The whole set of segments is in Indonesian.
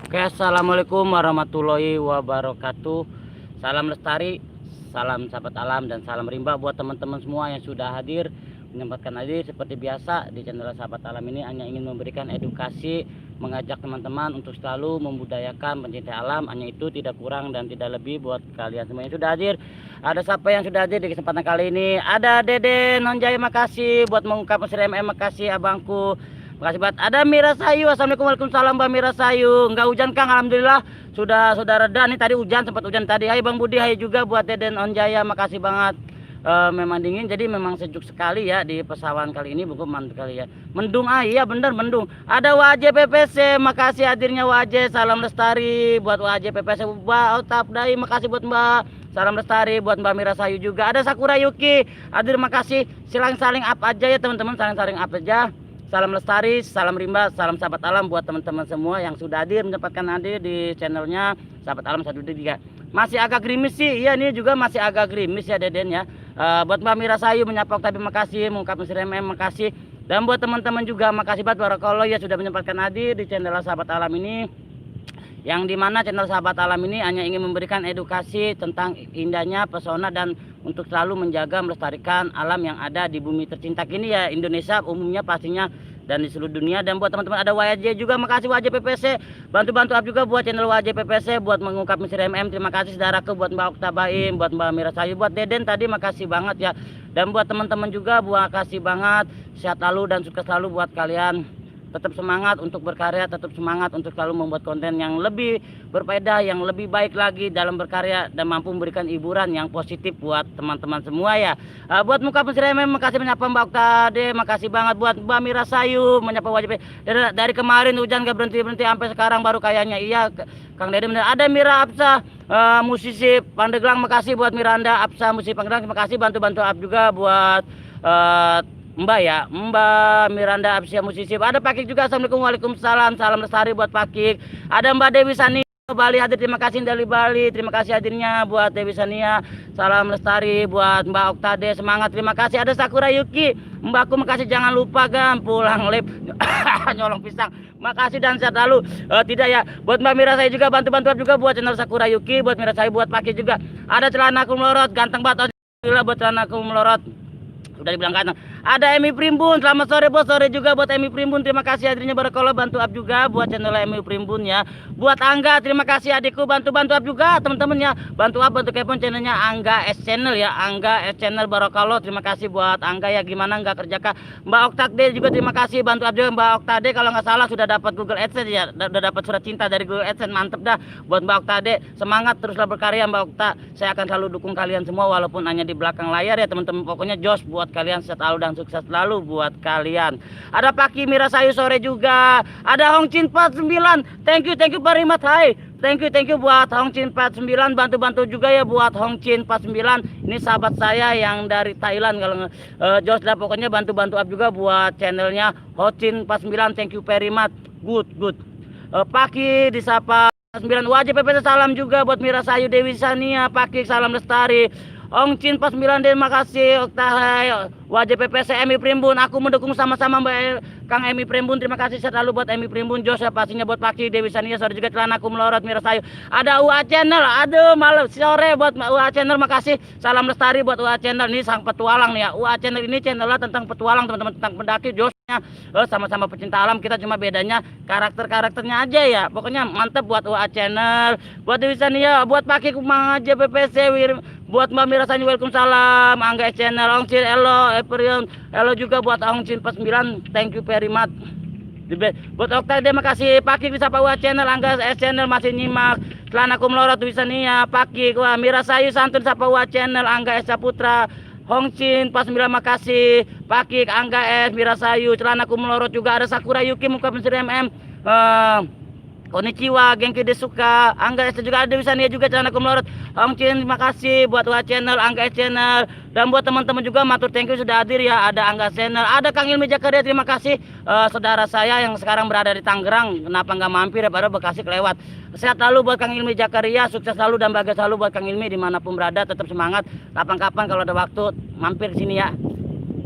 Oke, assalamualaikum warahmatullahi wabarakatuh. Salam lestari, salam sahabat alam, dan salam rimba buat teman-teman semua yang sudah hadir, menyempatkan hadir. Seperti biasa di channel sahabat alam ini hanya ingin memberikan edukasi, mengajak teman-teman untuk selalu membudayakan pencinta alam. Hanya itu, tidak kurang dan tidak lebih. Buat kalian semua yang sudah hadir, ada siapa yang sudah hadir di kesempatan kali ini? Ada Dede Nonjaya, makasih buat mengungkap Mesir MM, makasih abangku. Makasih banget. Ada Mira Sayu. Assalamualaikum, waalaikumsalam Mbak Mira Sayu. Enggak hujan Kang, alhamdulillah sudah reda nih. Tadi hujan, sempat hujan tadi. Hai Bang Budi, hai juga buat Deden Onjaya, makasih banget. Memang dingin, jadi memang sejuk sekali ya di pesawan kali ini. Buku mantap kali ya. Mendung, iya bener mendung. Ada WAJ PPC, makasih hadirnya WAJ. Salam lestari buat WAJ PPC. Mbak Otapdai, makasih buat Mbak. Salam lestari buat Mbak Mira Sayu juga. Ada Sakura Yuki hadir, makasih. Silang saling up aja ya teman-teman, saling up aja. Salam lestari, salam rimba, salam sahabat alam buat teman-teman semua yang sudah hadir, menyempatkan hadir di channelnya Sahabat Alam 123. Masih agak gerimis sih, iya ini juga masih agak gerimis ya Deden ya. Buat Mbak Mira Sayu menyapa tapi makasih, mengungkap Mesir MM makasih. Dan buat teman-teman juga makasih banget barakallah ya sudah menyempatkan hadir di channel Sahabat Alam ini. Yang dimana channel Sahabat Alam ini hanya ingin memberikan edukasi tentang indahnya pesona dan untuk selalu menjaga melestarikan alam yang ada di bumi tercinta ini ya, Indonesia umumnya pastinya, dan di seluruh dunia. Dan buat teman-teman ada WAJ juga, makasih WAJ PPC, bantu-bantu up juga buat channel WAJ PPC buat mengungkap Mesir MM. Terima kasih saudaraku, buat Mbak Oktabaim, buat Mbak Mira Sayu, buat Deden tadi makasih banget ya. Dan buat teman-teman juga makasih banget, sehat selalu dan sukses selalu buat kalian. Tetap semangat untuk berkarya, tetap semangat untuk selalu membuat konten yang lebih berfaedah, yang lebih baik lagi dalam berkarya, dan mampu memberikan hiburan yang positif buat teman-teman semua ya. Buat muka Mesir MM, makasih menyapa Mbak Oktade, makasih banget buat Mbak Mira Sayu, menyapa wajib dari kemarin hujan gak berhenti-berhenti sampai sekarang baru kayaknya. Iya Kang Dede bener. Ada Mira Absa, musisi Pandeglang, makasih buat Miranda Absa, musisi Pandeglang, terima kasih bantu-bantu up juga buat Mbak ya, Mbak Miranda Absia musisi. Ada Pakik juga, assalamualaikum, waalaikumsalam, salam lestari buat Pakik. Ada Mbak Dewi Sani Bali hadir, terima kasih dari Bali, terima kasih hadirnya buat Dewi Sania. Salam lestari buat Mbak Oktade, semangat, terima kasih. Ada Sakura Yuki, Mbakku makasih, jangan lupa kan pulang lip nyolong pisang. Makasih dan sehat lalu. Tidak ya, buat Mbak Mira saya juga bantu-bantu juga buat channel Sakura Yuki, buat Mira saya, buat Pakik juga. Ada celanaku melorot, ganteng banget. Alhamdulillah buat celanaku melorot. Udah dibilang kan. Ada Emi Primbun, selamat sore bos, sore juga buat Emi Primbun, terima kasih hadirnya barakallah, bantu up juga buat channel Emi Primbun ya. Buat Angga, terima kasih adikku, bantu-bantu up juga teman-teman ya, bantu up, bantu kepon channelnya Angga S Channel ya, Angga S Channel barakallah, terima kasih buat Angga ya. Gimana nggak kerja kak? Mbak Oktade juga terima kasih, bantu up juga Mbak Oktade, kalau nggak salah sudah dapat Google AdSense ya, udah dapat surat cinta dari Google AdSense, mantep dah buat Mbak Oktade, semangat teruslah berkarya Mbak Okta, saya akan selalu dukung kalian semua walaupun hanya di belakang layar ya teman-teman, pokoknya jos buat kalian, sehat selalu dan sukses selalu buat kalian. Ada Paki Mira Sayu sore juga. Ada Hong Chin 49. Thank you very much. Hai. Thank you buat Hong Chin 49, bantu-bantu juga ya buat Hong Chin 49. Ini sahabat saya yang dari Thailand, kalau Jos lah pokoknya bantu-bantu up juga buat channelnya Hong Chin 49. Thank you very much. Good. Paki disapa 9. Wajib PPT salam juga buat Mira Sayu, Dewi Sania, Paki salam lestari. Ong Chin 49, terima kasih. Oktahai wajib PPC Emi Primbun, aku mendukung sama-sama Mbak Kang Emi Primbun, terima kasih selalu buat Emi Primbun. Jos ya pastinya buat Paki, Dewi Sania, sore juga celana aku melorot, Mira Sayu. Ada UA Channel, aduh malam sore buat UA Channel, makasih. Salam lestari buat UA Channel, ini sang petualang nih ya. UA Channel ini channelnya tentang petualang teman-teman, tentang pendaki. Josnya sama-sama pecinta alam, kita cuma bedanya karakternya aja ya. Pokoknya mantep buat UA Channel, buat Dewi Sania, buat Paki Kumang aja PPC, buat Mbak Mira Sayu, waalaikumsalam. Angga Channel, Ong Chin, Elo, Eperion, Elo juga buat Ong Chin 49, thank you very much. Buat Okta, terima kasih. Paki bisa Pak Channel, Angga S Channel masih nyimak. Celana aku melorot bisa nih ya. Paki, wah Mira Sayu santun Sapa Channel, Angga S Saputra, Hong Chin 49, makasih. Paki, Angga S, Mira Sayu, celana aku melorot juga. Ada Sakura Yuki, muka Mesir MM. Konnichiwa, Genki Desuka, Angga S juga ada, bisa nih juga celana aku melorot. Hong Chin, terima kasih buat UA Channel, Angga S Channel, dan buat teman-teman juga matur thank you sudah hadir ya. Ada Angga Channel, ada Kang Ilmi Jakaria, terima kasih. Saudara saya yang sekarang berada di Tangerang, kenapa nggak mampir ya, pada Bekasi kelewat. Sehat selalu buat Kang Ilmi Jakaria, sukses selalu dan bahagia selalu buat Kang Ilmi dimanapun berada, tetap semangat. Kapan-kapan kalau ada waktu mampir sini ya.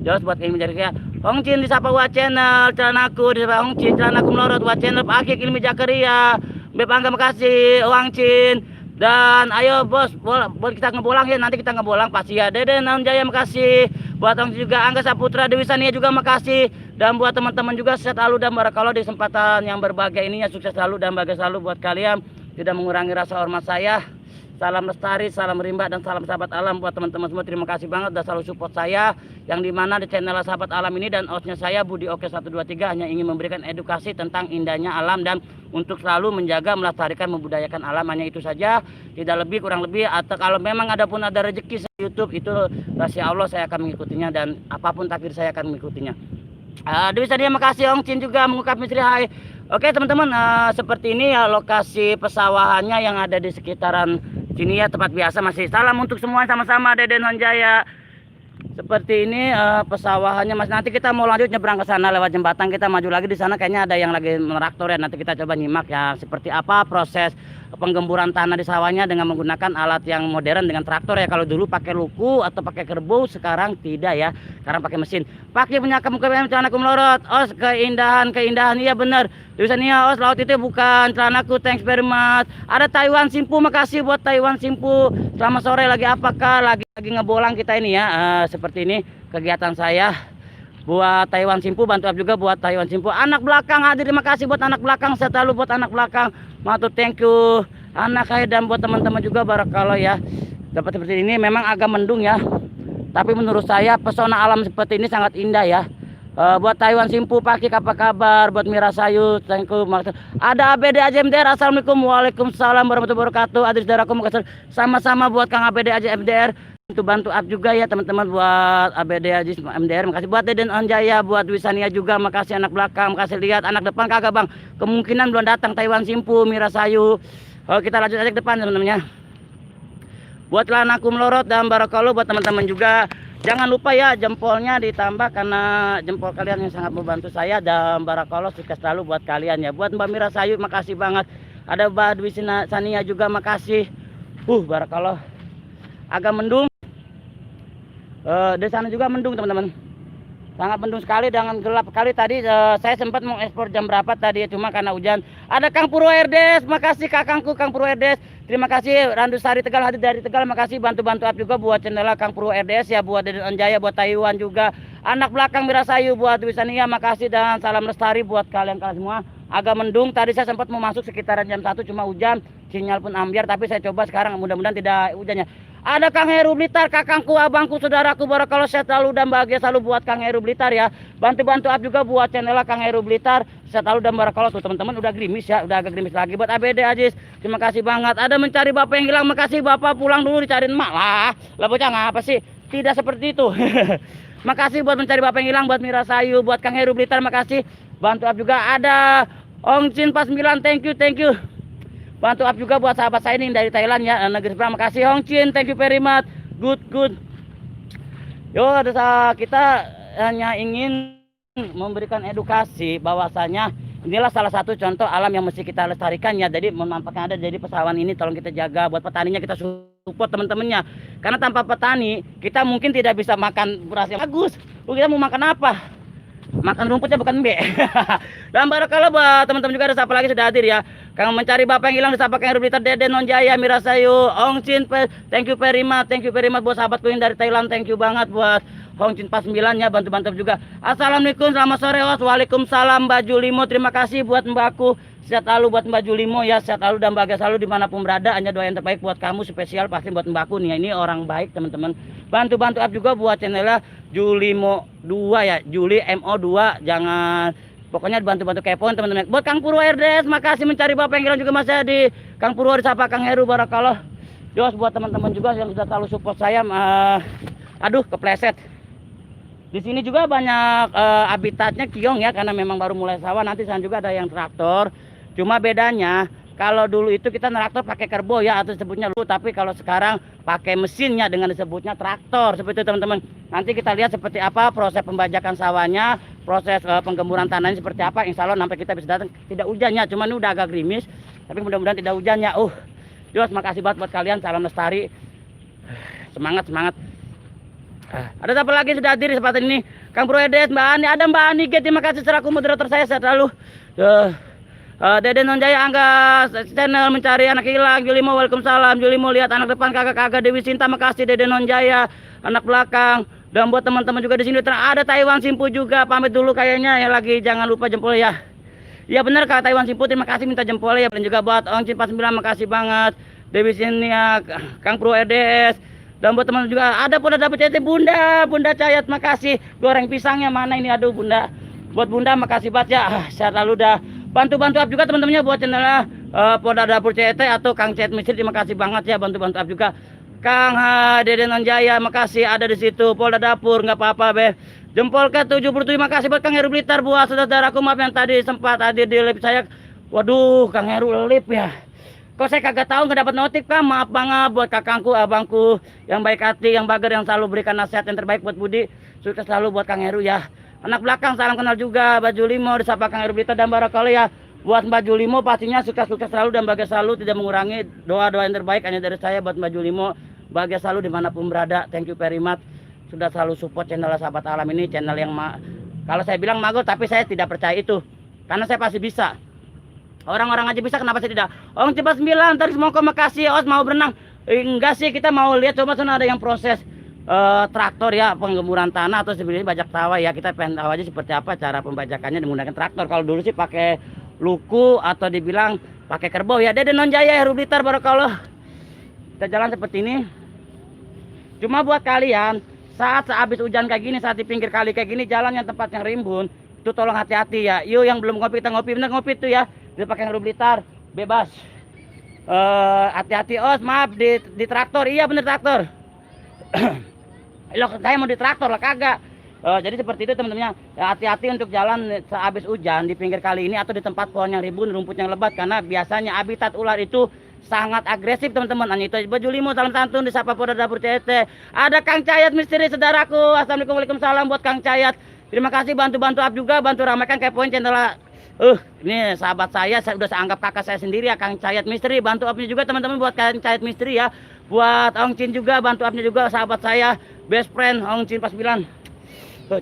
Jos buat Ilmi Jakaria. Hong Chin disapa UA Channel, celanaku disapa Hong Chin, celanaku melorot UA Channel, Akik Ilmi Jakaria. Beb Angga makasih, Wang Chin. Dan ayo bos, buat kita ngebolang ya, nanti kita ngebolang pasti ya. Deden Naun Jaya makasih. Buat Wang Chin juga, Angga Saputra, Dewi Sania juga makasih. Dan buat teman-teman juga sehat selalu dan barakallah di kesempatan yang berbahagia ini ya, sukses selalu dan bahagia selalu buat kalian. Tidak mengurangi rasa hormat saya. Salam lestari, salam rimba, dan salam sahabat alam buat teman-teman semua. Terima kasih banget udah selalu support saya, yang dimana di channel sahabat alam ini dan hostnya saya Budi Oke 123 hanya ingin memberikan edukasi tentang indahnya alam dan untuk selalu menjaga, melestarikan, membudayakan alam, hanya itu saja, tidak lebih kurang lebih. Atau kalau memang ada pun ada rezeki YouTube itu rahasia Allah, saya akan mengikutinya dan apapun takdir saya akan mengikutinya. Dewi Sadia makasih, Ong Chin juga mengucap misteri hai. Oke teman-teman, seperti ini ya lokasi pesawahannya yang ada di sekitaran sini ya, tempat biasa masih. Salam untuk semua sama-sama Deden Honjaya. Seperti ini pesawahannya Mas. Nanti kita mau lanjut nyebrang ke sana lewat jembatan, kita maju lagi di sana kayaknya ada yang lagi meraktor ya. Nanti kita coba nyimak ya seperti apa proses penggemburan tanah di sawahnya dengan menggunakan alat yang modern dengan traktor ya. Kalau dulu pakai luku atau pakai kerbau, sekarang tidak ya. Sekarang pakai mesin. Pakai punya kamu celanaku melorot. Os keindahan iya bener. Tulisannya os laut itu bukan celanaku, thanks very much. Ada Taiwan Simpu, makasih buat Taiwan Simpu. Selamat sore, lagi apakah? Lagi ngebolang kita ini ya. Seperti ini kegiatan saya. Buat Taiwan Simpu, bantu up juga buat Taiwan Simpu. Anak belakang hadir, terima kasih buat anak belakang, saya selalu buat anak belakang. Matur thank you. Anak saya dan buat teman-teman juga barakallah ya. Dapat seperti ini memang agak mendung ya. Tapi menurut saya pesona alam seperti ini sangat indah ya. Buat Taiwan Simpu Pakik apa kabar? Buat Mira Sayu, thank you. Ada ABD AJMDR, assalamualaikum, waalaikumsalam warahmatullahi wabarakatuh. Adris Daraku sama-sama buat Kang ABD AJMDR. Bantu up juga ya teman-teman buat ABD Ajis MDR. Makasih buat Deden Onjaya, buat Wisania juga makasih. Anak belakang makasih. Lihat anak depan kagak bang, kemungkinan belum datang. Taiwan Simpu, Mira Sayu. Kita lanjut aja ke depan teman-temannya. Buat celanaku melorot dan barakallah buat teman-teman juga. Jangan lupa ya jempolnya ditambah karena jempol kalian yang sangat membantu saya dan barakallah sukses selalu buat kalian ya. Buat Mbak Mira Sayu makasih banget. Ada Mbak Dwi Sania juga makasih. Barakallah. Agak mendung. Di sana juga mendung teman-teman. Sangat mendung sekali dengan gelap sekali tadi. Saya sempat mau ekspor jam berapa tadi cuma karena hujan. Ada Kang Purwo Erdes, makasih kakangku Kang Purwo Erdes. Terima kasih Randu Sari Tegal hadir dari Tegal, makasih bantu-bantu up juga buat channel Kang Purwo Erdes ya, buat Deden Onjaya, buat Taiwan juga. Anak belakang Mira Sayu, buat Wisania makasih dan salam lestari buat kalian semua. Agak mendung tadi saya sempat mau masuk sekitaran jam 1 cuma hujan, sinyal pun ambiar, tapi saya coba sekarang mudah-mudahan tidak hujannya. Ada Kang Heru Blitar, kakangku, abangku, saudaraku, barakallah sehat selalu dan bahagia selalu buat Kang Heru Blitar ya. Bantu-bantu up juga buat channel Kang Heru Blitar, sehat selalu dan barakallah. Tuh teman-teman udah gerimis ya, udah agak gerimis lagi. Buat ABD Ajis, terima kasih banget. Ada mencari bapak yang hilang, makasih bapak pulang dulu dicariin emak lah. Lah bocah ngapa sih? Tidak seperti itu. Makasih buat mencari bapak yang hilang, buat Mira Sayu, buat Kang Heru Blitar, makasih. Bantu up juga ada Ong Chin 49, thank you. Bantu up juga buat sahabat saya ini dari Thailand ya, negeri seberang. Makasih Hong Chin, thank you very much. Good. Yo, kita hanya ingin memberikan edukasi bahwasanya inilah salah satu contoh alam yang mesti kita lestarikan ya. Jadi memanfaatkan ada, jadi pesawahan ini tolong kita jaga. Buat petaninya kita support teman-temannya. Karena tanpa petani kita mungkin tidak bisa makan beras yang bagus. Kita mau makan apa? Makan rumputnya bukan mie. Dan barakallah buat teman-teman juga ada siapa lagi sudah hadir ya. Kang mencari bapak yang hilang disapa Kang Heru Blitar, Deden Onjaya, Mira Sayu, Ong Chin, thank you very much buat sahabatku yang dari Thailand, thank you banget buat Ong Chin 49 ya, bantu-bantu juga. Assalamualaikum, selamat sore was. Waalaikumsalam Mbak Julimo, terima kasih buat mbakku. Sehat selalu buat Mbak Julimo ya, sehat selalu dan bahagia selalu dimanapun berada. Hanya doa yang terbaik buat kamu, spesial pasti buat mbakku nih. Ini orang baik teman-teman. Bantu-bantu up juga buat channelnya Julimo 2 ya, Juli MO2. Jangan, pokoknya bantu-bantu kepoin teman-teman. Buat Kang Purwo Erdes, makasih mencari bapak yang hilang juga masih di Kang Purwo disapa Kang Heru, barakallah. Jos buat teman-teman juga yang sudah selalu support saya. Aduh kepleset. Di sini juga banyak habitatnya kiong ya, karena memang baru mulai sawah. Nanti sana juga ada yang traktor. Cuma bedanya kalau dulu itu kita traktor pakai kerbau ya, atau disebutnya lu, tapi kalau sekarang pakai mesinnya dengan disebutnya traktor seperti itu teman-teman. Nanti kita lihat seperti apa proses pembajakan sawahnya, proses penggemburan tanahnya seperti apa. Insya Allah sampai kita bisa datang. Tidak hujannya, cuman ini udah agak gerimis, tapi mudah-mudahan tidak hujannya. Jos makasih banget buat kalian, salam lestari, semangat. Ada siapa lagi sudah hadir di kesempatan ini? Kang Purwo Erdes, Mbak Ani, ada Mbak Ani, terima kasih selaku moderator saya selalu. Dede Nonjaya Angga channel mencari anak hilang. Julimo waalaikumsalam. Julimo lihat anak depan kakak-kakak. Dewi Sinta makasih. Dede Nonjaya anak belakang. Dan buat teman-teman juga di sini ada Taiwan Simpu juga, pamit dulu kayaknya ya, lagi jangan lupa jempol ya. Ya benar Kak Taiwan Simpu, terima kasih, minta jempol ya. Dan juga buat Ong Cin 49 makasih banget. Dewi Sinia, Kang Pro RDS. Dan buat teman juga ada pun dapat CT Bunda Cayat makasih. Goreng pisangnya mana ini, aduh Bunda. Buat Bunda makasih banget ya. Saya lalu dah bantu-bantu up juga teman-temannya buat channelnya Polda Dapur CT atau Kang Cet Mistri, terima kasih banget ya, bantu-bantu up juga. Kang Dede Nonjaya makasih ada di situ. Polda Dapur nggak apa-apa be. Jempol ke 77 makasih buat Kang Heru Blitar, buat saudaraku maaf yang tadi sempat hadir di live saya. Waduh Kang Heru live ya. Kok saya kagak tahu nggak dapat notif Kang, maaf banget buat kakangku abangku yang baik hati, yang bager, yang selalu berikan nasihat yang terbaik buat Budi. Sukses selalu buat Kang Heru ya. Anak belakang salam kenal juga Baju Limo disapa Kang Heru Blitar dan Barakallah ya. Buat Mbak Julimo pastinya sukses-sukses selalu dan bahagia selalu, tidak mengurangi doa-doa yang terbaik hanya dari saya buat Mbak Julimo. Bahagia selalu dimanapun berada. Thank you very much sudah selalu support channel Sahabat Alam ini, channel yang kalau saya bilang magol tapi saya tidak percaya itu, karena saya pasti bisa. Orang-orang aja bisa, kenapa saya tidak? Ong Cepat 9 terus mau ke Makasih. Os mau berenang? Enggak sih, kita mau lihat coba sana ada yang proses traktor ya, penggemuran tanah atau sebenarnya bajak tawa ya. Kita pengen tahu aja seperti apa cara pembajakannya menggunakan traktor. Kalau dulu sih pakai luku atau dibilang pakai kerbau ya. Dede Nonjaya Heru Blitar Barakallah. Kita jalan seperti ini. Cuma buat kalian saat sehabis hujan kayak gini, saat di pinggir kali kayak gini, jalan yang tempat yang rimbun itu tolong hati-hati ya. Yuk yang belum ngopi kita ngopi, bener ngopi itu ya. Dia pakai Heru Blitar bebas. Hati-hati Os, maaf di traktor. Iya bener traktor. Loh, saya mau di traktor lah kagak. Jadi seperti itu teman-temannya. Ya, hati-hati untuk jalan sehabis hujan di pinggir kali ini atau di tempat pohon yang rimbun, rumput yang lebat, karena biasanya habitat ular itu sangat agresif teman-teman. Hanya itu. Baju Limo salam santun disapa Polda Dapur CT. Ada Kang Cayat Misteri saudaraku. Assalamualaikum waalaikumsalam buat Kang Cayat. Terima kasih bantu-bantu up juga, bantu ramaikan kayak poin channel. Ini sahabat saya udah saya anggap kakak saya sendiri ya, Kang Cayat Misteri. Bantu upnya juga teman-teman buat Kang Cayat Misteri ya. Buat Ong Cin juga bantu upnya juga, sahabat saya, best friend Ong Cin 49.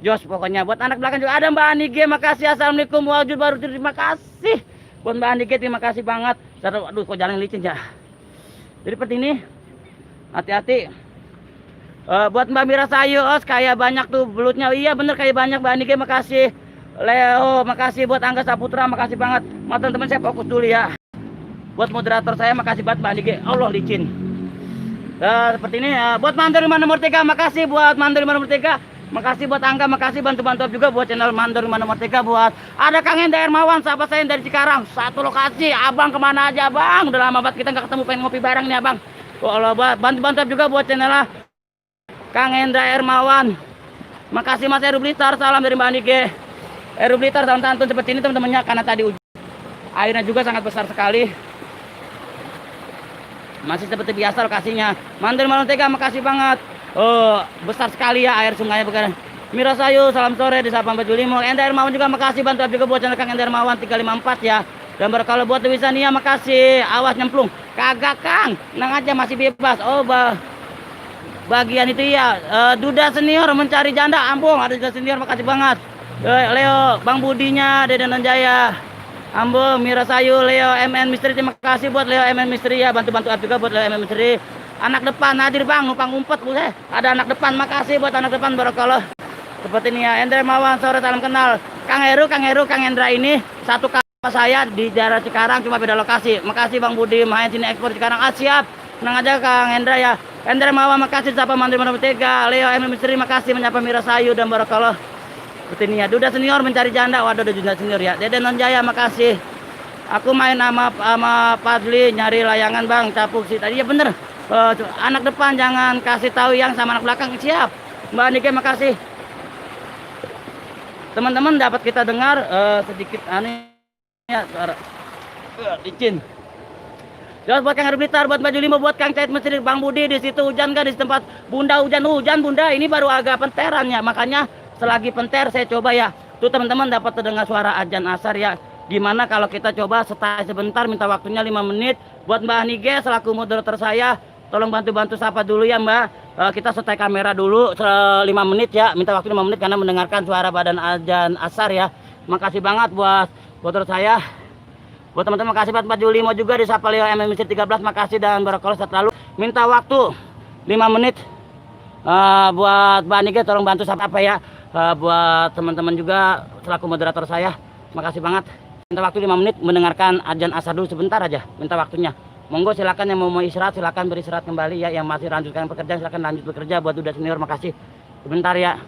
Jos pokoknya. Buat anak belakang juga ada Mbak Ani G, makasih. Assalamualaikum wajud baru, terima kasih. Buat Mbak Ani G terima kasih banget. Aduh kok jalan licin ya. Jadi seperti ini. Hati-hati. Buat Mbak Mira Sayu, Os kayak banyak tuh belutnya. Iya bener kayak banyak. Mbak Ani G makasih. Leo makasih. Buat Angga Saputra makasih banget. Teman-teman saya fokus dulu ya. Buat moderator saya makasih banget Mbak Ani G. Allah licin. Seperti ini buat Mandor 5 nomor 3 makasih. Buat Mandor 5 nomor 3 makasih. Buat Angga makasih, bantu-bantu juga buat channel Mandor 5 nomor 3. Buat ada Kang Enda Hermawan sahabat saya yang dari Cikarang, satu lokasi. Abang kemana aja Bang, udah lama banget kita nggak ketemu, pengen ngopi bareng nih Abang. Allah, bantu-bantu juga buat channel Kang Enda Hermawan. Makasih Mas Heru Blitar, salam dari Mbak Ani G. Heru Blitar salam santun seperti ini teman-temannya, karena tadi airnya juga sangat besar sekali. Masih seperti biasa lokasinya. Mandor 5 nomor 3 makasih banget. Besar sekali ya air sungainya begitu. Mira Sayu salam sore di Sapang Baju Limo. Enda Hermawan juga makasih, bantu juga buat channel Kang Enda Hermawan 354 ya. Dan Barakallah buat Dewi Sania makasih. Awas nyemplung. Kagak Kang, tenang aja masih bebas. Bagian itu ya. Duda senior mencari janda. Ambung ada Duda senior makasih banget. Leo Bang Budinya Dede Nonjaya. Ambung Mira Sayu, Leo MN Misteri terima kasih buat Leo MN Misteri ya, bantu-bantu up juga buat Leo MN Misteri. Anak depan hadir Bang, numpang ngumpet buset. Ada anak depan, makasih buat anak depan Barakallah. Seperti ini ya. Enda Hermawan sore salam kenal. Kang Heru, Kang Hendra ini satu kakak saya di daerah Cikarang, cuma beda lokasi. Makasih Bang Budi, main sini ekspor Cikarang. Siap. Tenang aja Kang Hendra ya. Enda Hermawan makasih sapa Mandri nomor 3. Leo MN Misteri makasih menyapa Mira Sayu dan Barakallah. Seperti ini ya. Duda senior mencari janda. Waduh, Duda senior ya. Dede Nonjaya makasih. Aku main sama Padli nyari layangan Bang, capuk sih tadi ya bener. Anak depan jangan kasih tahu yang sama anak belakang. Siap Mbak Nike makasih. Teman-teman dapat kita dengar sedikit aneh ya suara licin. Jelas buat Kang Heru Blitar, buat Baju Limo, buat Kang Cait Misteri, Bang Budi di situ hujan kan di tempat Bunda hujan Bunda ini baru agak penteran ya, makanya selagi penter saya coba ya. Tuh teman-teman dapat terdengar suara azan asar ya. Gimana kalau kita coba stay sebentar, minta waktunya 5 menit. Buat Mbak Nige selaku moderator saya, tolong bantu-bantu sapa dulu ya Mbak. Kita stay kamera dulu 5 menit ya. Minta waktu 5 menit karena mendengarkan suara badan azan asar ya. Makasih banget buat moderator saya. Buat teman-teman makasih buat 4 Juli mau juga di Sapa Leo MMC 13, makasih dan barakallah. Setelah lalu minta waktu 5 menit buat Mbak Nike, tolong bantu apa ya, buat teman-teman juga selaku moderator saya, makasih banget. Minta waktu 5 menit mendengarkan azan asar dulu sebentar aja, minta waktunya. Monggo silakan yang mau istirahat silakan beristirahat kembali ya, yang masih lanjutkan pekerjaan silakan lanjut bekerja. Buat udah senior makasih sebentar ya.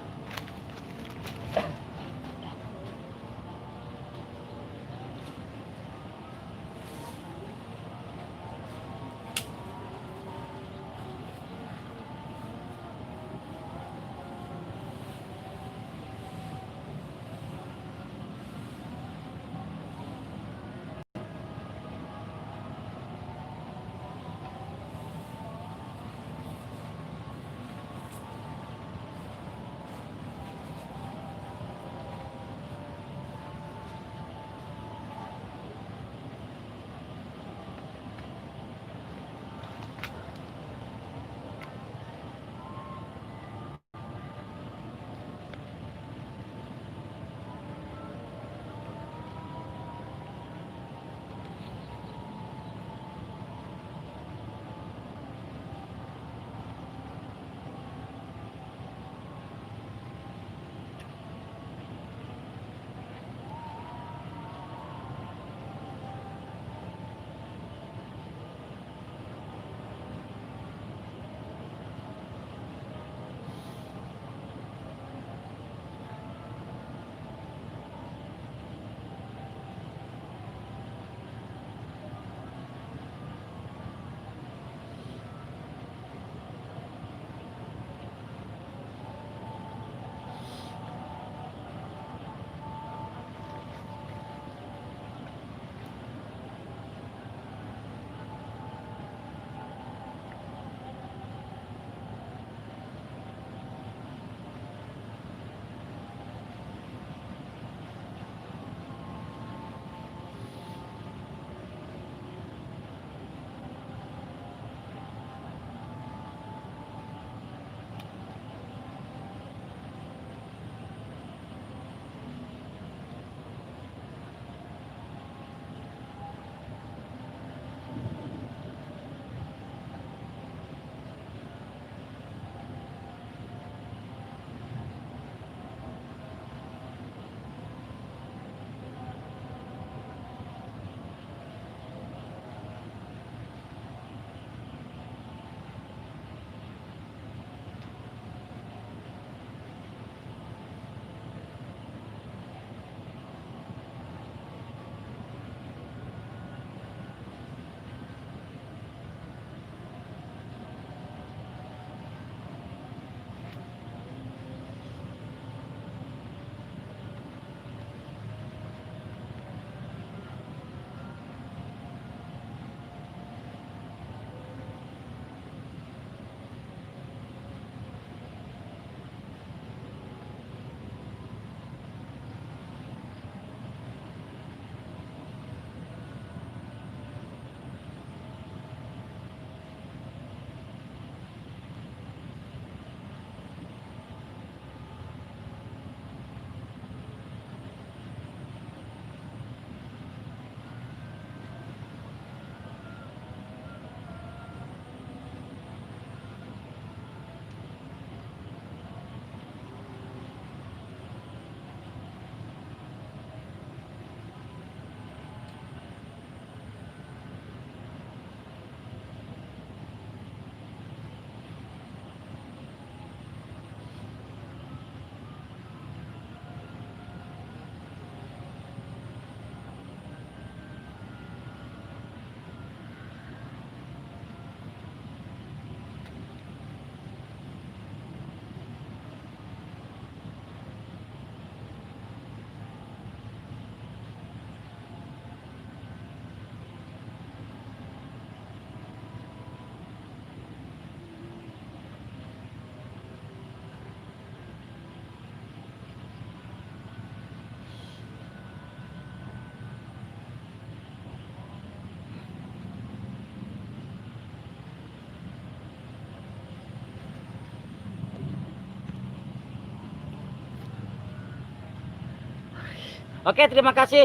Oke, terima kasih.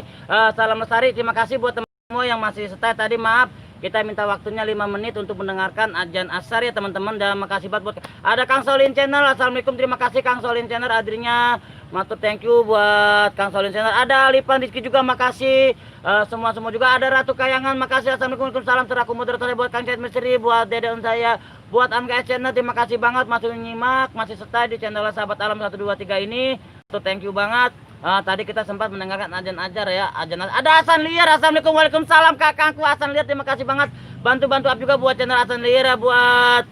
Salam lestari. Terima kasih buat teman semua yang masih stay tadi, maaf kita minta waktunya 5 menit untuk mendengarkan azan asar ya teman-teman. Dan makasih banget buat ada Kang Solin Channel. Assalamualaikum, terima kasih Kang Solin Channel hadirnya. Matur thank you buat Kang Solin Channel. Ada Lipan Rizky juga makasih. Semua juga ada Ratu Kayangan makasih. Assalamualaikum, salam teraku moderator buat Kang Cahit Misteri, buat Dede on saya, buat Angga Channel. Terima kasih banget masih nyimak, masih stay di channel Sahabat Alam 123 ini. Tuh thank you banget. Tadi kita sempat mendengarkan azan ajar ya, ada Hasan Liar. Assalamualaikum, waalaikumsalam kakangku Hasan Liar, terima kasih banget bantu up juga buat channel Hasan Liar, buat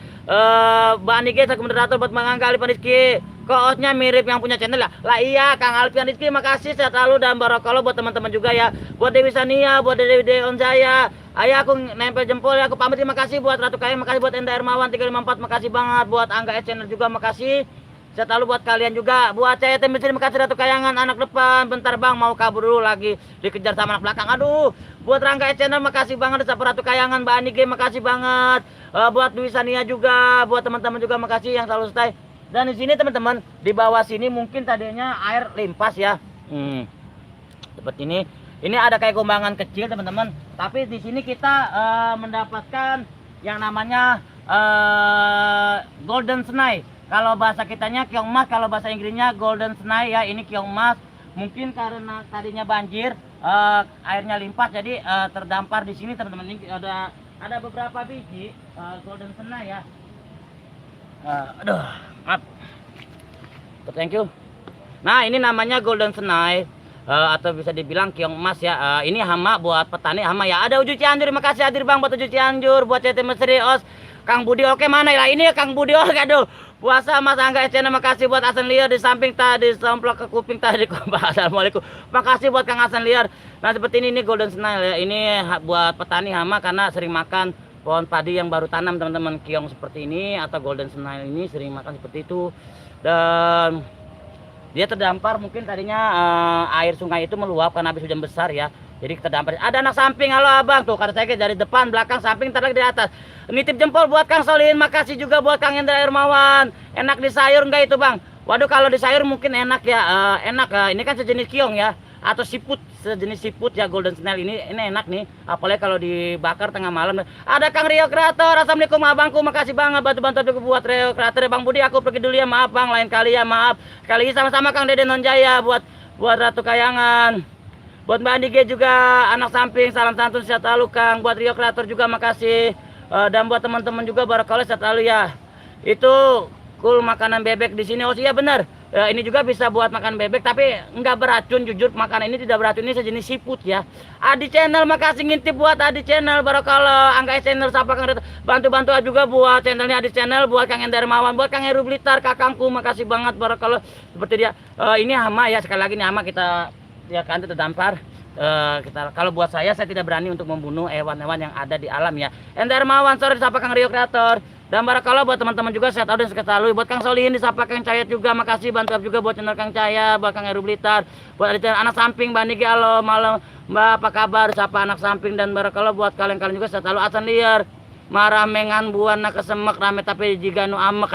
Mbak Anike sebagai moderator, buat Mang Angga Alfian Rizky. Koosnya mirip yang punya channel lah iya Kang Alfian Rizky, makasih sehat selalu dan barokallah buat teman-teman juga ya, buat Dewi Sania, buat Dewi on saya. Ayah aku nempel jempol ya, aku pamit, terima kasih buat Ratu Kaya, makasih buat Enda Hermawan 354, makasih banget buat Angga Channel juga, makasih. Saya tahu buat kalian juga, buat saya terima kasih Ratu Kayangan, anak depan, bentar bang mau kabur dulu lagi dikejar sama anak belakang. Aduh, buat Rangga Channel makasih banget, sama Ratu Kayangan, Mbak Anike makasih banget, buat Dwi Sania juga, buat teman-teman juga makasih yang selalu stay. Dan di sini teman-teman, di bawah sini mungkin tadinya air limpas ya, seperti ini ada kayak gombangan kecil teman-teman, tapi di sini kita mendapatkan yang namanya golden snai. Kalau bahasa kitanya keong mas, kalau bahasa Inggrisnya golden snai ya. Ini keong mas, mungkin karena tadinya banjir, airnya limpah jadi terdampar di sini teman-teman. Ini ada beberapa biji golden snai ya. Aduh, maaf. Thank you. Nah ini namanya golden snai, atau bisa dibilang keong emas ya. Ini hama buat petani hama ya. Ada Uju Cianjur, terima kasih hadir bang buat Uju Cianjur, buat CT Meserios, Kang Budi. Oke mana lah ini ya Kang Budi. Oke aduh. Puasa Mas Angga Channel, makasih buat Hasan Liar di samping tadi semplok ke kuping tadi. Assalamualaikum. Makasih buat Kang Hasan Liar. Nah seperti ini golden snail ya. Ini buat petani hama karena sering makan pohon padi yang baru tanam teman-teman. Keong seperti ini atau golden snail ini sering makan seperti itu. Dan dia terdampar mungkin tadinya air sungai itu meluap karena habis hujan besar ya. Jadi terdampar. Ada anak samping, halo abang tuh kata saya dari depan, belakang, samping, ntar lagi di atas. Nitip jempol buat Kang Solin, makasih juga buat Kang Hendra Hermawan. Enak di sayur enggak itu bang? Waduh kalau di sayur mungkin enak ya, enak. Ini kan sejenis keong ya, atau siput, sejenis siput ya golden snail ini enak nih. Apalagi kalau dibakar tengah malam. Ada Kang Rio Kreator, assalamualaikum abangku, makasih banget bantu juga buat Rio Kreator ya. Bang Budi aku pergi dulu ya, maaf bang, lain kali ya, maaf. Kali ini sama-sama Kang Dede Nonjaya, buat Ratu Kayangan. Buat Mbak Anike juga anak samping, salam santun sehat selalu Kang. Buat Rio Kreator juga makasih. Dan buat teman-teman juga barakallah sehat selalu ya. Itu cool makanan bebek di sini. Oh iya benar. Ini juga bisa buat makan bebek tapi enggak beracun, jujur makanan ini tidak beracun, ini sejenis siput ya. Adi Channel makasih ngintip buat Adi Channel barakallah. Angga Channel sapa Kang bantu juga buat channelnya Adi Channel, buat Kang Ender Hermawan, buat Kang Heru Blitar kakangku makasih banget barakallah. Seperti dia ini hama ya, sekali lagi ini hama kita ya kan terdampar. Kalau buat saya tidak berani untuk membunuh hewan-hewan yang ada di alam ya. Ender Hermawan sore disapa Kang Rio Kreator. Dan barakallah buat teman-teman juga saya tahu dan sehat selalu. Buat Kang Solihin disapa Kang Cayat juga makasih, bantu juga buat channel Kang Cayat, buat Kang Heru Blitar, buat anak samping Mbak Niki, halo malam Mbak apa kabar, disapa anak samping. Dan barakallah buat kalian juga saya tahu Hasan Liar. Marah mengan buana kesemek rame tapi jika nu amek.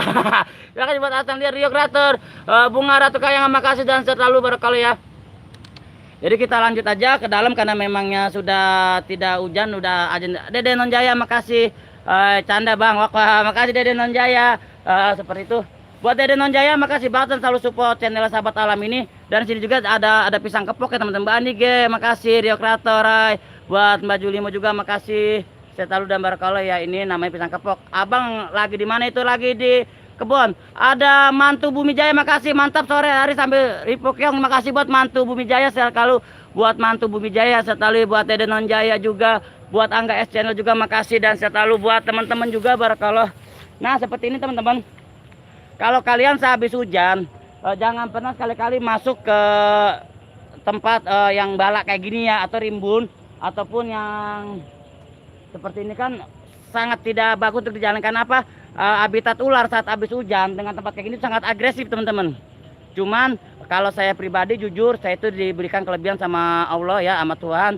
Ya kan buat Hasan Liar, Rio Kreator, Bunga Ratu Kayangan makasih dan sehat selalu barakallah ya. Jadi kita lanjut aja ke dalam karena memangnya sudah tidak hujan, udah aja. Dede Nonjaya makasih. Canda bang, wah makasih Dede Nonjaya. Seperti itu. Buat Dede Nonjaya makasih banget dan selalu support channel Sahabat Alam ini. Dan sini juga ada pisang kepok ya teman-teman. Mbak Anige makasih, Rio Kreator, buat Mbak Julimo juga makasih. Saya tahu dan barakallah ya, ini namanya pisang kepok. Abang lagi di mana itu? Lagi di kebun. Ada mantu Bumi Jaya makasih, mantap sore hari sambil ripokyong. Makasih buat mantu Bumi Jaya, saya kalau buat mantu Bumi Jaya, sekali buat Dede Nonjaya juga, buat Angga S Channel juga makasih, dan saya lalu buat teman-teman juga barakallah. Nah seperti ini teman-teman, kalau kalian sehabis hujan jangan pernah sekali-kali masuk ke tempat yang balak kayak gini ya, atau rimbun ataupun yang seperti ini kan sangat tidak bagus untuk dijalankan. Apa habitat ular saat habis hujan dengan tempat kayak gini sangat agresif teman-teman. Cuman kalau saya pribadi jujur, saya itu diberikan kelebihan sama Allah ya, sama Tuhan.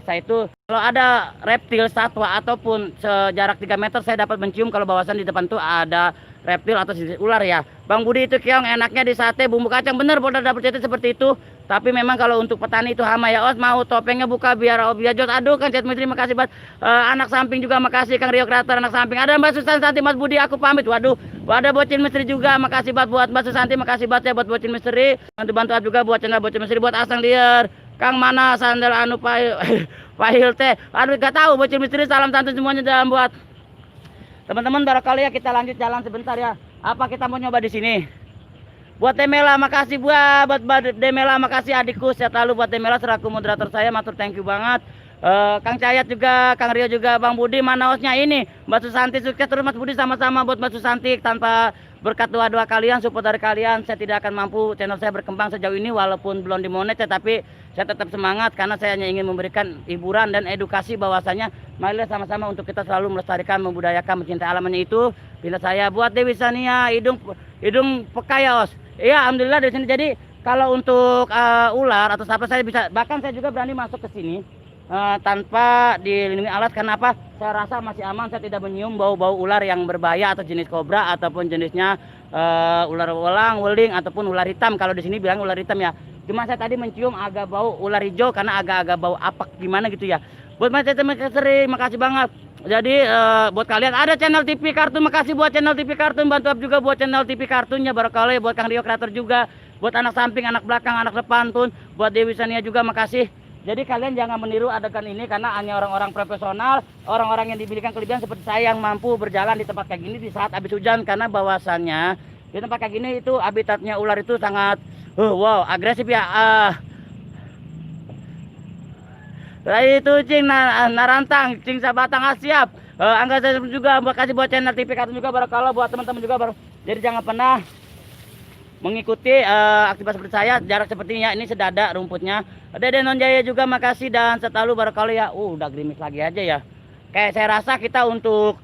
Saya itu Kalau ada reptil, satwa ataupun sejarak 3 meter saya dapat mencium kalau bawasan di depan tuh ada reptil atau ular ya. Bang Budi itu Kiong enaknya di sate bumbu kacang, bener Boda dapat cerita seperti itu. Tapi memang kalau untuk petani itu hama ya. Os mau topengnya buka biar Jos. Aduh Kang Chat Mitri makasih banget. Anak samping juga makasih Kang Rio Kreator anak samping. Ada Mbak Susanti Mas Budi aku pamit. Waduh, ada Bocin Misteri juga makasih banget buat Mbak Susanti, makasih banget ya buat Bocin Misteri. Bantu-bantu juga buat channel Bocin Misteri, buat Asang Liar. Kang mana sandal anu Pahil teh. Aduh gak tahu Bocil Misteri, salam santun semuanya dalam buat teman-teman. Barangkali ya kita lanjut jalan sebentar ya. Apa kita mau nyoba di sini? Buat Demela makasih buat Demela makasih adikku, sehat lalu buat Demela selaku moderator saya, matur thank you banget. Kang Cayat juga, Kang Rio juga, Bang Budi mana osnya ini. Mbak Susanti sukses terus Mas Budi, sama-sama buat Mbak Susanti. Tanpa berkat doa-doa kalian, support dari kalian, saya tidak akan mampu channel saya berkembang sejauh ini walaupun belum dimonet, tapi saya tetap semangat karena saya hanya ingin memberikan hiburan dan edukasi bahwasanya marilah sama-sama untuk kita selalu melestarikan, membudayakan, mencintai alamnya itu. Bila saya buat Dewi Sania hidung pekayos. Iya, alhamdulillah dari sini. Jadi kalau untuk ular atau apa saya bisa, bahkan saya juga berani masuk ke sini tanpa dilindungi alat. Karena apa? Saya rasa masih aman, saya tidak menyium bau-bau ular yang berbahaya atau jenis kobra ataupun jenisnya ular welang, weling ataupun ular hitam. Kalau di sini bilang ular hitam ya. Cuma saya tadi mencium agak bau ular hijau karena agak-agak bau apak gimana gitu ya. Buat Mas Seri, makasih banget. Jadi buat kalian ada channel TV Kartun, makasih buat channel TV Kartun, bantu up juga buat channel TV Kartunnya barangkali, buat Kang Rio Kreator juga, buat anak samping, anak belakang, anak depan pun, buat Dewi Sania juga makasih. Jadi kalian jangan meniru adegan ini karena hanya orang-orang profesional, orang-orang yang diberikan kelebihan seperti saya yang mampu berjalan di tempat kayak gini di saat habis hujan, karena bahwasannya di tempat kayak gini itu habitatnya ular itu sangat wow agresif ya. Itu cing narantang, cing sabatang siap. Angga saya juga makasih buat channel TV Kartun juga barangkali buat teman-teman juga jadi jangan pernah mengikuti aktivitas seperti saya, jarak sepertinya ini sedada rumputnya. Dede Nonjaya juga makasih dan selalu barangkali ya. Udah gerimis lagi aja ya. Kayak saya rasa kita untuk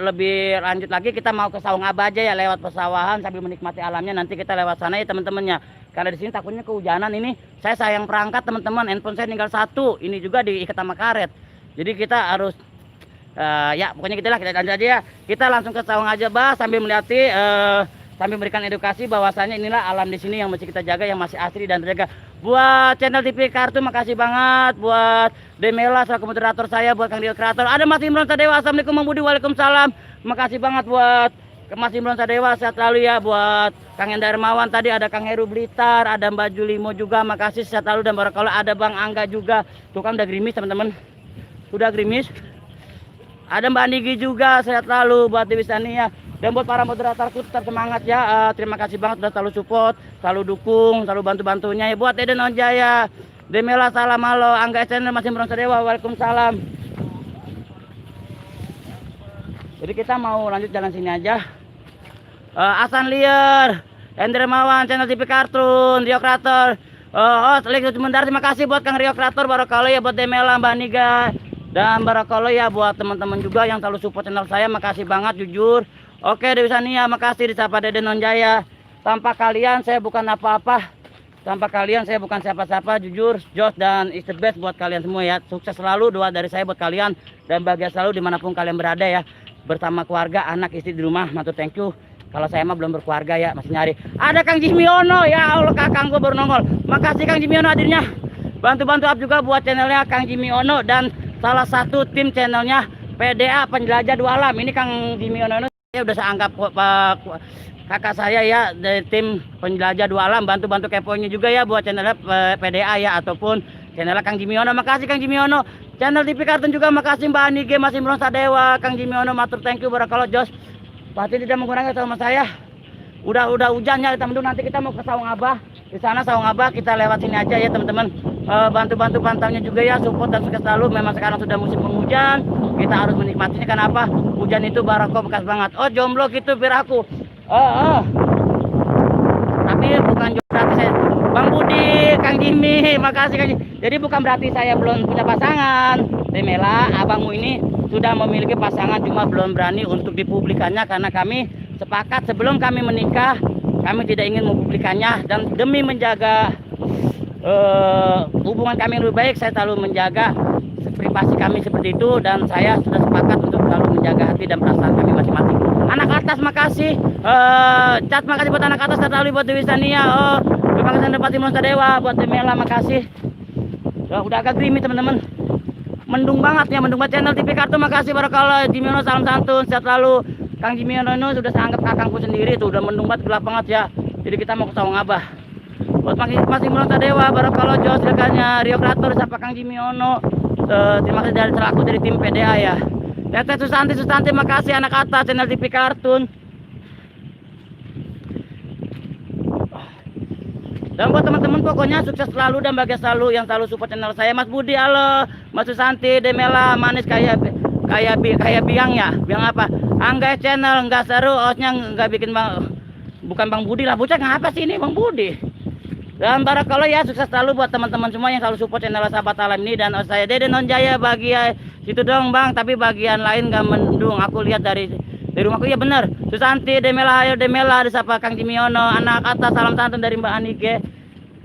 lebih lanjut lagi kita mau ke Saung Aba aja ya, lewat pesawahan sambil menikmati alamnya. Nanti kita lewat sana ya teman-temannya. Karena di sini takutnya kehujanan ini. Saya sayang perangkat teman-teman, handphone saya tinggal satu. Ini juga diikat sama karet. Jadi kita harus ya pokoknya kita lanjut aja ya. Kita langsung ke Saung aja sambil melihati sambil memberikan edukasi bahwasanya inilah alam di sini yang mesti kita jaga, yang masih asri dan terjaga. Buat channel TV Kartun makasih banget, buat Demela selaku moderator saya, buat Kang Rio Kreator. Ada Mas Imron Sadewa, assalamualaikum Bang Budi, waalaikumsalam. Makasih banget buat Mas Imron Sadewa, sehat selalu ya. Buat Kang Enda Hermawan tadi, ada Kang Heru Blitar, ada Mbak Julimo juga, makasih sehat selalu. Dan barangkali ada Bang Angga juga. Tuh kan udah gerimis teman-teman, udah gerimis. Ada Mbak Nigi juga, sehat selalu. Buat Dewi Sania dan buat para moderatorku tetap semangat ya. Terima kasih banget sudah selalu support, selalu dukung, selalu bantu-bantunya ya. Buat Eden Onjaya, Demela salam halo, Angga SN masih Imron Sadewa, waalaikumsalam. Jadi kita mau lanjut jalan sini aja. Asan Liar, Hendra Mawan, channel TV Kartun, Rio Kreator. Sebentar, terima kasih buat Kang Rio Kreator, barangkali ya buat Demela, Mbak Niga. Dan barangkali ya buat teman-teman juga yang selalu support channel saya, makasih banget jujur. Oke Dewi Sania, makasih disapa Dede Nonjaya. Tanpa kalian saya bukan apa-apa. Tanpa kalian saya bukan siapa-siapa, jujur. Jos dan is the best buat kalian semua ya. Sukses selalu, doa dari saya buat kalian. Dan bahagia selalu dimanapun kalian berada ya. Bersama keluarga, anak, istri di rumah, matur thank you. Kalau saya mah belum berkeluarga ya, masih nyari. Ada Kang Jimmy Ono, ya Allah kakang gue baru nongol. Makasih Kang Jimmy Ono hadirnya. Bantu-bantu up juga buat channelnya Kang Jimmy Ono. Dan salah satu tim channelnya PDA Penjelajah Dua Alam. Ini Kang Jimmy Ono saya udah saya anggap kakak saya ya dari tim Penjelajah Dua Alam. Bantu-bantu kepoinnya juga ya buat channel PDA ya ataupun channel Kang Jimmy Ono. Makasih Kang Jimmy Ono. Channel TV Kartun juga makasih Mbak Anige, Mas Imron Sadewa, Kang Jimmy Ono, matur thank you. Barangkali Jos pasti tidak menggunakan sama saya. Udah hujannya kita mendung, nanti kita mau ke Saung Abah. Di sana Saung Abah kita lewat sini aja ya teman-teman. Bantu-bantu pantaunya juga ya, support dan sukses selalu. Memang sekarang sudah musim penghujan, kita harus menikmatinya. Kenapa? Hujan itu barako bekas banget. Oh jomblo gitu biar aku. Tapi bukan jomblo berarti saya. Bang Budi, Kang Jimmy, makasih Kang Jimmy. Jadi bukan berarti saya belum punya pasangan. Demela, abangmu ini sudah memiliki pasangan, cuma belum berani untuk dipublikannya karena kami sepakat sebelum kami menikah kami tidak ingin mempublikannya. Dan demi menjaga hubungan kami yang lebih baik, saya selalu menjaga privasi kami seperti itu, dan saya sudah sepakat untuk selalu menjaga hati dan perasaan kami masing-masing. Anak atas makasih, Cat makasih buat anak atas, Tatali buat Dewi Sania, terima kasih buat Timon Sadewa, buat Demela makasih. Udah agak gerimis teman-teman, mendung banget ya, mendung banget. Channel TV Kartun makasih barakallah. Jimiono salam santun, sehat selalu. Kang Jimiono sudah saya anggap kakangku sendiri tuh, udah mendung banget, gelap banget ya. Jadi kita mau ke Sawang Abah. Buat masing Bronta Dewa, barakallah Jos rekannya Rio Kreator, siapa Kang Jimiono. Terima kasih dari selaku dari tim PDA ya. Teteh Susanti makasih anak atas channel TV Kartun. Dan buat teman-teman pokoknya sukses selalu dan bahagia selalu yang selalu support channel saya. Mas Budi halo, Mas Susanti, Demela manis kayak biang ya. Biang apa? Angga channel enggak seru, hostnya enggak bikin bukan Bang Budi lah. Bocah ngapa sih ini Bang Budi? Dan barakallah ya, sukses selalu buat teman-teman semua yang selalu support channel Sahabat Alam ini. Dan saya Dede Nonjaya bagian situ dong Bang, tapi bagian lain gak mendung. Aku lihat dari rumahku, ya bener. Susanti, Demela, ayo Demela, disapa Kang Jimiono, anak atas salam santun dari Mbak Anike.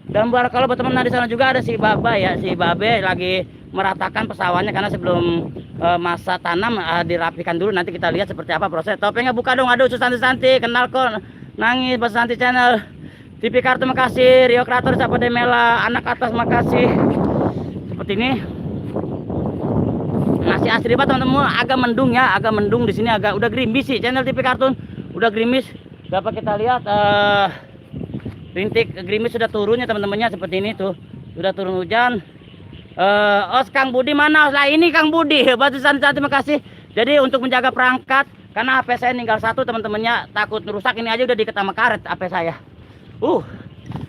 Dan barakallah buat teman-teman di sana juga ada si Baba ya, si Babe lagi meratakan pesawatnya karena sebelum masa tanam dirapikan dulu. Nanti kita lihat seperti apa proses. Topengnya buka dong, aduh Susanti, kenal kok, nangis Mbak Susanti channel. TV Kartu makasih, Rio Kreator, siapa Demela, anak atas makasih. Seperti ini. Masih asri banget teman-teman, agak mendung ya, agak mendung di sini, agak udah gerimis sih channel TV Kartun, udah gerimis. Dapat kita lihat rintik gerimis sudah turunnya teman-temannya seperti ini tuh, sudah turun hujan. Kang Budi mana? Lah ini Kang Budi, Batu Santi terima kasih. Jadi untuk menjaga perangkat, karena HP saya tinggal satu teman-temannya, takut rusak, ini aja udah diikat sama karet HP saya.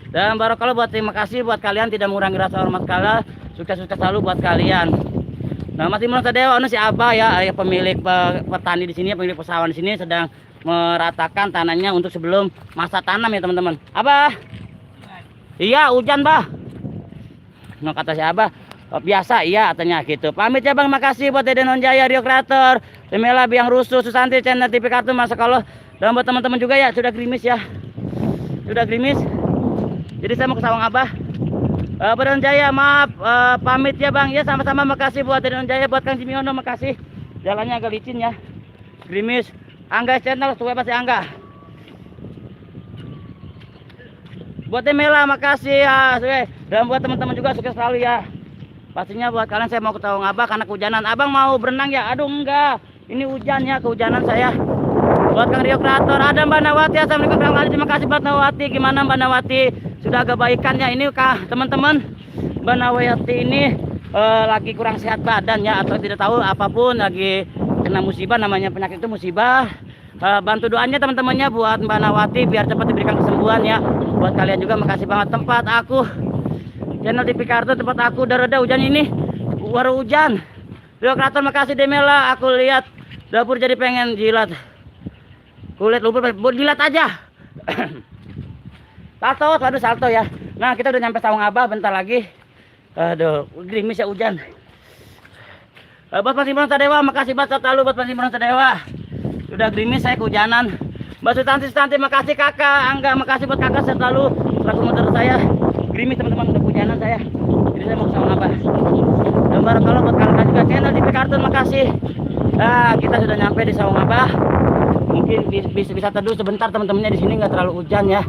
Dan barakallah buat terima kasih buat kalian tidak mengurangi rasa hormat kalian, sukses-sukses selalu buat kalian. Nah, masih Bronta Dewa, si Abah ya, pemilik petani di sini, pemilik pesawahan di sini sedang meratakan tanahnya untuk sebelum masa tanam ya teman-teman. Abah, iya hujan bah. Nah kata si Abah, biasa iya katanya gitu. Pamit ya Bang, makasih buat Dede Nonjaya, Rio Kreator, Demela Biang Rusuh, Susanti channel TV Kartun, masa kalau. Dan buat teman-teman juga ya, sudah gerimis ya. Sudah gerimis. Jadi saya mau ke Sawang Abah. Badan Jaya maaf, pamit ya Bang. Ya sama-sama, makasih buat Badan Jaya, buat Kang Jimiono makasih. Jalannya agak licin ya. Gerimis. Angga channel, suwe pasti Angga. Buat Demela makasih ya, suwe. Dan buat teman-teman juga sukses selalu ya. Pastinya buat kalian saya mau ke Sawang Abah karena kehujanan. Abang mau berenang ya? Aduh enggak. Ini hujan ya, kehujanan saya. Buat Kang Rio Kreator, ada Mbak Nawati, assalamualaikum warahmatullahi. Terima kasih Mbak Nawati. Gimana Mbak Nawati? Sudah agak baikan ya ini kah teman-teman? Mbak Nawati ini lagi kurang sehat badan ya, atau tidak tahu apapun, lagi kena musibah, namanya penyakit itu musibah. Bantu doanya teman-temannya buat Mbak Nawati biar cepat diberikan kesembuhan ya. Buat kalian juga makasih banget. Tempat aku channel TV Kartun, tempat aku udah reda hujan ini, baru hujan. Rio Kreator makasih Demela, aku lihat dapur jadi pengen jilat. Kulit lumpur buat jilat aja. Salto, waduh salto ya. Nah kita udah nyampe Sawang Abah bentar lagi. Aduh, gerimis ya hujan. Buat Mas Bronta Dewa, makasih banget selalu buat Mas Bronta Dewa. Sudah gerimis saya kehujanan. Mbak Susanti, makasih kakak. Angga, makasih buat kakak selalu selaku motor saya. Gerimis teman-teman, udah kehujanan saya. Jadi saya mau ke Sawang Abah. Dan barakallah buat kalian juga channel TV Kartun, makasih. Nah kita sudah nyampe di Sawang Abah. Mungkin bisa teduh sebentar teman-temannya, di sini nggak terlalu hujan ya.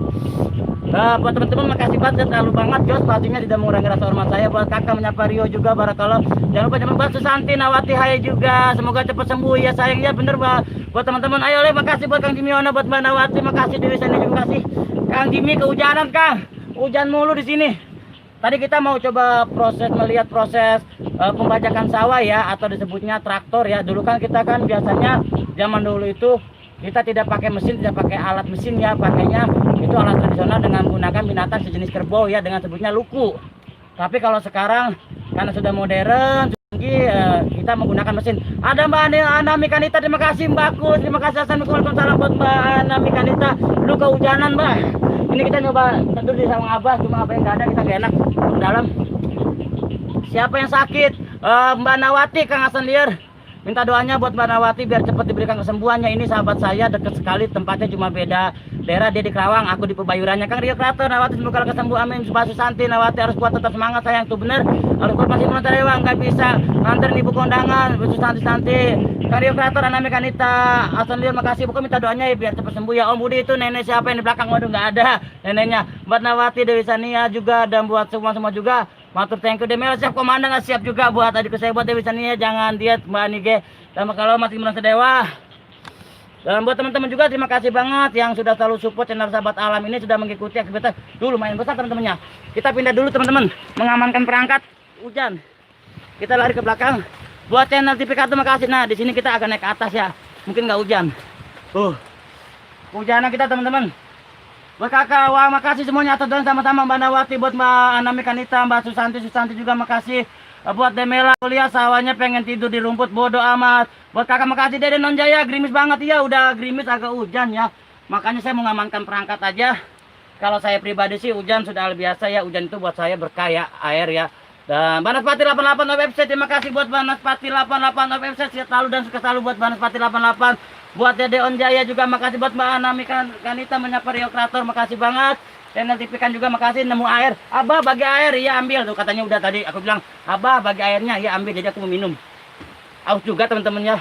Buat teman-teman makasih banget, terlalu banget Jos, pastinya tidak mengurangi rasa hormat saya. Buat kakak menyapa Rio juga barakallah. Jangan lupa jangan Mbak Susanti, Nawati, hai juga, semoga cepat sembuh ya sayang ya, bener buat teman-teman. Ayo makasih buat Kang Jimiono, buat Mbak Nawati, makasih Dewi Sani juga kasih. Kang Jimmy kehujanan Kang, hujan mulu di sini. Tadi kita mau coba melihat proses pembajakan sawah ya, atau disebutnya traktor ya. Dulu kan kita kan biasanya zaman dulu itu kita tidak pakai mesin, tidak pakai alat mesin ya, pakainya itu alat tradisional dengan menggunakan binatang sejenis kerbau ya, dengan sebutnya luku. Tapi kalau sekarang karena sudah modern, kita menggunakan mesin. Ada Mbak Anami Kanita, terima kasih Mbakku, terima kasih. Assalamualaikum warahmatullahi wabarakatuh buat Mbak Anami Kanita. Lu kehujanan Mbak. Ini kita nyoba tidur di Sawang Abah, cuma apa yang nggak ada kita gak enak ke dalam. Siapa yang sakit? Mbak Nawati, Kang Hasan Lier. Minta doanya buat Mbak Nawati biar cepat diberikan kesembuhannya. Ini sahabat saya dekat sekali, tempatnya cuma beda daerah, dia di Kerawang, aku di Pebayurannya. Kang Rio Kreator, Nawati semoga kesembuhan, amin. Subah Susanti, Nawati harus kuat, tetap semangat sayang, tuh bener. Harus kuat, masih menonton Dewa, nggak bisa nganter ibu kondangan. Susanti, Kang Rio Kreator, Anami Kanita, Asan Lior, makasih. Pokoknya minta doanya ya biar cepat sembuh ya. Om Budi itu nenek siapa yang di belakang? Waduh, nggak ada neneknya. Mbak Nawati, Dewi Sania juga, dan buat semua juga. Matur thank you Demel, siap komandan, siap juga buat adikku saya, buat Dewi Sania, jangan diet Mbak Nige. Dan kalau masih merasa Dewa. Dan buat teman-teman juga terima kasih banget yang sudah selalu support channel Sahabat Alam ini, sudah mengikuti aktivitas. Dulu lumayan besar teman-temannya. Kita pindah dulu teman-teman, mengamankan perangkat hujan. Kita lari ke belakang. Buat channel TV Kartun makasih. Nah, di sini kita agak naik ke atas ya. Mungkin nggak hujan. Hujanan kita teman-teman. Buat kakak, wah makasih semuanya atas doa sama-sama. Mbak Nawati, buat Mbak Anami Kanita, Mbak Susanti juga makasih. Buat Demela kuliah sawahnya pengen tidur di rumput, bodoh amat. Buat kakak makasih. Dede Nonjaya, gerimis banget ya, udah gerimis agak hujan ya. Makanya saya mengamankan perangkat aja. Kalau saya pribadi sih hujan sudah hal biasa ya. Hujan itu buat saya berkah ya, air ya. Dan Banaspati 88 website, terima kasih buat Banaspati 88 website, sehat selalu dan sukses selalu buat Banaspati 88. Buat Dede Onjaya juga makasih, buat Mbak Anami Kanita menyapa Rio Kreator, makasih banget. Channel TV kan juga makasih, nemu air. Abah bagi air, ya ambil tuh katanya udah tadi aku bilang, Abah bagi airnya, ya ambil, jadi aku mau minum. Aus juga teman-teman ya.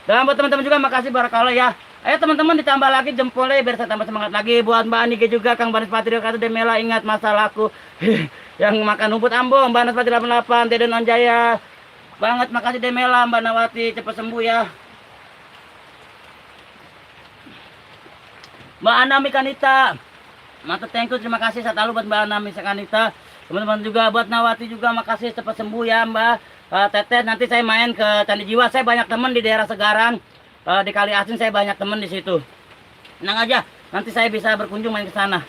Dan buat teman-teman juga makasih barakallah ya. Ayo teman-teman ditambah lagi jempolnya biar saya tambah semangat lagi. Buat Mbak Anike juga, Kang Banaspati Rio Kreator, Demela ingat masalahku yang makan rumput Ambon, Banaspati 88, Dede Onjaya. Banget makasih Demela, Mbak Nawati cepat sembuh ya. Mbak Anami Kanita, matur thank you, terima kasih selalu buat Mbak Anami Kanita. Teman-teman juga buat Nawati juga makasih, cepat sembuh ya Mbak. Teteh, nanti saya main ke Candi Jiwa. Saya banyak teman di daerah Segarang, di Kali Asin saya banyak teman di situ. Tenang aja, nanti saya bisa berkunjung main ke sana.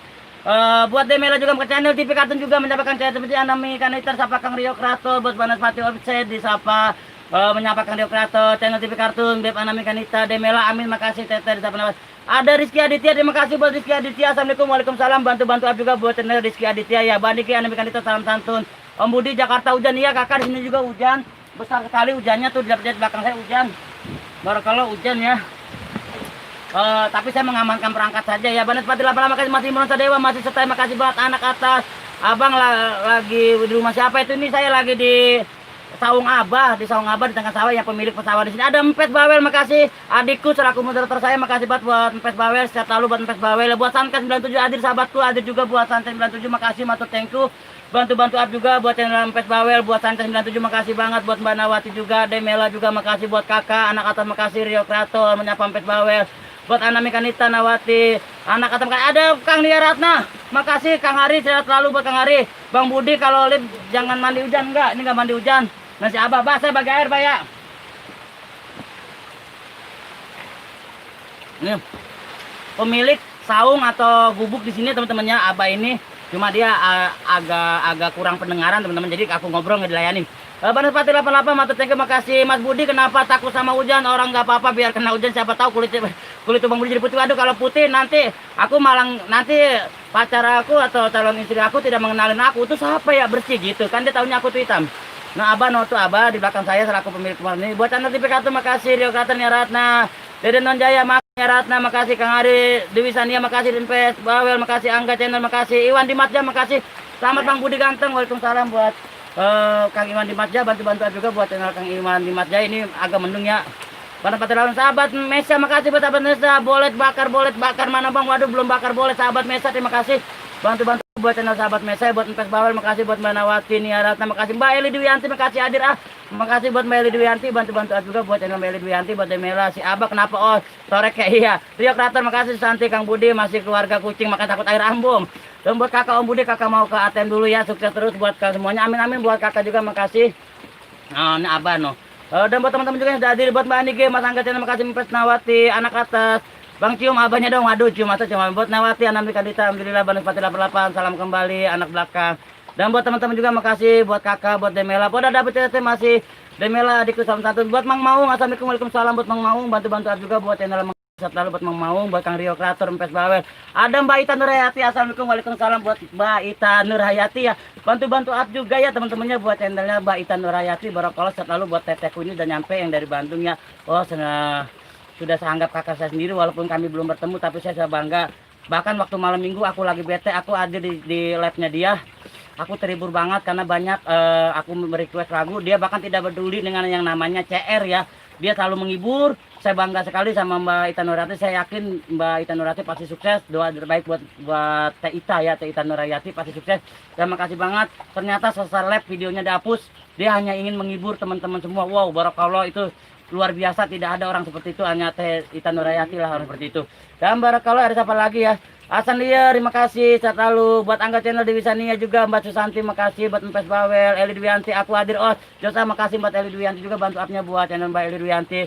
Buat Demela juga ke channel TV Kartun juga mendapatkan channel seperti Anami Kanita, sapa Kang Rio Kreator, buat Banaspati website disapa menyapa Kang Rio Kreator, channel TV Kartun, Beb Anami Kanita, Demela, amin, makasih Teteh disapa. Ada Rizky Aditya, terima kasih buat Rizky Aditya. Assalamualaikum, waalaikumsalam. Bantu-bantu juga buat channel Rizky Aditya ya. Bandiki Anami Kanita, salam santun. Om Budi, Jakarta hujan iya kakak, di sini juga hujan. Besar sekali hujannya tuh, di belakang saya hujan. Barakallah hujan ya. Tapi saya mengamankan perangkat saja ya. Banaspati 88 makasih, masih merasa Dewa, masih setai, makasih buat anak atas. Abang lagi di rumah siapa itu? Ini saya lagi di Saung Abah, di tengah sawah yang pemilik pesawat di sini. Ada Empes Bawel, makasih adikku selaku moderator saya, makasih buat Empes Bawel, sehat selalu buat Empes Bawel. Buat Sanka 97 hadir sahabatku, hadir juga buat Sanka 97, makasih, matur thank you. Bantu-bantu up juga buat channel Empes Bawel, buat Sanka 97 makasih banget, buat Mbak Nawati juga, Demela juga makasih, buat kakak, anak atas makasih, Rio Kreator menyapa Empes Bawel. Buat Anami Kanita, Nawati, anak atas ada Kang Lia Ratna, makasih Kang Hari, sehat selalu buat Kang Hari. Bang Budi kalau live jangan mandi hujan, enggak, ini enggak mandi hujan. Nasi Abah, saya bagi air Pak ya. Ini pemilik saung atau gubuk di sini teman-temannya Abah ini, cuma dia agak kurang pendengaran teman-teman, jadi aku ngobrol nggak dilayani. Banaspati 88 matur thank you, makasih. Mas Budi kenapa takut sama hujan? Orang nggak apa-apa, biar kena hujan siapa tahu kulit Bang Budi jadi putih. Aduh kalau putih nanti aku nanti pacar aku atau calon istri aku tidak mengenalin aku tuh siapa ya, bersih gitu kan, dia tahunya aku tuh hitam. Nah Abah, no tuh Abah di belakang saya selaku pemilik rumah ini. Buat channel TV Kartun makasih, Rio Kreator Ratna, Dede Nonjaya makasih, Ratna makasih, Kang Hari, Dewi Sania makasih, Empes Bawel makasih, Angga channel makasih, Iwan Dimatja makasih. Selamat Bang Budi ganteng, waalaikumsalam buat Kang Iwan Dimatja, bantu-bantu juga buat channel Kang Iwan Dimatja, ini agak mendung ya. Banaspati lawan sahabat Mesa, makasih buat sahabat Mesa. Bolet bakar mana Bang? Waduh belum bakar bolet sahabat Mesa, terima kasih. Bantu-bantu buat channel sahabat Mesa, buat Empes Bawel makasih, buat Mbak Nawati, Niaratna makasih, Mbak Eli Dwianti makasih hadir makasih buat Mbak Eli Dwianti, bantu-bantu juga buat channel Mbak Eli Dwianti, buat Demela, si Abah kenapa torek kayak iya. Rio Kreator makasih, Santi, Kang Budi masih keluarga kucing makan takut air ambung. Dan buat kakak Om Budi, kakak mau ke ATM dulu ya, sukses terus buat semuanya, amin buat kakak juga makasih. Ini Abah no. Dan buat teman-teman juga yang sudah hadir, buat Mbak Anike, Mas Angga channel makasih, Empes Nawati, anak atas. Bang cium abahnya dong, waduh cium atau cuma buat Nawati, Anami Kanita, alhamdulillah. Banaspati 88, salam kembali anak belakang. Dan buat teman-teman juga makasih, buat kakak, buat Demela, buat ada BCT masih Demela adikku salam santun. Buat Mang Maung, assalamualaikum, waalaikumsalam buat Mang Maung, bantu-bantu juga buat channel sehat selalu buat Mang Maung, buat Kang Rio Kreator, Empes Bawel. Ada Mbak Ita Nurhayati. Assalamualaikum, waalaikumsalam buat Mbak Ita Nurhayati ya. Bantu-bantu up juga ya teman-temannya buat channelnya Mbak Ita Nurhayati. Barakallah, sehat selalu buat Teteku ini udah nyampe yang dari Bandung ya. Oh, sudah saya anggap kakak saya sendiri walaupun kami belum bertemu, tapi saya sudah bangga. Bahkan waktu malam minggu aku lagi bete, aku ada di labnya dia. Aku terhibur banget karena banyak aku request lagu, dia bahkan tidak peduli dengan yang namanya CR ya. Dia selalu menghibur. Saya bangga sekali sama Mbak Ita Nurhayati. Saya yakin Mbak Ita Nurhayati pasti sukses. Doa terbaik buat Teh Ita ya, Teh Ita Nurhayati pasti sukses. Terima kasih banget. Ternyata selesai live videonya dihapus. Dia hanya ingin menghibur teman-teman semua. Wow, barakallah, itu luar biasa. Tidak ada orang seperti itu, hanya Teh Ita Nurhayati lah orang seperti itu. Dan barakallah, ada siapa lagi ya? Hasan Lier, terima kasih. Sehat selalu buat Angga Channel, Dewi Sania juga, Mbak Susanti, makasih buat Empes Bawel, Eli Dwianti, aku hadir. Oh, Josa, makasih buat Eli Dwianti juga bantu upnya buat channel Mbak Eli Dwianti.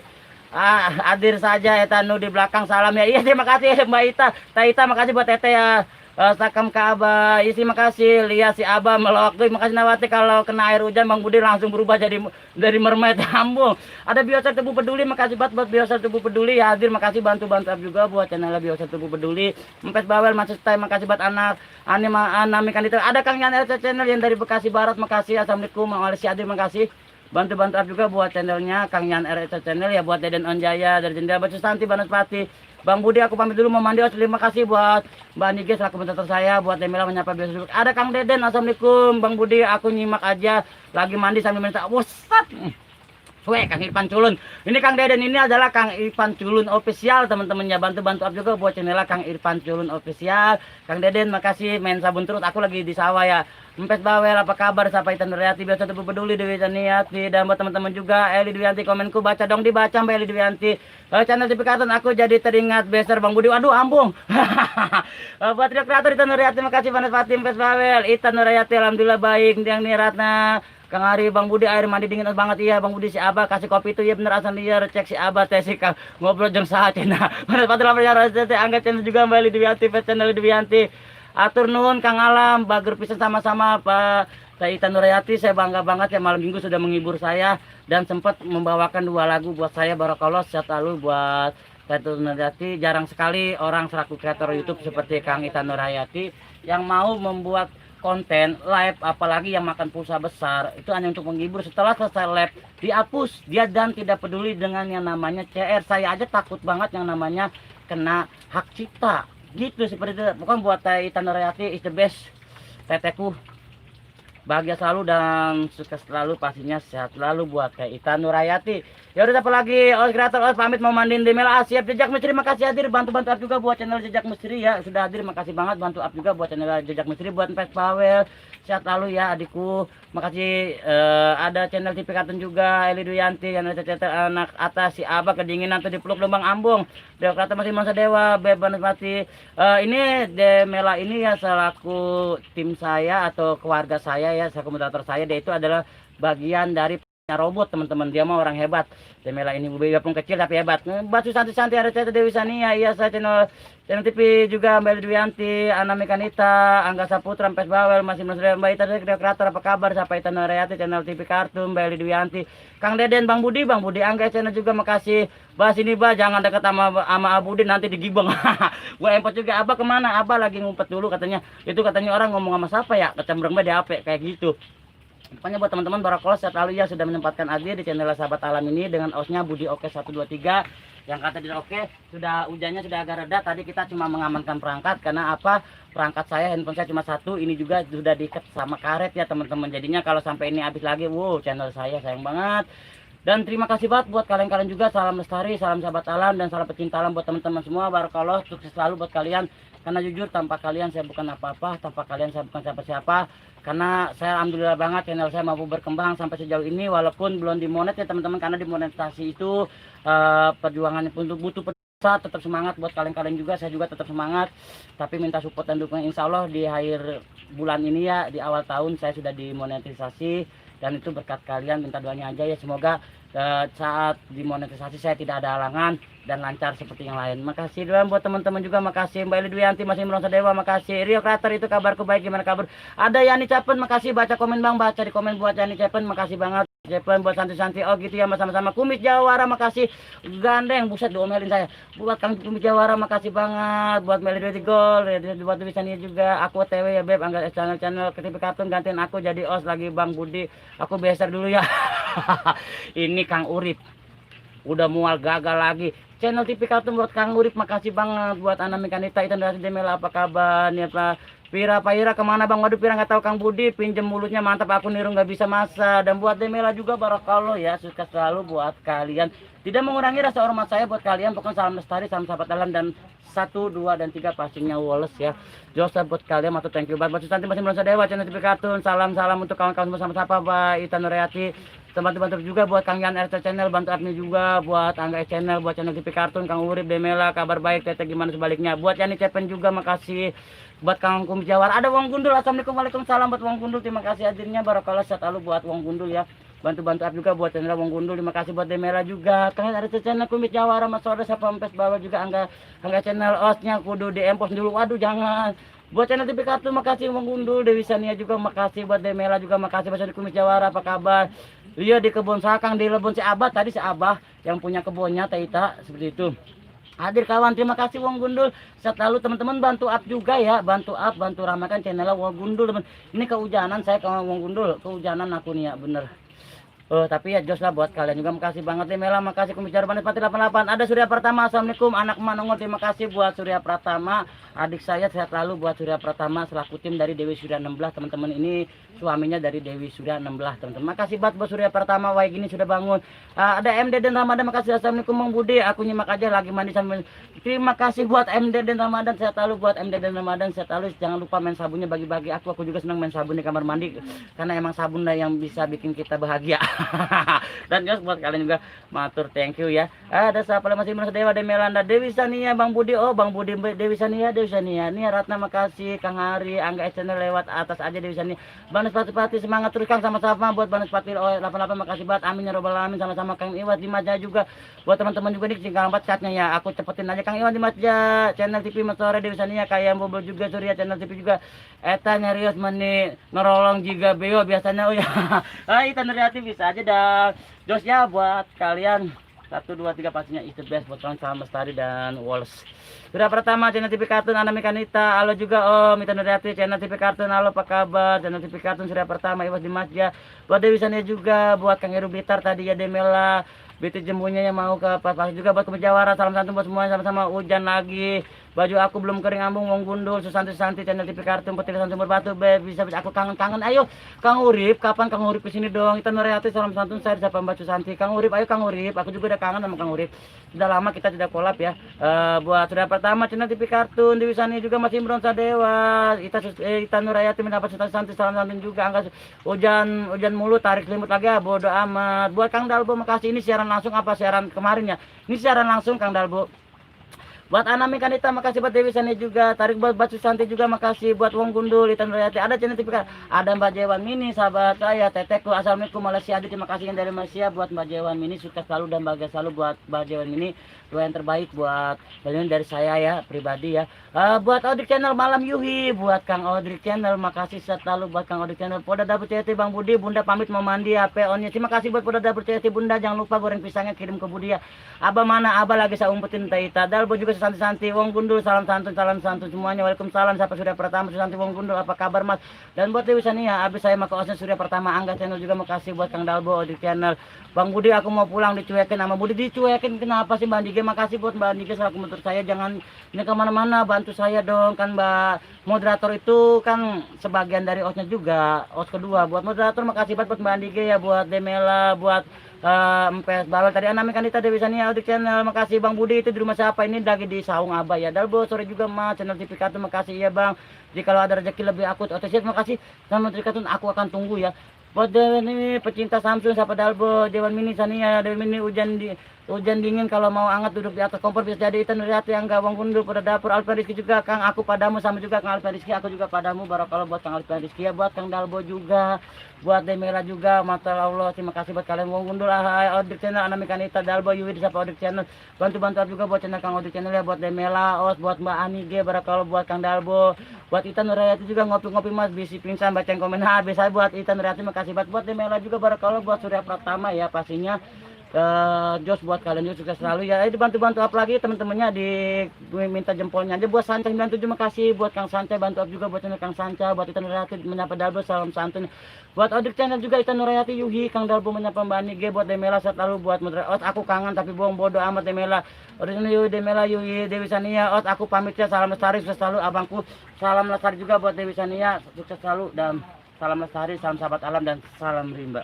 Hadir saja Etanu di belakang, salam ya. Iya, terima kasih Mbak Ita. Teh Ita, makasih buat Tete ya. Sakam ke Abah, isi makasih. Lihat si Abah melok, makasih Nawati. Kalau kena air hujan Bang Budi langsung berubah jadi dari mermaid ambung. Ada Biosel Tubuh Peduli, makasih buat Biosel Tubuh Peduli ya, hadir, makasih bantu-bantu juga buat channel Biosel Tubuh Peduli. Empes Bawel, Mas Stay, makasih buat anak Anami Kandidat. Ada Kang Yan RC Channel yang dari Bekasi Barat, makasih. Assalamualaikum, Malaysia hadir, makasih. Bantu-bantu juga buat channelnya Kang Yan RC Channel ya, buat Deden Onjaya dari Jendela, Mbak Susanti, Banaspati. Bang Budi, aku pamit dulu mau mandi. Terima kasih buat Mbak Nige selaku komentator saya, buat Demila menyapa biasa. Ada Kang Deden, assalamualaikum. Bang Budi, aku nyimak aja lagi mandi sambil minta. Wasat. Weh, Kang Irfan Culun. Ini Kang Deden ini adalah Kang Irfan Culun official, teman-temannya. Bantu-bantu up juga buat channel Kang Irfan Culun official. Kang Deden, makasih main sabun terus. Aku lagi di sawah ya. Empes Bawel, apa kabar? Sapa Ita Nurhayati, biasa Tubuh Peduli, Dewi Saniati, dan buat teman-teman juga. Eli Dwianti, komenku baca dong, dibaca Mbak Eli Dwianti. Channel TV Kartun, aku jadi teringat beser Bang Budi. Waduh, ambung. Buat Rio Kreator, Ita Nurhayati, makasih banget Fatim. Empes Bawel, Ita Nurhayati, alhamdulillah baik. Yang Niratna, Kang Ari, Bang Budi, air mandi dingin banget. Iya Bang Budi, si Abah kasih kopi itu ya bener. Hasan Lier, cek si Abah teh si Kang ngobrol jeung saha cenah. Bener padahal apa ya Angga Channel juga Mbak Eli Dwianti, channel Eli Dwianti. Atur nuhun Kang Alam, bager pisan sama-sama Pak Teh Ita Nurhayati. Saya bangga banget ya, malam minggu sudah menghibur saya dan sempat membawakan 2 lagu buat saya. Barakallah, sehat selalu buat Teh Ita Nurhayati. Jarang sekali orang selaku kreator YouTube seperti Kang Ita Nurhayati yang mau membuat konten live, apalagi yang makan pulsa besar, itu hanya untuk menghibur. Setelah selesai live dihapus dia dan tidak peduli dengan yang namanya CR. Saya aja takut banget yang namanya kena hak cipta gitu, seperti itu. Bukan buat Teh Ita Nurhayati is the best. Teteku bahagia selalu dan sukses selalu, pastinya sehat selalu buat Teh Ita Nurhayati. Ya udah, apa lagi? Oh, kreator pamit mau mandiin Demela. Siap. Jejak Misteri, makasih hadir. Bantu-bantu up juga buat channel Jejak Misteri ya, sudah hadir, makasih banget. Bantu up juga buat channel Jejak Misteri. Buat Empes Bawel, sehat selalu ya adikku, makasih. Ada channel TV Kartun juga, Eli Dwianti, yang ada anak atas si Abah kedinginan tuh dipeluk Lembang Ambung. Dewa Kreator masih Masa Dewa, Beban mati. Ini Demela ini ya selaku tim saya atau keluarga saya ya, selaku moderator saya. Dia itu adalah bagian dari robot, teman-teman. Dia mah orang hebat. Demela ini walaupun kecil tapi hebat. Mbak Susanti, ada Tete Dewi Sania, iya saya channel TV juga, Mbak Eli Dwianti, Anami Kanita, Angga Saputra, Empes Bawel, masih Mbak Ita Kreator, apa kabar? Sapa Ita Nurhayati, channel TV Kartun, Mbak Eli Dwianti, Kang Deden, Bang Budi Angga Channel juga, makasih. Bahas ini bah, jangan dekat sama Abudin nanti digibeng. Gue empot juga. Abah kemana? Abah lagi ngumpet dulu katanya. Itu katanya orang ngomong sama siapa ya? Kecembreng bah di HP kayak gitu. Pokoknya buat teman-teman, barakallah sehat selalu ya, sudah menempatkan hadir di channel Sahabat Alam ini dengan osnya Budi Oke 123. Yang kata di oke, sudah hujannya sudah agak reda. Tadi kita cuma mengamankan perangkat karena apa? Perangkat saya, handphone saya cuma satu, ini juga sudah diikat sama karet ya teman-teman. Jadinya kalau sampai ini habis lagi, wow, channel saya sayang banget. Dan terima kasih banget buat kalian-kalian juga. Salam lestari, salam sahabat alam, dan salam pecinta alam buat teman-teman semua. Barakallah, sukses selalu buat kalian. Karena jujur, tanpa kalian saya bukan apa-apa, tanpa kalian saya bukan siapa-siapa. Karena saya alhamdulillah banget channel saya mampu berkembang sampai sejauh ini, walaupun belum dimonet ya teman-teman. Karena dimonetasi itu perjuangannya pun butuh tetap semangat buat kalian-kalian juga. Saya juga tetap semangat, tapi minta support dan dukungan. Insya Allah di akhir bulan ini ya, di awal tahun saya sudah dimonetisasi, dan itu berkat kalian. Minta doanya aja ya, semoga saat dimonetisasi saya tidak ada halangan dan lancar seperti yang lain. Makasih doang buat teman-teman juga, makasih Mbak Eli Dwianti, masih Merasa Dewa, makasih Rio Kreator, itu kabarku baik, gimana kabar? Ada Yani Capen, makasih, baca komen Bang, baca di komen buat Yani Capen, makasih banget. Jepen buat Santi-Santi, oh gitu ya, sama-sama. Kumis Jawara, makasih. Gandeng, buset diomelin saya. Buat Kang Kumis Jawara, makasih banget. Buat Melody Gold, buat Wisania juga. Aku TW ya Beb, angga channel TV Kartun, gantiin aku jadi os lagi Bang Budi. Aku beser dulu ya. Ini Kang Urip udah mual gagal lagi. Channel TV Kartun buat Kang Urip, makasih banget. Buat Anami Kanita, itu dari Demela, apa kabar nih Pak? Pira Paira kemana Bang? Waduh Pira nggak tahu Kang Budi, pinjem mulutnya mantap, aku niru nggak bisa masa. Dan buat Demela juga barakallah ya, sukses selalu buat kalian. Tidak mengurangi rasa hormat saya buat kalian. Pokoknya salam lestari, salam sahabat alam, dan 1, 2, dan 3 pastinya Wallace ya. Joseph buat kalian, atau thank you banget. Buat Susanti masih merasa dewa, channel TV Kartun. Salam untuk kawan-kawan sama-sama, Pak Ita Nurayati. Bantu juga buat Kang Yan RT Channel, bantu admin juga buat Angga Channel, buat channel TV Kartun, Kang Urip, Demela, kabar baik, Tete gimana sebaliknya. Buat Yani Cepen juga makasih. Buat Kang Kumis Jawara, ada Wong Gundul, assalamualaikum, waalaikumsalam buat Wong Gundul, terima kasih hadirnya, barakallah selalu buat Wong Gundul ya. Bantu up juga buat channel Wong Gundul, terima kasih buat Demela juga. Kalian ada channel Kumis Jawara, Mas Sore, siapa Empes bawah juga Angga Channel, osnya kudu di empos dulu, waduh jangan. Buat channel TV Kartun makasih Wong Gundul, Dewi Sania juga makasih, buat Demela juga makasih, buat Kumis Jawara, apa kabar? Iya di kebun Sakang, di Lebon si Abah, tadi si Abah yang punya kebunnya Taita, seperti itu. Hadir kawan, terima kasih Wong Gundul. Selalu teman-teman bantu up juga ya, bantu up, bantu ramaikan channel Wong Gundul teman. Ini kehujanan saya ke Wong Gundul, kehujanan aku nih ya, bener. Tapi ya jos lah buat kalian juga, makasih banget nih Mela, makasih Komisar Banes Pati 88. Ada Surya Pratama, assalamualaikum anak Manongol, terima kasih buat Surya Pratama, adik saya sehat selalu buat Surya Pratama selaku tim dari Dewi Surya 16 teman-teman, ini suaminya dari Dewi Surya 16 teman-teman. Makasih banget buat Surya Pratama, wah gini sudah bangun. Ada MD dan Ramadan, makasih, assalamualaikum Bang Budi, aku nyimak aja lagi mandi sambil. Terima kasih buat MD dan Ramadan, sehat selalu buat MD dan Ramadan, sehat selalu. Jangan lupa main sabunnya, bagi-bagi aku juga senang main sabun di kamar mandi karena emang sabun yang bisa bikin kita bahagia. Dan just buat kalian juga matur thank you ya. Ada siapa masih merasa Dewa Demelanda, Dewi Sania, Bang Budi, oh Bang Budi, Dewi Sania nih Ratna, makasih Kang Hari, Angga Channel lewat atas aja Dewi Sania. Banes Pati semangat terus Kang, sama-sama buat Banes Pati 88, makasih banget, amin ya robbal alamin, sama-sama Kang Iwas di Maja juga. Buat teman-teman juga nih singkat lambat chatnya ya, aku cepetin aja Kang Iwan di Maja, Channel TV Mas Sore Dewi Sania, kayak Bobol juga Surya Channel TV juga. Eta nyarios meni ngerolong juga beo biasanya, oh ya. Ita Nuriati bisa aja dah. Josnya buat kalian 1, 2, 3 pastinya is the best buat kalian, salam lestari dan Wallace. Surya Pratama, channel TV Kartun, Anami Kanita, halo juga Om Ita Nuriati, channel TV Kartun, halo apa kabar, channel TV Kartun Surya Pratama, Iwas Dimas ya. Buat Dewi Sania juga, buat Kang Heru Blitar tadi ya, Demela, BT Jembunya yang mau ke Pak juga, buat Kumis Jawara, salam santun buat semuanya, sama-sama. Hujan lagi, baju aku belum kering ambung, Wong Gundul, Susanti channel TV Kartun, Putri Sumber Batu, bisa aku kangen-kangen. Ayo Kang Urip, kapan Kang Urip kesini dong? Kita Nuriati, salam santun, saya siapa Mbak Susanti. Kang Urip, ayo Kang Urip, aku juga udah kangen sama Kang Urip. Sudah lama kita tidak kolab ya. Buat Surya Pertama channel TV Kartun, Dewi Sani juga masih Bronsa Dewa. Ita Nurayati mendapat Susanti, salam santun juga. Angga hujan mulu, tarik selimut lagi ya, bodo amat. Buat Kang Dalbo, makasih, ini siaran langsung apa siaran kemarin ya? Ini siaran langsung Kang Dalbo. Buat Anami Kanita, makasih buat Dewi Sani juga. Tarik buat Batu Santi juga, makasih buat Wong Gundul, Itan Nurayati. Ada channel TV, ada Mbak Jewan Mini, sahabat saya, Teteku, assalamualaikum Malaysia. Terima kasih yang dari Malaysia buat Mbak Jewan Mini, sukses selalu dan bahagia selalu buat Mbak Jewan Mini. Doa yang terbaik buat kalian dari saya ya, pribadi ya. Buat Audrey Channel Malam Yuhi, buat Kang Audrey Channel, makasih selalu buat Kang Audrey Channel. Poda dapur CT Bang Budi, Bunda pamit mau mandi HP onnya. Terima kasih buat Poda dapur CT Bunda, jangan lupa goreng pisangnya kirim ke Budi ya. Abah mana? Abah lagi saya umpetin Taita. Dalbo juga Santi Wong Gundul, salam santun semuanya. Waalaikumsalam. Siapa Surya Pertama, Santi Wong Gundul, apa kabar Mas? Dan buat Dewi Sania, abis saya maka osnya Surya Pertama, Angga Channel juga makasih buat Kang Dalbo di channel. Bang Budi, aku mau pulang, dicuekin sama Budi, dicuekin kenapa sih Mbak Nige? Makasih buat Mbak Nige selaku mentor saya, jangan ini kemana-mana, bantu saya dong kan Mbak. Moderator itu kan sebagian dari osnya juga, os kedua. Buat moderator makasih buat Mbak Nige ya, buat Demela, buat Empes Bawel tadi, Anami Kanita, Dewi Sania, Audrey Channel, makasih Bang Budi. Itu di rumah siapa ini? Lagi di Saung Abah ya. Dalbo sore juga Mas, channel TV Kartun, makasih ya Bang. Jadi kalau ada rezeki lebih akut otosis, makasih sama TV Kartun, aku akan tunggu ya. Buat ini pecinta Samsung, siapa Dalbo, Dewan Mini Sania, Dewan Mini hujan dingin, kalau mau hangat duduk di atas kompor bisa jadi. Itu Nuriati, Angga, Wong Gundul, pada dapur. Alfa Rizky juga, Kang, aku padamu, sama juga Kang Alfa Rizky, aku juga padamu. Barakallah buat Kang Alfa Rizky ya, buat Kang Dalbo juga, buat Demela juga, mata Allah, terima kasih buat kalian. Wong Gundul, Audrey Channel, Anami Kanita, Dalbo, Yuwi, siapa Audrey Channel, bantu-bantu juga buat channel Kang Audrey Channel ya, buat Demela, Os, buat Mbak Ani G, barakallah buat Kang Dalbo, Buat Ita Nurhayati juga ngopi-ngopi mas, bisi pingsan bacain komen habis. Saya buat Ita Nurhayati makasih banget. Buat Demela juga barakallah, buat Surya Pratama ya pastinya. Jos buat kalian juga sukses selalu ya. Itu bantu-bantu up lagi teman-temannya di minta jempolnya aja. Buat Sanca 97 makasih, buat Kang Sanca bantu up juga, buat channel Kang Sanca, buat Ita Nurhayati menyapa Dalbo salam santun. Buat Odik channel juga Ita Nurhayati Yuhi, Kang Dalbo menyapa Mbak Nige, buat Demela selalu, buat Mudra Ot aku kangen tapi bohong bodoh amat Demela. Original Yuhi Demela Yuhi Dewi Sania Ot aku pamit ya, salam lestari sukses selalu abangku. Salam lestari juga buat Dewi Sania sukses selalu, dan salam lestari, salam sahabat alam, dan salam rimba.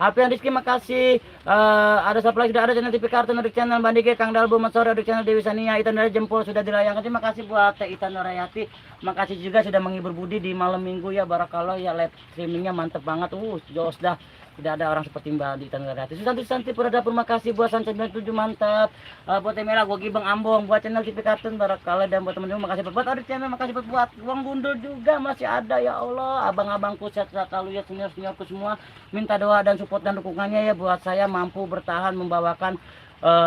Alfian Rizky makasih. Ada siapa lagi? Sudah ada channel TV Kartun, ada channel Bandike, Kang Dalbo, Mas Sore, ada channel Dewi Sania, Ita Nurhayati jempol sudah dilayangkan. Terima kasih buat Teh Ita Nurhayati. Makasih juga sudah menghibur Budi di malam minggu ya, barakallah ya, live streamingnya mantep banget. Jos dah. Tidak ada orang seperti Mbak Ita Nurhayati. Santi pada dapur makasih buat Sanca 97 mantap. Buat Temela, Gogi Bang Ambong, buat channel TV Kartun barakallah, dan buat teman-teman makasih buat ada channel, makasih buat uang gundul juga masih ada ya Allah. Abang-abangku sehat-sehat selalu ya, senior-seniorku semua. Minta doa dan support dan dukungannya ya buat saya mampu bertahan membawakan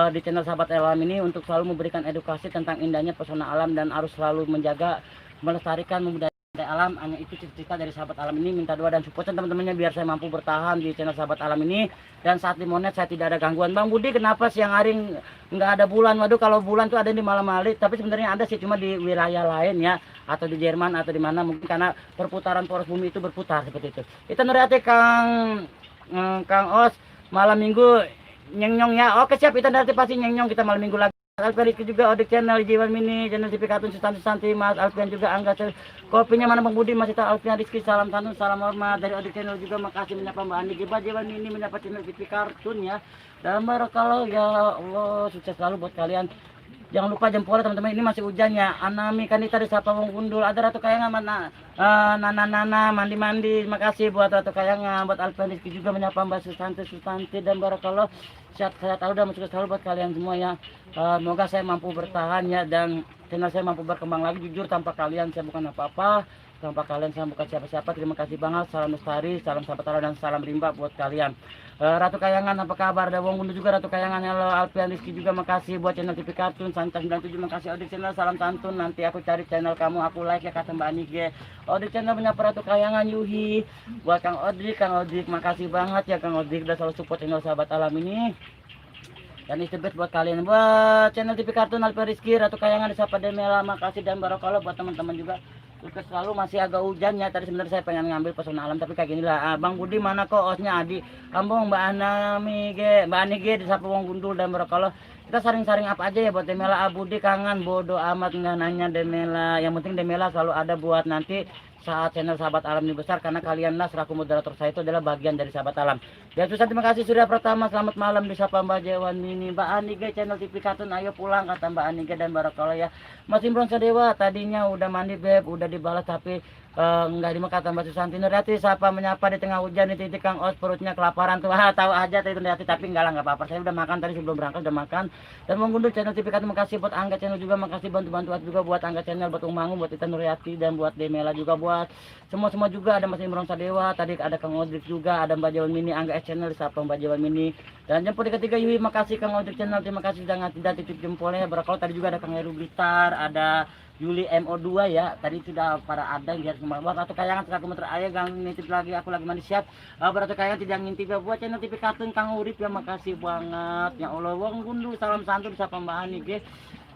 di channel Sahabat Alam ini untuk selalu memberikan edukasi tentang indahnya pesona alam, dan harus selalu menjaga, melestarikan, memudahkan alam. Hanya itu cita-cita dari Sahabat Alam ini. Minta doa dan support teman-temannya biar saya mampu bertahan di channel Sahabat Alam ini, dan saat limonet saya tidak ada gangguan. Bang Budi kenapa siang hari nggak ada bulan? Waduh, kalau bulan tuh ada di malam hari, tapi sebenarnya ada sih, cuma di wilayah lain ya, atau di Jerman atau di mana, mungkin karena perputaran poros bumi itu berputar seperti itu. Ita Nurhayati Kang Os malam minggu nyeng-nyong ya. Oke siap, Ita Nurhayati pasti nyeng-nyong kita malam minggu lagi. Alfian Rizky juga, Odik channel Jiwan Mini, channel TV Kartun Sustanti, Mas Alfian juga, Angga kopinya mana Bang Budi, masih tahu Alfian Rizky, salam santun, salam hormat dari Odik channel juga, makasih menyapa Mbak Andi Giba, Jiwan Mini menyapa channel TV Kartun ya. Dan barakallah ya Allah, sukses selalu buat kalian. Jangan lupa jempolnya teman-teman, ini masih hujan ya. Anami Kanita disapa Wong Gundul, ada Ratu Kayangan mana? Nana mandi-mandi. Makasih buat Ratu Kayangan, buat Alfian Rizky juga menyapa Mbak Sustanti, dan barakallah sehat-sehat tahu dan sukses selalu buat kalian semua ya. Semoga saya mampu bertahan ya, dan channel saya mampu berkembang lagi. Jujur tanpa kalian saya bukan apa-apa, tanpa kalian saya bukan siapa-siapa. Terima kasih banget, salam lestari, salam sahabat Allah, dan salam rimba buat kalian. Ratu Kayangan apa kabar? Ada Wong Gundu juga, Ratu Kayangan. Halo Alfian Rizky juga makasih buat channel TV Kartun Sanca 97, makasih Odik channel, salam santun. Nanti aku cari channel kamu, aku like ya kata Mbak Anike. Odik channel menyapa Ratu Kayangan Yuhi. Buat Kang Odik makasih banget ya Kang Odik udah selalu support channel Sahabat Alam ini. Dan istirahat buat kalian, buat channel TV Kartun Alfian Rizky, Ratu Kayangan, disapa Demela, makasih, dan barakallah buat teman-teman juga. Sukses selalu, masih agak hujan ya. Tadi sebenarnya saya pengen ngambil pesona alam, tapi kayak gini lah. Bang Budi mana kok osnya Adi Ambong, Mbak Ani G disapa Wong Gundul, dan barakallah. Kita saring-saring apa aja ya buat Demela. Budi kangen bodoh amat nggak nanya Demela. Yang penting Demela selalu ada buat nanti saat channel Sahabat Alam ini besar, karena kalianlah selaku moderator saya itu adalah bagian dari Sahabat Alam. Dan susah, terima kasih Surya Pratama, selamat malam disapa Mbak Jewan Mini, Mbak Anige channel TV Kartun, ayo pulang kata Mbak Anige, dan barakallah ya. Mas Imron Sadewa tadinya udah mandi beb, udah dibalas tapi enggak dimakan. Kata Mbak Susanti Nurhayati, siapa menyapa di tengah hujan di titik Kang Os perutnya kelaparan tuh. Tahu aja tadi Nurhayati, tapi enggak lah, enggak apa-apa, saya udah makan tadi sebelum berangkat udah makan. Dan mengunduh channel TV Kartun, makasih buat Angga channel juga, makasih bantu-bantu juga buat Angga channel, buat Mangu, buat Ita Nurhayati, dan buat Demela juga, buat semua juga. Ada Mas Imron Sadewa, tadi ada Kang Odrik juga, ada Mbak Jawan Mini, Angga channel disapa Mbak Jawan Mini, dan jempol di ketiga Yui, makasih Kang Odrik channel, terima kasih jangan tidak titip jempolnya barakallah. Tadi juga ada Kang Heru Blitar, ada Yuli MO2 ya, tadi sudah para ada biar semua. Buat Ratu Kayangan selaku meter ayah gang nitip lagi, aku lagi mandi siap. Buat Ratu Kayangan tidak ngintip ya, buat channel TV Kartun Kang Urip ya, makasih banget ya Allah. Wong Gundu salam santun siapa Mbak Ani.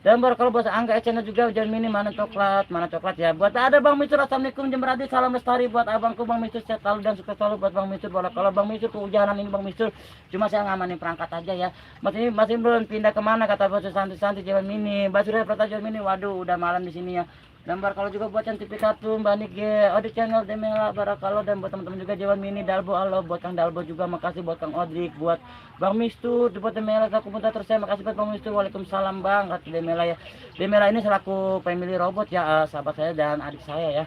Dan kalau buat Angga channel juga, Jalan Mini mana coklat ya. Buat ada Bang Misur, assalamualaikum Jemberadi, salam lestari buat abangku Bang Misur, sehat selalu dan sukses selalu buat Bang Misur. Kalau Bang Misur kehujanan ini Bang Misur, cuma saya ngamanin perangkat aja ya. Masih belum pindah kemana kata bos santai Jalan Mini. Mbak Surya Prata Jalan Mini, waduh udah malam di sini ya. Dan kalau juga buat channel TV Kartun Mbak Nike, Odik channel Demela barakallah, dan buat teman-teman juga Jawan Mini, Dalbo, halo buat Kang Dalbo juga, makasih buat Kang Odrik, buat Bang Mistur, buat Demela selaku komentator saya, makasih buat Bang Mistur. Waalaikumsalam Bang, kata Demela ya. Demela ini selaku family robot ya, sahabat saya dan adik saya ya.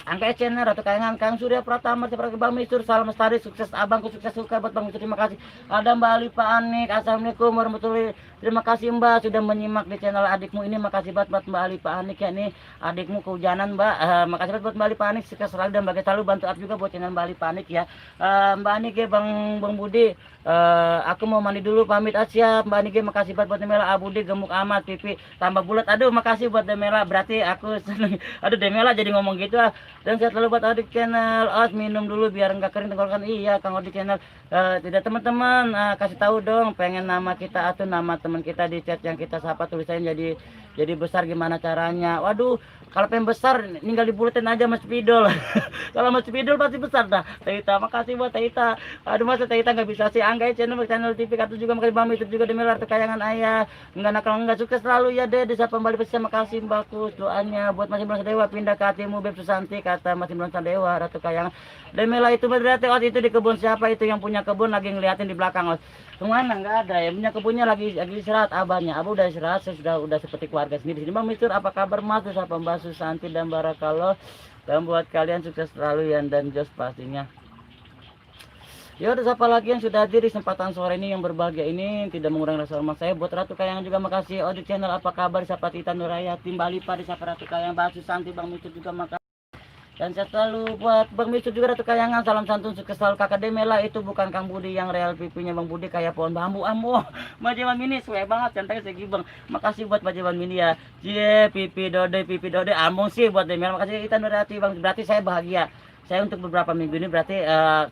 Angka channel Ratu Kayangan, Kang Surya Pratama, seperti Bang Mistur, salam lestari, sukses abangku, sukses suka buat Bang Mistur, terima kasih. Ada Mbak Ali Pak Anik, assalamualaikum warahmatullahi. Terima kasih Mbak sudah menyimak di channel adikmu ini. Makasih banget buat Mbak Ali Pak Anik ya, nih adikmu kehujanan Mbak. Makasih banget buat Mbak Ali Pak Anik, sukses selalu dan bagai selalu, bantu up juga buat channel Mbak Ali Pak Anik ya. Mbak Anik ya, Bang Budi, aku mau mandi dulu, pamit aja Mbak Anik ya. Makasih banget buat Demela, Abudi gemuk amat, pipi tambah bulat. Aduh makasih buat Demela, berarti aku seneng. Aduh Demela jadi ngomong gitu ah. Dan sehat selalu buat Odik channel. Minum dulu biar enggak kering tenggorokan. Iya Kang Odik channel. Tidak teman-teman, kasih tahu dong, pengen nama kita atau nama teman kita di chat yang kita sapa, tulisannya jadi besar gimana caranya. Waduh, kalau pengen besar tinggal dibulatin aja Mas Pidol. Kalau Mas Pidol pasti besar dah. Teita, makasih buat Teita. Aduh masa Teita nggak bisa sih. Angga channel TV kartu juga, makasih Bang itu juga Demela Kayangan ayah. Enggak nakal enggak, sukses selalu ya deh. Desa Pembali Pesisir, makasih Mbakku doanya buat Masih Belum Sadewa, pindah ke hatimu Beb Susanti, kata Masih Belum Sadewa Ratu Kayangan. Demela itu berarti itu di kebun siapa itu yang punya kebun, lagi ngeliatin di belakang. Kemana nggak ada ya, punya kebunnya lagi istirahat abahnya. Abah udah istirahat, saya udah seperti keluarga sendiri di sini. Bang Mistur, apa kabar Mas? Terus apa Mbak Susanti dan Barakallah, dan buat kalian sukses selalu ya, dan jos pastinya. Ya udah, siapa lagi yang sudah hadir di kesempatan sore ini yang berbahagia ini, tidak mengurangi rasa hormat saya buat Ratu Kayangan juga, makasih. Odik channel apa kabar, siapa Tita Nurayati, Mbak Lipa, di siapa Ratu Kayangan, Mbak Susanti, Bang Mistur juga makasih. Dan saya selalu buat Bang Mistur juga Ratu Kayangan, salam santun sukses selalu. Kakak Demela itu bukan Kang Budi yang real, pipinya Bang Budi kayak pohon bambu. Majewan Mini suwe banget, cantiknya segi Bang. Makasih buat Majewan Mini ya. Pipi dode ambung sih buat Demela. Makasih kita Nurati Bang, berarti saya bahagia. Saya untuk beberapa minggu ini berarti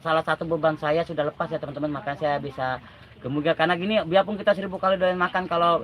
salah satu beban saya sudah lepas ya teman-teman, makanya saya bisa gemuk ya. Karena gini, biarpun kita 1000 kali doyan makan, kalau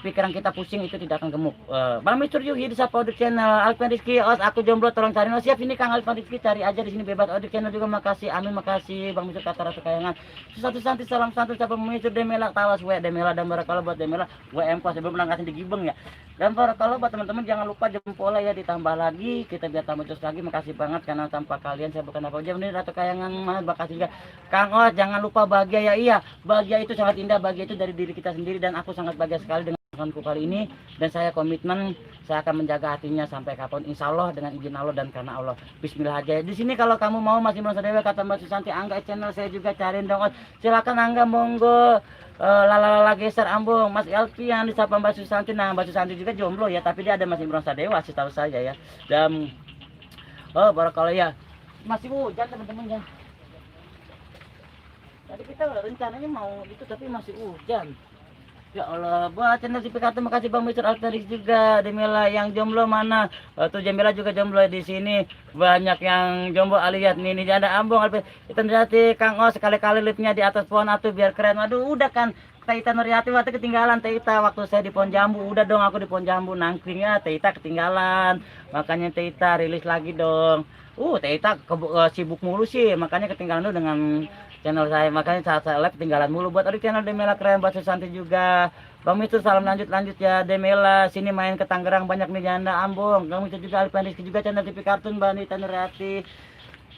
pikiran kita pusing itu tidak akan gemuk. Bang Mistur Yuhi di Sapa Odik channel, Alvin Rizky, aku jomblo tolong cari. Siap ini Kang Alvin Rizky, cari aja di sini bebas. Odik channel juga makasih, amin, makasih Bang Mistur, kata Ratu Kayangan. Satu santi salam satu siapa Mistur, Demela tawas Demela, dan Barakallah buat Demela WM pas sebelum menang di Gibeng ya. Dan Barakallah buat teman-teman, jangan lupa jempolnya ya, ditambah lagi kita biar tambah terus lagi. Makasih banget karena tanpa kalian saya bukan apa aja. Ini Ratu Kayangan mah, makasih juga Kang Os, jangan lupa bahagia ya. Iya, bahagia itu sangat indah, bahagia itu dari diri kita sendiri, dan aku sangat bahagia sekali dengan pasanganku kali ini, dan saya komitmen saya akan menjaga hatinya sampai kapan, insya Allah dengan izin Allah dan karena Allah. Bismillah aja. Di sini kalau kamu mau Masih Belum Sadewa, kata Mbak Susanti, Angga channel saya juga cariin dong. Silakan Angga, monggo. Lala geser ambung Mas Elvi yang disapa Mbak Susanti. Nah Mbak Susanti juga jomblo ya, tapi dia ada Masih Belum Sadewa sih tahu saya ya. Dan Barakallah ya, masih hujan teman-teman ya. Tadi kita rencananya mau itu tapi masih hujan. Ya Allah, buat channel TV kartu, makasih Bang Mistur, Altaris juga. Demela yang jomblo mana? Tuh Jamila juga jomblo di sini. Banyak yang jomblo, lihat nih ada ambung Alvin. Itu nanti Kang Os sekali-kali lipnya di atas pohon atuh biar keren. Waduh, udah kan Teita Nuriati waktu ketinggalan Teita waktu saya di pohon jambu. Udah dong aku di pohon jambu nangkring ya, Teita ketinggalan. Makanya Teita rilis lagi dong. Teita sibuk mulu sih, makanya ketinggalan dulu dengan channel saya, makanya saat saya live ketinggalan mulu. Buat Odik channel Demela keren, Mbak Susanti juga. Bang Mistur salam lanjut ya Demela, sini main ke Tangerang banyak nih janda ambung. Bang Mistur juga, Alvin Rizky juga channel TV kartun, Mbak Nita Nurati.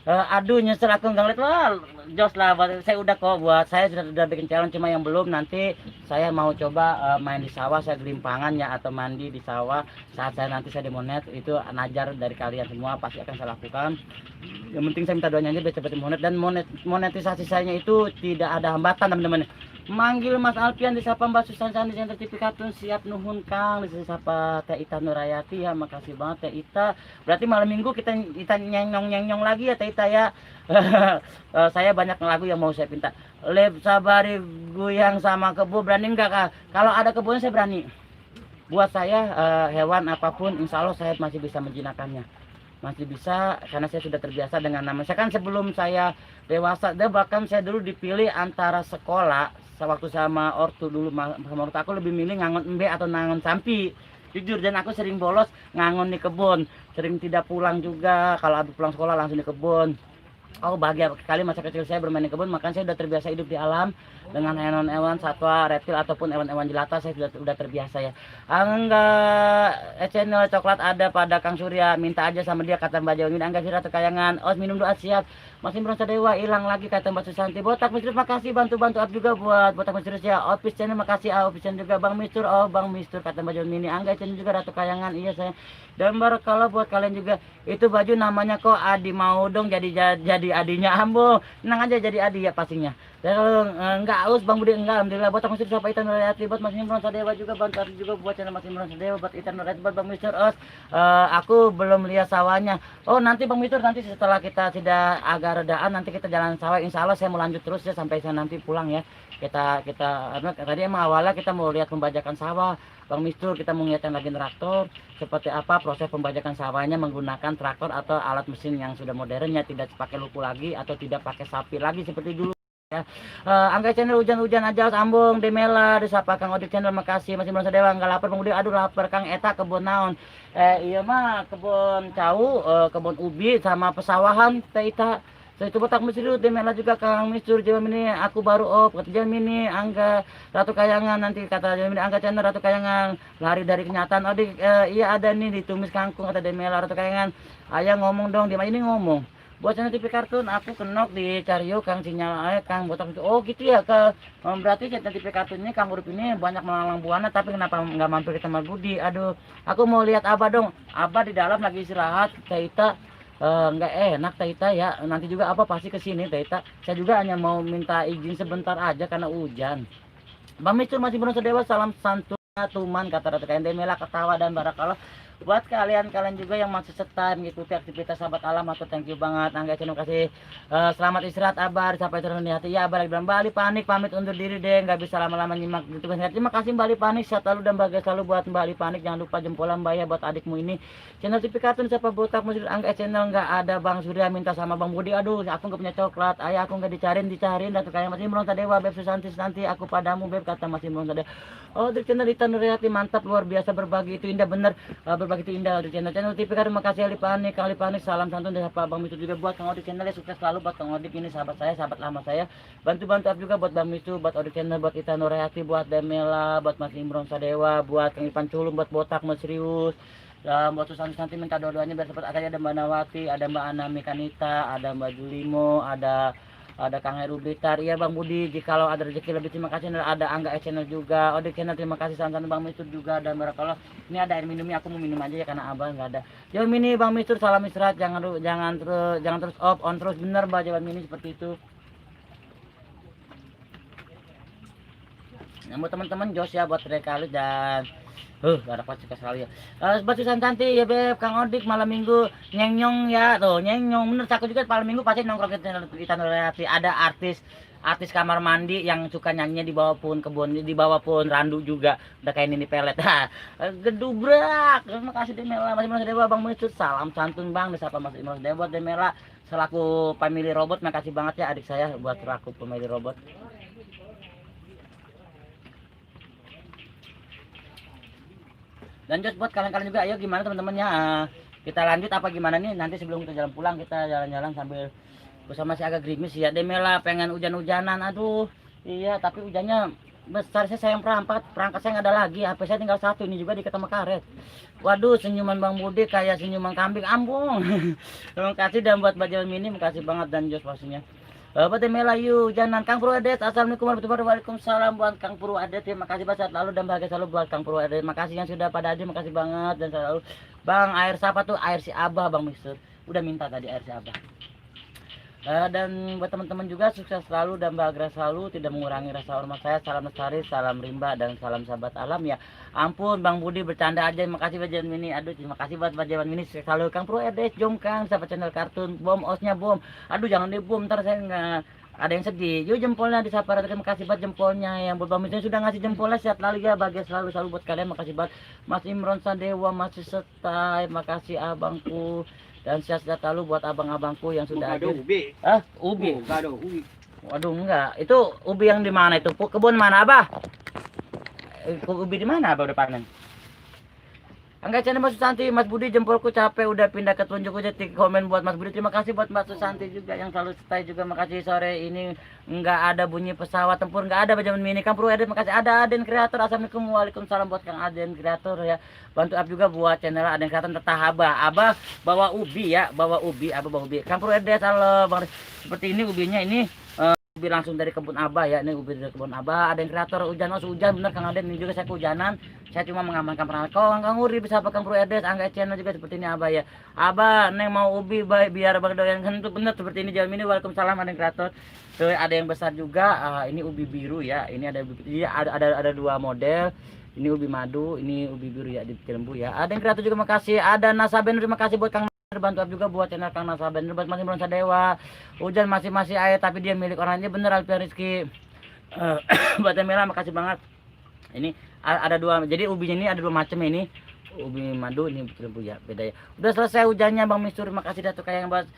Aduh nyesel aku nggak ngeliat. Wah jos lah, saya udah kok, buat saya sudah bikin challenge, cuma yang belum, nanti saya mau coba main di sawah, saya gelimpangan ya, atau mandi di sawah saat saya nanti saya demonet. Itu najar dari kalian semua pasti akan saya lakukan. Yang penting saya minta doanya aja biar cepat monet, dan monetisasi saya itu tidak ada hambatan teman-teman. Manggil Mas Alfian, disapa Mbak Susan di Center TV Kartun, siap nuhun Kang, disapa Teh Ita Nurayati ya, makasih banget Teh Ita. Berarti malam minggu kita nyenyong lagi ya Teh Ita ya. Saya banyak lagu yang mau saya pinta. Leb sabari guyang sama kebo, berani enggak Kak? Kalau ada kebunnya saya berani. Buat saya hewan apapun insya Allah saya masih bisa menjinakkannya. Masih bisa, karena saya sudah terbiasa dengan nama saya. Kan sebelum saya dewasa, bahkan saya dulu dipilih antara sekolah, waktu sama ortu dulu, sama ortu aku lebih milih ngangon embe atau ngangon sampi, jujur. Dan aku sering bolos ngangon di kebun, sering tidak pulang juga, kalau habis pulang sekolah langsung di kebun. Oh bahagia sekali masa kecil saya bermain di kebun, makanya saya sudah terbiasa hidup di alam dengan hewan-hewan satwa, reptil ataupun hewan-hewan jelata. Saya sudah terbiasa ya. Enggak, channel coklat ada pada Kang Surya, minta aja sama dia kata Mbak Jawa. Enggak sih ratu kayangan. Oh minum doa siap. Masih Bronsa Dewa hilang lagi kata Mbak Susanti. Botak Misterius makasih bantu-bantu up juga buat Botak Misterius ya. Office channel makasih, Office channel juga Bang Mistur. Oh Bang Mistur kata Mbak Jawa Mini. Angga channel juga ratu kayangan. Iya saya. Dan barakallah buat kalian juga. Itu baju namanya kok Adi, mau dong jadi adinya Ambo. Tenang aja jadi adi ya pastinya. Dan kalau enggak aus Bang Budi enggak, alhamdulillah. Buat Bang Mistur siapa Itan Nurayati, buat Mas Imron Sadewa juga, bantu juga buat channel Mas Imron Sadewa, buat Itan Nurayati, buat Bang Mistur Os. Aku belum lihat sawahnya. Oh nanti Bang Mistur, nanti setelah kita sudah agak redaan nanti kita jalan sawah. Insya Allah saya mau lanjut terus ya sampai saya nanti pulang ya. Kita tadi emang awalnya kita mau lihat pembajakan sawah Bang Mistur, kita mau ngeliatin lagi traktor seperti apa proses pembajakan sawahnya menggunakan traktor atau alat mesin yang sudah modernnya, tidak pakai luku lagi atau tidak pakai sapi lagi seperti dulu ya. Angga channel hujan-hujan aja sambung Demela disapa Kang Odik channel makasih. Masih belum sedewa enggak lapar Bang Budi, aduh lapar Kang Eta kebun naon iya mah kebun cau, kebun ubi sama pesawahan teh Ita. Saya coba tak mesti dulu Demela juga Kang Mistur Jawa Mini, aku baru kata Jawa Mini Angga Ratu Kayangan, nanti kata Jawa Mini Angga channel Ratu Kayangan lari dari kenyataan. Oh iya ada nih ditumis kangkung kata Demela Ratu Kayangan. Ayah ngomong dong, dia ini ngomong buat channel TV kartun aku kenok di Cario Kang sinyal Kang Botak itu. Oh gitu ya ke berarti channel TV kartun ini Kang Urip ini banyak melalang buana, tapi kenapa nggak mampir ke Taman Budi? Aduh aku mau lihat Abah dong, Abah di dalam lagi istirahat Taita. Nggak enak Taita ya, nanti juga apa pasti kesini Taita. Saya juga hanya mau minta izin sebentar aja karena hujan. Bang Mistur masih belum sedewa, salam santun tuman kata Ratu Kayangan Demela ketawa dan barakallah. Buat kalian juga yang masih setia mengikuti aktivitas sahabat alam, aku thank you banget. Angga terima kasih. Selamat istirahat Abar sampai turun di hati ya. Abar lagi bilang Bali Panik pamit undur diri deh, nggak bisa lama-lama nyimak gitu kan. Terima kasih Bali Panik, sehat selalu dan bahagia selalu buat Bali Panik. Jangan lupa jempolan Mbak ya buat adikmu ini. Channel TV kartun siapa Botak Muslim Angga channel nggak ada Bang Surya minta sama Bang Budi. Aduh aku nggak punya coklat, ayah aku nggak dicariin dan kayak masih Imron Sadewa Beb Susanti nanti aku padamu Beb kata masih Imron Sadewa. Oh di channel Itan Nurayati mantap luar biasa, berbagi itu indah bener, berbagi itu indah di channel TV kartun. Makasih Ali Panik, Kang Ali Panik, salam santun dari Pak Bang Mistu juga buat Kang Odik channel ya, sukses selalu buat Kang Odik ini sahabat saya, sahabat lama saya, bantu-bantu up juga buat Bang Mistu, buat Odik channel, buat Itan Nurayati, buat Demela, buat Mas Imron Sadewa, buat Kang Ipan Culum, buat Botak Mas Serius. Buat Susanti nanti minta doa-doanya biar cepat ada Mbak Nawati, ada Mbak Ana Mekanita, ada Mbak Julimo, ada Kang Heru Blitar. Iya Bang Budi, jikalau ada rezeki lebih terima kasih. Ada Angga channel juga, Odik channel terima kasih, salam Bang Mistur juga. Dan barakallah ini ada air minumnya, aku mau minum aja ya karena Abang nggak ada. Jawan Mini Bang Mistur salam istirahat, jangan terus off on terus, bener Mbak Jawan Mini seperti itu. Nah, buat teman-teman Jos ya buat rekali dan ada pasti sekali ya. Batu Santanti ya Beb, Kang Odik malam minggu nyenyong ya tuh, nyenyong bener aku juga malam minggu pasti nongkrong di Itan Nurayati. Ada artis kamar mandi yang suka nyanyi di bawah pun kebun, di bawah pun randu juga udah kayak ini pelet. Gedubrak. Terima kasih Demela, masih Mas Dewa Bang Mistur, salam santun Bang disapa Mas Mas Dewa Demela selaku family robot. Makasih banget ya adik saya buat selaku family robot. Dan just buat kalian-kalian juga, ayo gimana teman-temannya, kita lanjut apa gimana nih nanti sebelum kita jalan pulang, kita jalan-jalan sambil bersama masih agak gerimis ya. Demela pengen hujan-hujanan, aduh iya tapi hujannya besar, saya sayang perangkat saya nggak ada lagi, HP saya tinggal satu ini juga di ketemu karet. Waduh senyuman Bang Budi kayak senyuman kambing ambung. Terima kasih dan buat Mbak Jawan Mini makasih banget dan just pastinya. Buat Demela yuk jangan Kang Purwadet, assalamualaikum warahmatullahi wabarakatuh. Waalaikumsalam buat Kang Purwadet, terima kasih banget lalu dan bahagia selalu buat Kang Purwadet. Makasih yang sudah pada hadir, makasih banget dan selalu Bang air siapa tuh, air si Abah Bang Mistur udah minta tadi air si Abah. Dan buat teman-teman juga sukses selalu dan bahagia selalu, tidak mengurangi rasa hormat saya. Salam lestari, salam rimba dan salam sahabat alam ya. Ampun Bang Budi bercanda aja, makasih Mbak Jawan Mini. Aduh terima kasih buat Mbak Jawan Mini, sukses selalu Kang Pro Edes Jom Kang sahabat channel kartun bom osnya bom. Aduh jangan dibom ntar saya nggak ada yang sedih. Yuk jempolnya disapa, terima kasih buat jempolnya yang buat Bang Mistur sudah ngasih jempolnya, sehat lalu ya bahagia selalu buat kalian. Makasih buat Mas Imron Sadewa masih setai, makasih abangku. Dan sehat selalu buat abang-abangku yang sudah hadir. Ubi. Ubi. Enggak ada ubi. Waduh enggak. Itu ubi yang di mana itu? Kebun mana Abah? Ubi di mana Abah udah panen? Angga channel Mas Susanti, Mas Budi jempolku capek udah pindah ke tunjuk aja komen buat Mas Budi. Terima kasih buat Mas Susanti juga yang selalu stay juga. Makasih sore ini nggak ada bunyi pesawat tempur, nggak ada Benjamin Mini Kampru Aden. Makasih ada Aden Kreator. Assalamualaikum waalaikumsalam buat Kang Aden Kreator ya. Bantu up juga buat channel Aden Kreator tetah Abah bawa ubi ya, bawa ubi, Abah bawa ubi. Kampru Aden halo Bang. Seperti ini ubinya ini ubi langsung dari kebun Abah ya, ini ubi dari kebun Abah. Ada yang Kreator hujan, hujan bener Kang Aden. Ini juga saya kehujanan, saya cuma mengamankan peralatan. Kang Uri bisa apa Kang Bro Edes, Angga channel juga seperti ini Abah ya. Abah neng mau ubi baik biar Bang doyan kan itu bener seperti ini jalan ini. Waalaikumsalam ada yang Kreator. Tuh ada yang besar juga, ini ubi biru ya. Ini ada ubi, ada dua model. Ini ubi madu, ini ubi biru ya di Cilembu ya. Ada yang Kreator juga makasih. Ada Nasaben terima kasih buat Kang bantu juga buat channel Kang Nasaben buat masih Bronsa Dewa. Hujan masih air tapi dia milik orangnya bener Alfian Rizky. Buat Emela makasih banget. Ini ada dua, jadi ubinya ini ada dua macam ini. Ubi madu ini betul ya, beda ya. Udah selesai hujannya Bang Mistur, makasih Datuk kayak yang buat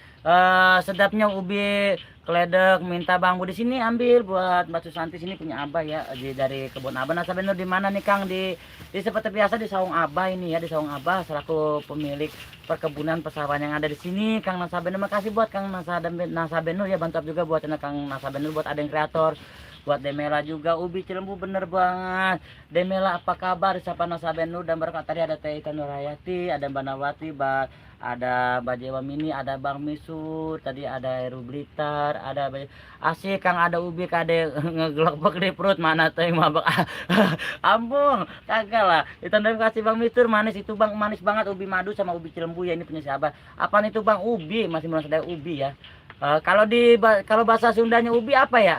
sedapnya ubi keledek minta Bang Bu di sini ambil buat Mbak Susanti sini punya Abah ya dari kebun Abah. Nah Sabenur di mana nih Kang di seperti biasa di Saung Abah ini ya, di Saung Abah selaku pemilik perkebunan pesawahan yang ada di sini Kang Nasabenur. Makasih buat Kang Nasabenur ya, bantu juga buat channel Kang Nasabenur, buat Aden Kreator, buat Demela juga ubi Cilembu bener banget. Demela apa kabar siapa Nasabenur dan berkat tadi ada Teh Ita Nurhayati, ada Mbak Nawati, ada Mbak Jewa Mini, ada Bang Misur, tadi ada Heru Blitar, ada asik Kang ada ubi kade ngegelok di perut mana teh mabak. Ambung kagak lah. Itu terima kasih Bang Misur, manis itu Bang, manis banget ubi madu sama ubi Cilembu ya, ini punya siapa? Apaan itu Bang? Ubi, masih merasa ada ubi ya. Kalau bahasa Sundanya ubi apa ya?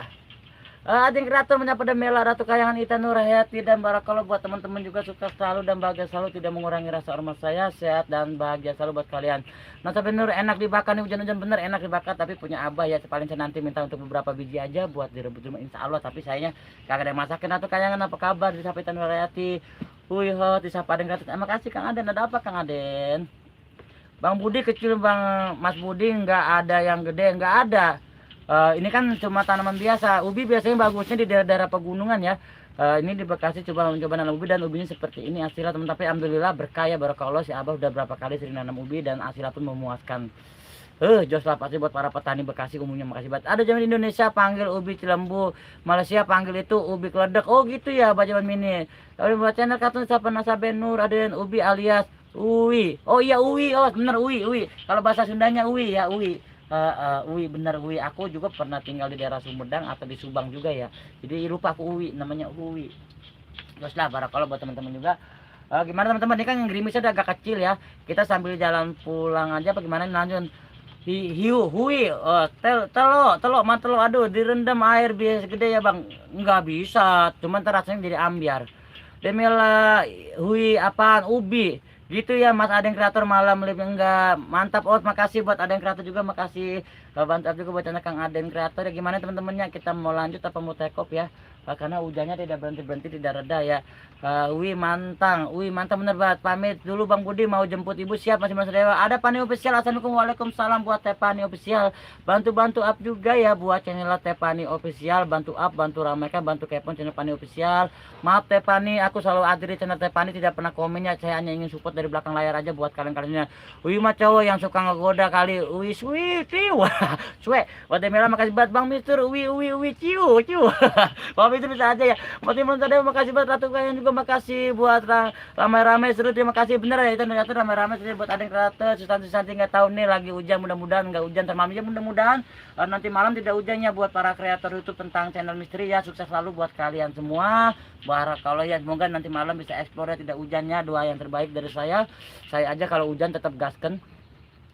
Ada yang Kreator menyapa Demela, Ratu Kayangan, Ita Nurhayati dan Barakallah buat teman-teman juga sukses selalu dan bahagia selalu, tidak mengurangi rasa hormat saya, sehat dan bahagia selalu buat kalian. Nasabenur enak dibakar nih, hujan-hujan bener enak dibakar tapi punya Abah ya, paling saya nanti minta untuk beberapa biji aja buat direbus rumah insya Allah, tapi sayangnya kagak ada yang masakin. Ratu Kayangan apa kabar? Disapa Ita Nurhayati, Huyho, disapa Aden Kreator. Terima kasih Kang Aden, ada apa Kang Aden? Bang Budi kecil Bang Mas Budi nggak ada yang gede, nggak ada. Ini kan cuma tanaman biasa. Ubi biasanya bagusnya di daerah-daerah pegunungan ya. Ini di Bekasi coba mencoba nanam ubi dan ubinya seperti ini hasilnya teman. Tapi alhamdulillah berkah ya, barakallah si Abah udah berapa kali sering nanam ubi dan hasilnya pun memuaskan. Jos lah pasti buat para petani Bekasi umumnya, makasih banget. Ada zaman Indonesia panggil ubi Cilembu, Malaysia panggil itu ubi keledek. Oh gitu ya Bajawan Mini. Kalau buat channel kartun siapa Nasabenur, ada yang ubi alias uwi. Oh iya uwi, oh bener uwi. Kalau bahasa Sundanya uwi ya uwi. Uwi bener Uwi, aku juga pernah tinggal di daerah Sumedang atau di Subang juga ya, jadi lupa aku Uwi, namanya Uwi. Terus lah barakallah buat teman-teman juga. Gimana teman-teman, ini kan gerimisnya udah agak kecil ya, kita sambil jalan pulang aja apa gimana lanjut. Hiu hui telo aduh direndam air biasa gede ya Bang, nggak bisa, cuman rasanya jadi ambiar. Demela hui apaan ubi gitu ya Mas Aden Kreator malam live enggak mantap. Oh makasih buat Aden Kreator juga, makasih bantu juga buat channel Kang Aden Kreator ya. Gimana teman-temannya, kita mau lanjut apa mau take off ya, karena hujannya tidak berhenti tidak reda ya. Wi mantang bener banget. Pamit dulu Bang Budi, mau jemput ibu, siap masih Mas Dewa. Ada Pani Official, assalamualaikum waalaikumsalam buat Teh Pani Official, bantu up juga ya buat channel Teh Pani Official, bantu up, bantu ramaikan, bantu kepon channel Pani Official. Maaf Teh Pani, aku selalu hadir di channel Teh Pani, tidak pernah komennya, saya hanya ingin support dari belakang layar aja buat kalian-kaliannya. Wi mah cowok yang suka ngegoda kali. Wi sweet wah suwe buat Demela, makasih banget Bang Mister. Wi ciu Bang Mister bisa aja ya. Masih belum tadi, makasih banget Ratu Kayangan juga, makasih buat ramai-ramai seru, terima kasih bener ya. Itu ternyata ramai-ramai seru buat Aden Kreator. Susanti nggak tahu nih lagi hujan, mudah-mudahan nggak hujan termalam ya, mudah-mudahan nanti malam tidak hujannya buat para kreator YouTube tentang channel misteri ya. Sukses selalu buat kalian semua, barakallah ya, semoga nanti malam bisa explore ya, tidak hujannya. Doa yang terbaik dari saya aja kalau hujan tetap gasken,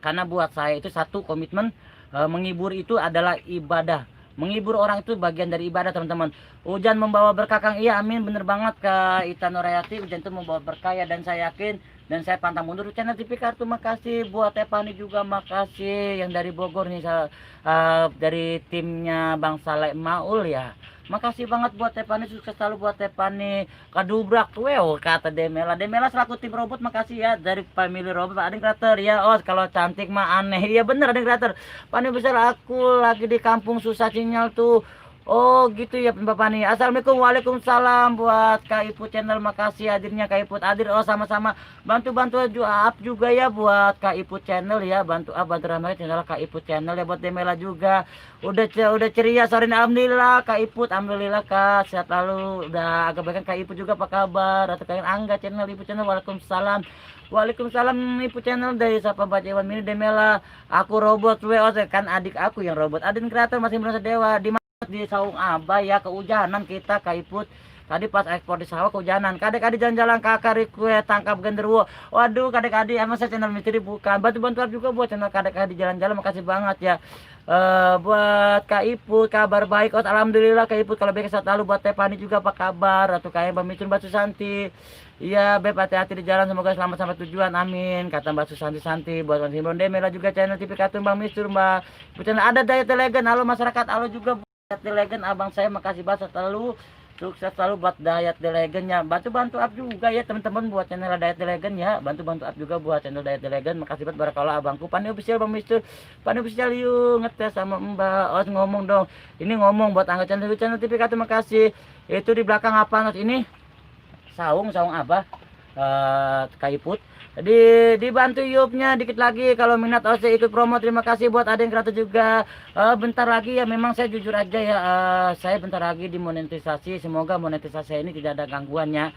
karena buat saya itu satu komitmen, menghibur itu adalah ibadah. Menghibur orang itu bagian dari ibadah teman-teman. Hujan membawa berkah Kang, iya amin bener banget ke Ita Nurhayati, hujan itu membawa berkah ya, dan saya yakin dan saya pantang mundur channel TV Kartu. Makasih buat Teh Pani juga, makasih yang dari Bogor nih, dari timnya Bang Saleh Maul ya. Makasih banget buat Teh Pani, sukses selalu buat Teh Pani. Kadubrak wow kata Demela selaku tim robot, makasih ya dari family robot Pak Aden Kreator ya. Oh kalau cantik mah aneh, iya bener Aden Kreator. Pani besar, aku lagi di kampung susah sinyal tuh. Oh gitu ya Bapak nih. Assalamualaikum, waalaikumsalam buat Kak Ipu channel. Makasih hadirnya Kak Ipu hadir. Oh sama-sama bantu-bantu up juga ya buat Kak Ipu channel ya. Bantu up bantu ramai channel Kak Ipu channel ya buat Demela juga. Udah ceria sore ini. Alhamdulillah Kak Ipu, alhamdulillah Kak sehat lalu. Udah agak baik Kak Ipu juga, apa kabar? Atau kalian Angga channel Ipu channel. Waalaikumsalam. Waalaikumsalam Ipu channel dari Sapa Baca Iwan Mini Demela. Aku robot WO kan adik aku yang robot. Adin kreator masih merasa dewa di saung abah ya, kehujanan kita kaiput tadi pas ekspor di sawah kehujanan. Kadek-kadek jalan-jalan kakak kue tangkap genderuwo. Waduh kadek-kadek emang saya channel misteri bukan, bantu-bantuan juga buat channel kadek-kadek jalan-jalan. Makasih banget ya. Buat Kak Iput kabar baik. Oh, alhamdulillah Kak Iput kalau baik saat lalu. Buat Tepani juga apa kabar? Atau kayak Mbak Micun Mbak Susanti. Iya Beb, hati-hati di jalan, semoga selamat sampai tujuan, amin. Kata Mbak Susanti. Buat Mas Himron Demela juga channel TV Kartun Bang Misur Mbak channel ada Daya Telegan. Halo masyarakat, halo juga Dayat Legend abang saya, makasih banget selalu sukses selalu buat Dayat Legend ya. Bantu up juga ya teman-teman buat channel Dayat Legend ya. Bantu up juga buat channel Dayat Legend. Makasih banget barakallah abangku. Pani official Bang Mister. Pani official yuk ngetes sama Mbak Os ngomong dong. Ini ngomong buat angkat channel TV Kartun, makasih. Itu di belakang apa ini? Saung abah. Kaiput. Dibantu YouTube-nya dikit lagi kalau minat OC ikut promo. Terima kasih buat Aden Kreator juga. Bentar lagi ya, memang saya jujur aja ya, saya bentar lagi dimonetisasi. Semoga monetisasi saya ini tidak ada gangguannya.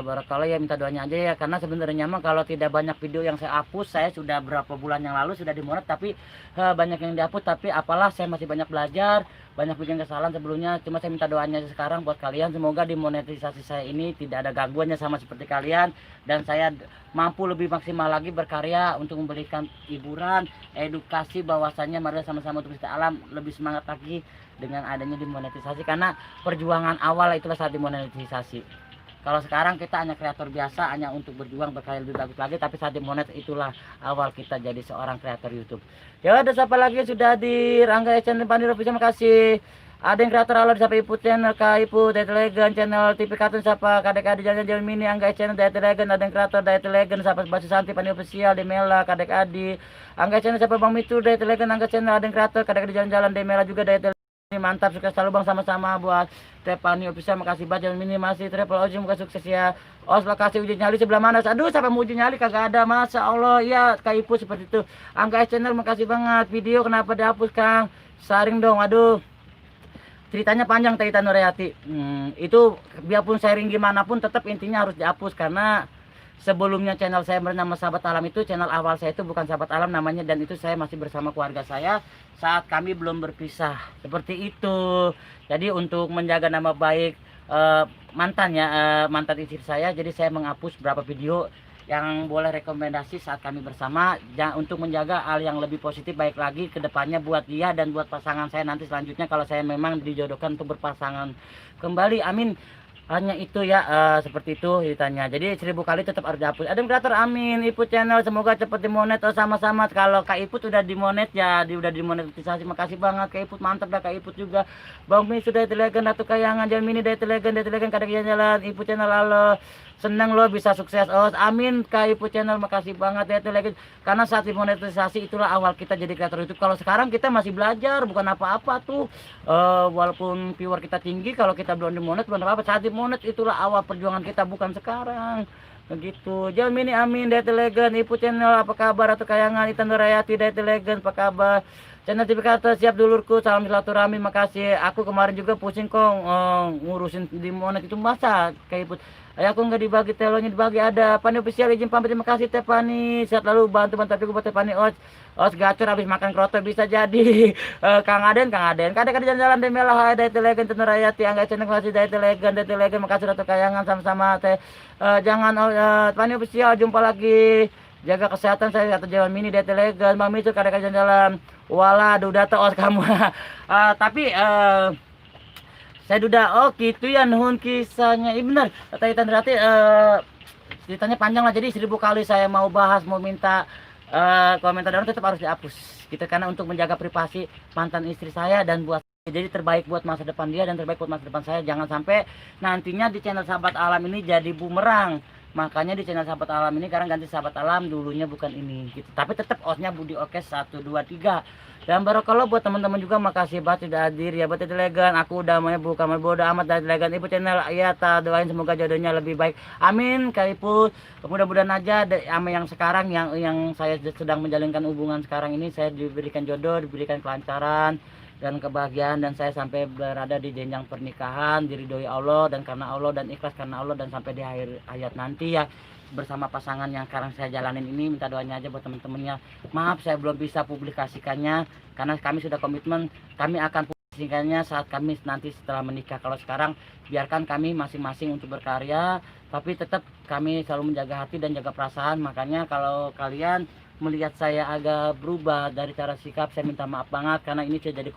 Barangkali ya minta doanya aja ya, karena sebenarnya mah kalau tidak banyak video yang saya hapus, saya sudah berapa bulan yang lalu sudah dimonet, tapi banyak yang dihapus. Tapi apalah, saya masih banyak belajar, banyak bikin kesalahan sebelumnya. Cuma saya minta doanya sekarang buat kalian, semoga dimonetisasi saya ini tidak ada gangguannya sama seperti kalian, dan saya mampu lebih maksimal lagi berkarya untuk memberikan hiburan, edukasi, bahwasannya mari sama-sama untuk kita alam lebih semangat lagi dengan adanya dimonetisasi, karena perjuangan awal itulah saat dimonetisasi. Kalau sekarang kita hanya kreator biasa, hanya untuk berjuang berkarya lebih bagus lagi, tapi saat dimonet itulah awal kita jadi seorang kreator YouTube. Ya ada siapa lagi sudah di Rangga channel Pandiro, terima kasih. Ada yang kreator halo siapa Ipu channel Kak Ipu Dayat Legend channel TV Kartun siapa kadek-kadek jalan-jalan mini Angga channel Dayat Legend. Ada yang kreator Dayat Legend siapa Mbak Susanti Pani official Demela kadek-kadek Angga channel siapa Bang Mitu Dayat Legend Angga channel. Ada yang kreator kadek-kadek jalan-jalan Demela juga Dayat Legend. Mantap, sukses selalu Bang, sama-sama buat Tepani official, makasih banget. Jalan mini masih travel ojek, semoga sukses ya. Os lokasi uji nyali sebelah mana? Aduh sampai mau uji nyali kagak ada, masa Allah ya. Kak Ipu seperti itu. Angga channel makasih banget. Video kenapa dihapus Kang? Saring dong, aduh ceritanya panjang Taita Nurayati. Itu biarpun sharing gimana pun tetap intinya harus dihapus, karena sebelumnya channel saya bernama Sahabat Alam itu, channel awal saya itu bukan Sahabat Alam namanya, dan itu saya masih bersama keluarga saya saat kami belum berpisah, seperti itu. Jadi untuk menjaga nama baik mantan istri saya, jadi saya menghapus beberapa video yang boleh rekomendasi saat kami bersama, untuk menjaga hal yang lebih positif baik lagi ke depannya buat dia dan buat pasangan saya nanti selanjutnya kalau saya memang dijodohkan untuk berpasangan kembali, amin. Hanya itu ya, seperti itu ceritanya. Jadi 1000 kali tetap harus dihapus. Ada kreator amin. Iput channel semoga cepat dimonet. Oh sama-sama. Kalau Kak Iput udah dimonet ya, udah dimonetisasi. Makasih banget Kak Iput, mantap dah Kak Iput juga. Bang Mi sudah telegan atau kayangan jalan mini dari telegan kadang jalan Iput channel halo. Senang lo bisa sukses. Oh amin Kak Iput channel, makasih banget ya telegan. Karena saat dimonetisasi itulah awal kita jadi kreator YouTube. Kalau sekarang kita masih belajar, bukan apa-apa tuh. Walaupun viewer kita tinggi, kalau kita belum dimonet belum apa-apa. Saat dimonet itulah awal perjuangan kita, bukan sekarang. Begitu. Jalan mini amin Dayat Legend. Iput channel apa kabar? Atau kayangan Itan Nurayati Dayat Legend apa kabar? Channel TV Kartun siap dulurku, salam silaturahmi, makasih. Aku kemarin juga pusing kok ngurusin dimonet itu, masa kayak Iput. Aku nggak dibagi telonya, dibagi ada. Pani official izin pamit, terima kasih Tepani. Sehat lalu, bantu aku buat Tepani. Os gacor habis makan kroto bisa jadi. Kang Aden kadang-kadang jalan-jalan deh melah. Hai Dayat Legend Tentu Rayati Angga channel, makasih Dayat Legend makasih Ratu Kayangan sama-sama teh. Jangan Pani official, jumpa lagi. Jaga kesehatan saya atau jalan mini Dayat Legend. Bang Mitu kadang-kadang jalan. Walah, duda tuh os kamu. Tapi saya duda, oh gitu ya nuhun kisahnya. Iya bener, kata Itan berarti ceritanya panjang lah. Jadi 1000 kali saya mau bahas, mau minta komentar dan tetap harus dihapus gitu, karena untuk menjaga privasi mantan istri saya dan buat jadi terbaik buat masa depan dia dan terbaik buat masa depan saya. Jangan sampai nantinya di channel Sahabat Alam ini jadi bumerang, Makanya di channel Sahabat Alam ini sekarang ganti Sahabat Alam, dulunya bukan ini gitu. Tapi tetap osnya Budi Oke 123. Dan barokallah buat teman-teman juga, makasih banget sudah hadir ya buat Telegan. Aku udah mau buka bodo amat dari Telegan Ibu channel ya, doain semoga jodohnya lebih baik. Amin Kak Ibu. Mudah-mudahan aja sama yang sekarang yang saya sedang menjalinkan hubungan sekarang ini, saya diberikan jodoh, diberikan kelancaran dan kebahagiaan, dan saya sampai berada di jenjang pernikahan diridhoi Allah dan karena Allah, dan ikhlas karena Allah, dan sampai di akhir hayat nanti ya bersama pasangan yang sekarang saya jalanin ini. Minta doanya aja buat teman-temannya. Maaf saya belum bisa publikasikannya karena kami sudah komitmen kami akan publikasikannya saat kami nanti setelah menikah. Kalau sekarang biarkan kami masing-masing untuk berkarya, tapi tetap kami selalu menjaga hati dan jaga perasaan. Makanya kalau kalian melihat saya agak berubah dari cara sikap, saya minta maaf banget karena ini sudah jadi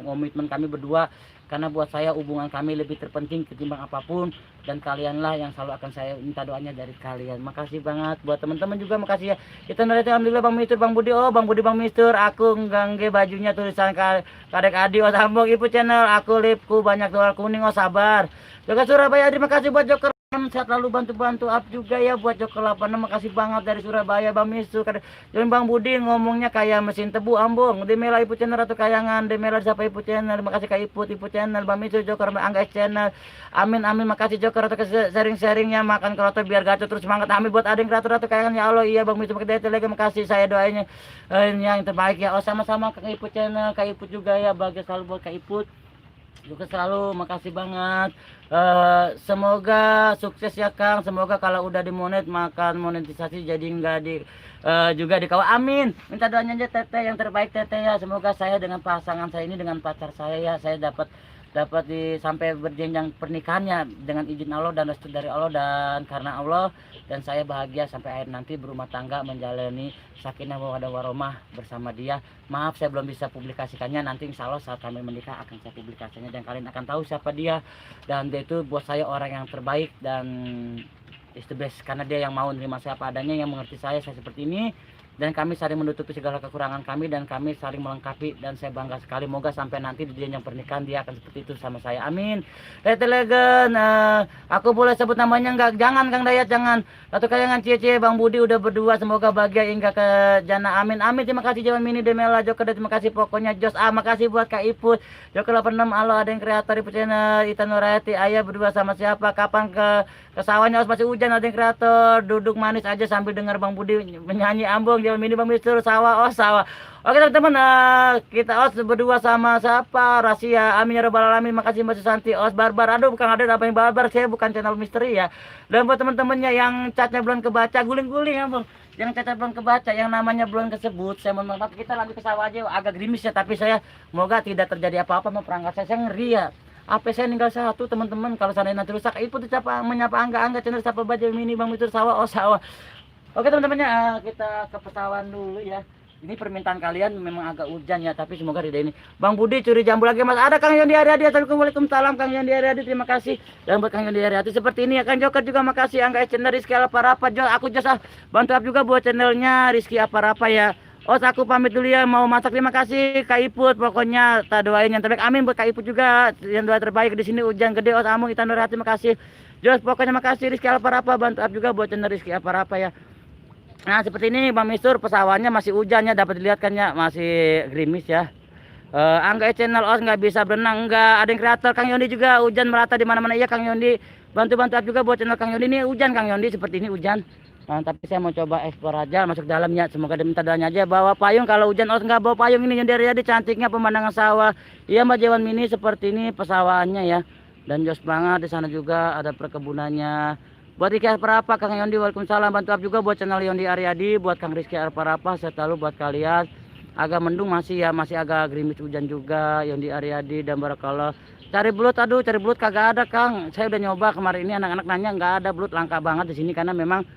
komitmen kami berdua. Karena buat saya hubungan kami lebih terpenting ketimbang apapun, dan kalianlah yang selalu akan saya minta doanya dari kalian. Makasih banget buat teman-teman juga, makasih ya. Kita nanti alhamdulillah Bang Mistur, Bang Budi, Bang Budi, Bang Mistur, aku ngangge bajunya tulisan kadek adi, sambung Ibu channel, aku lipku banyak doa kuning, sabar. Jaga Surabaya, terima kasih buat Joker. Saya selalu bantu-bantu up juga ya buat Joker 86, makasih banget dari Surabaya Bang Mistur. Dan Bang Budi ngomongnya kayak mesin tebu ambung. Demela Ibu channel atau kayangan, Demela siapa Ibu channel. Makasih Kak Ibu channel, Bang Mistur, Joker, Angga channel. Amin amin, makasih Joker atau sharing-sharingnya, makan keroto biar gacor terus semangat. Amin buat ading kreator atau kayangan ya Allah. Iya Bang Mistur pakai lagi, makasih, saya doanya yang terbaik ya. Sama-sama Kak Ibu channel, Kak Ibu juga ya, bahagia selalu buat Kak Ibu juga selalu, makasih banget. Semoga sukses ya Kang, semoga kalau udah makan monetisasi jadi enggak juga di kawah, amin. Minta doanya aja Teteh yang terbaik Teteh ya, semoga saya dengan pasangan saya ini, dengan pacar saya ya, saya dapat sampai berjenjang pernikahannya dengan izin Allah dan restu dari Allah dan karena Allah, dan saya bahagia sampai akhir nanti berumah tangga menjalani sakinah mawaddah warahmah bersama dia. Maaf saya belum bisa publikasikannya, nanti insya Allah saat kami menikah akan saya publikasikannya dan kalian akan tahu siapa dia. Dan dia itu buat saya orang yang terbaik dan is the best, karena dia yang mau menerima saya apa adanya, yang mengerti saya seperti ini, dan kami saling menutupi segala kekurangan kami dan kami saling melengkapi, dan saya bangga sekali. Moga sampai nanti di jenjang pernikahan dia akan seperti itu sama saya, amin. Telegan, aku boleh sebut namanya enggak? Jangan Kang Dayat, jangan. Satu kayangan Cie Bang Budi udah berdua, semoga bahagia hingga ke jannah, amin amin. Terima kasih Jawan Mini, Demela, Joker, terima kasih pokoknya Jos, makasih buat Kak Iput, Joker 86, halo ada yang kreator Ibu channel, Ita Nurayati, ayah berdua sama siapa, kapan ke sawahnya, masih hujan, ada yang kreator, duduk manis aja sambil dengar Bang Budi menyanyi ambung. Jalan Mini, Bang Mistur, sawah, sawah. Oke teman-teman, kita berdua sama siapa, Rahasia, amin ya rabbal alamin. Makasih Mbak Susanti, barbar, aduh bukan ada apa yang barbar, saya bukan channel misteri ya. Dan buat teman-temannya yang catnya belum kebaca, guling-guling ya Bang, yang catnya belum kebaca, yang namanya belum kesebut, saya mohon maaf. Kita lanjut ke sawah aja, agak gerimis ya, tapi saya semoga tidak terjadi apa-apa sama perangkat saya ngeri ya. HP saya tinggal satu teman-teman, kalau seandainya nanti rusak, Ibu menyapa Angga channel siapa Bajul Mini, Bang Mistur, sawah, sawah. Oke teman-temannya, kita ke pesawan dulu ya. Ini permintaan kalian memang agak hujan ya, tapi semoga tidak ini. Bang Budi curi jambu lagi Mas. Ada Kang Yondi Ariadi, assalamualaikum salam Kang Yondi Ariadi, terima kasih. Dan buat Kang Yondi Ariadi seperti ini ya, Kang Joker juga makasih. Angga channel Rizky Aparapa, aku jasa bantu up juga buat channelnya Rizky Aparapa ya. Aku pamit dulu ya, mau masak. Terima kasih Kak Iput, pokoknya tak doain yang terbaik, amin. Buat Kak Iput juga yang doa terbaik di sini, hujan gede. Amung Ita Nurhati, terima kasih. Jos pokoknya makasih Rizky Aparapa, bantu up juga buat channel Rizky Aparapa ya. Nah seperti ini Bang Mistur, pesawatnya masih hujannya, dapat dilihat kan ya, masih gerimis ya. Angga channel nggak bisa berenang, enggak. Ada yang kreator Kang Yondi juga, hujan merata di mana-mana. Iya Kang Yondi, bantu up juga buat channel Kang Yondi. Ini hujan Kang Yondi, seperti ini hujan. Tapi saya mau coba eksplor aja masuk dalamnya, semoga diminta doanya aja. Bawa payung, kalau hujan nggak bawa payung. Ini Yondi Ariadi, cantiknya pemandangan sawah. Iya Mbak Jawan Mini, seperti ini pesawahannya ya, dan jos banget. Di sana juga ada perkebunannya. Buat Rizky Aparapa, Kang Yondi, waalaikumsalam. Bantu up juga buat channel Yondi Ariadi, buat Kang Rizky Aparapa, saya selalu buat kalian. Agak mendung masih ya, masih agak gerimis hujan juga. Yondi Ariadi dan barakallah. Cari belut, aduh cari belut kagak ada Kang. Saya udah nyoba kemarin ini, anak-anak nanya nggak ada belut, langka banget di sini karena memang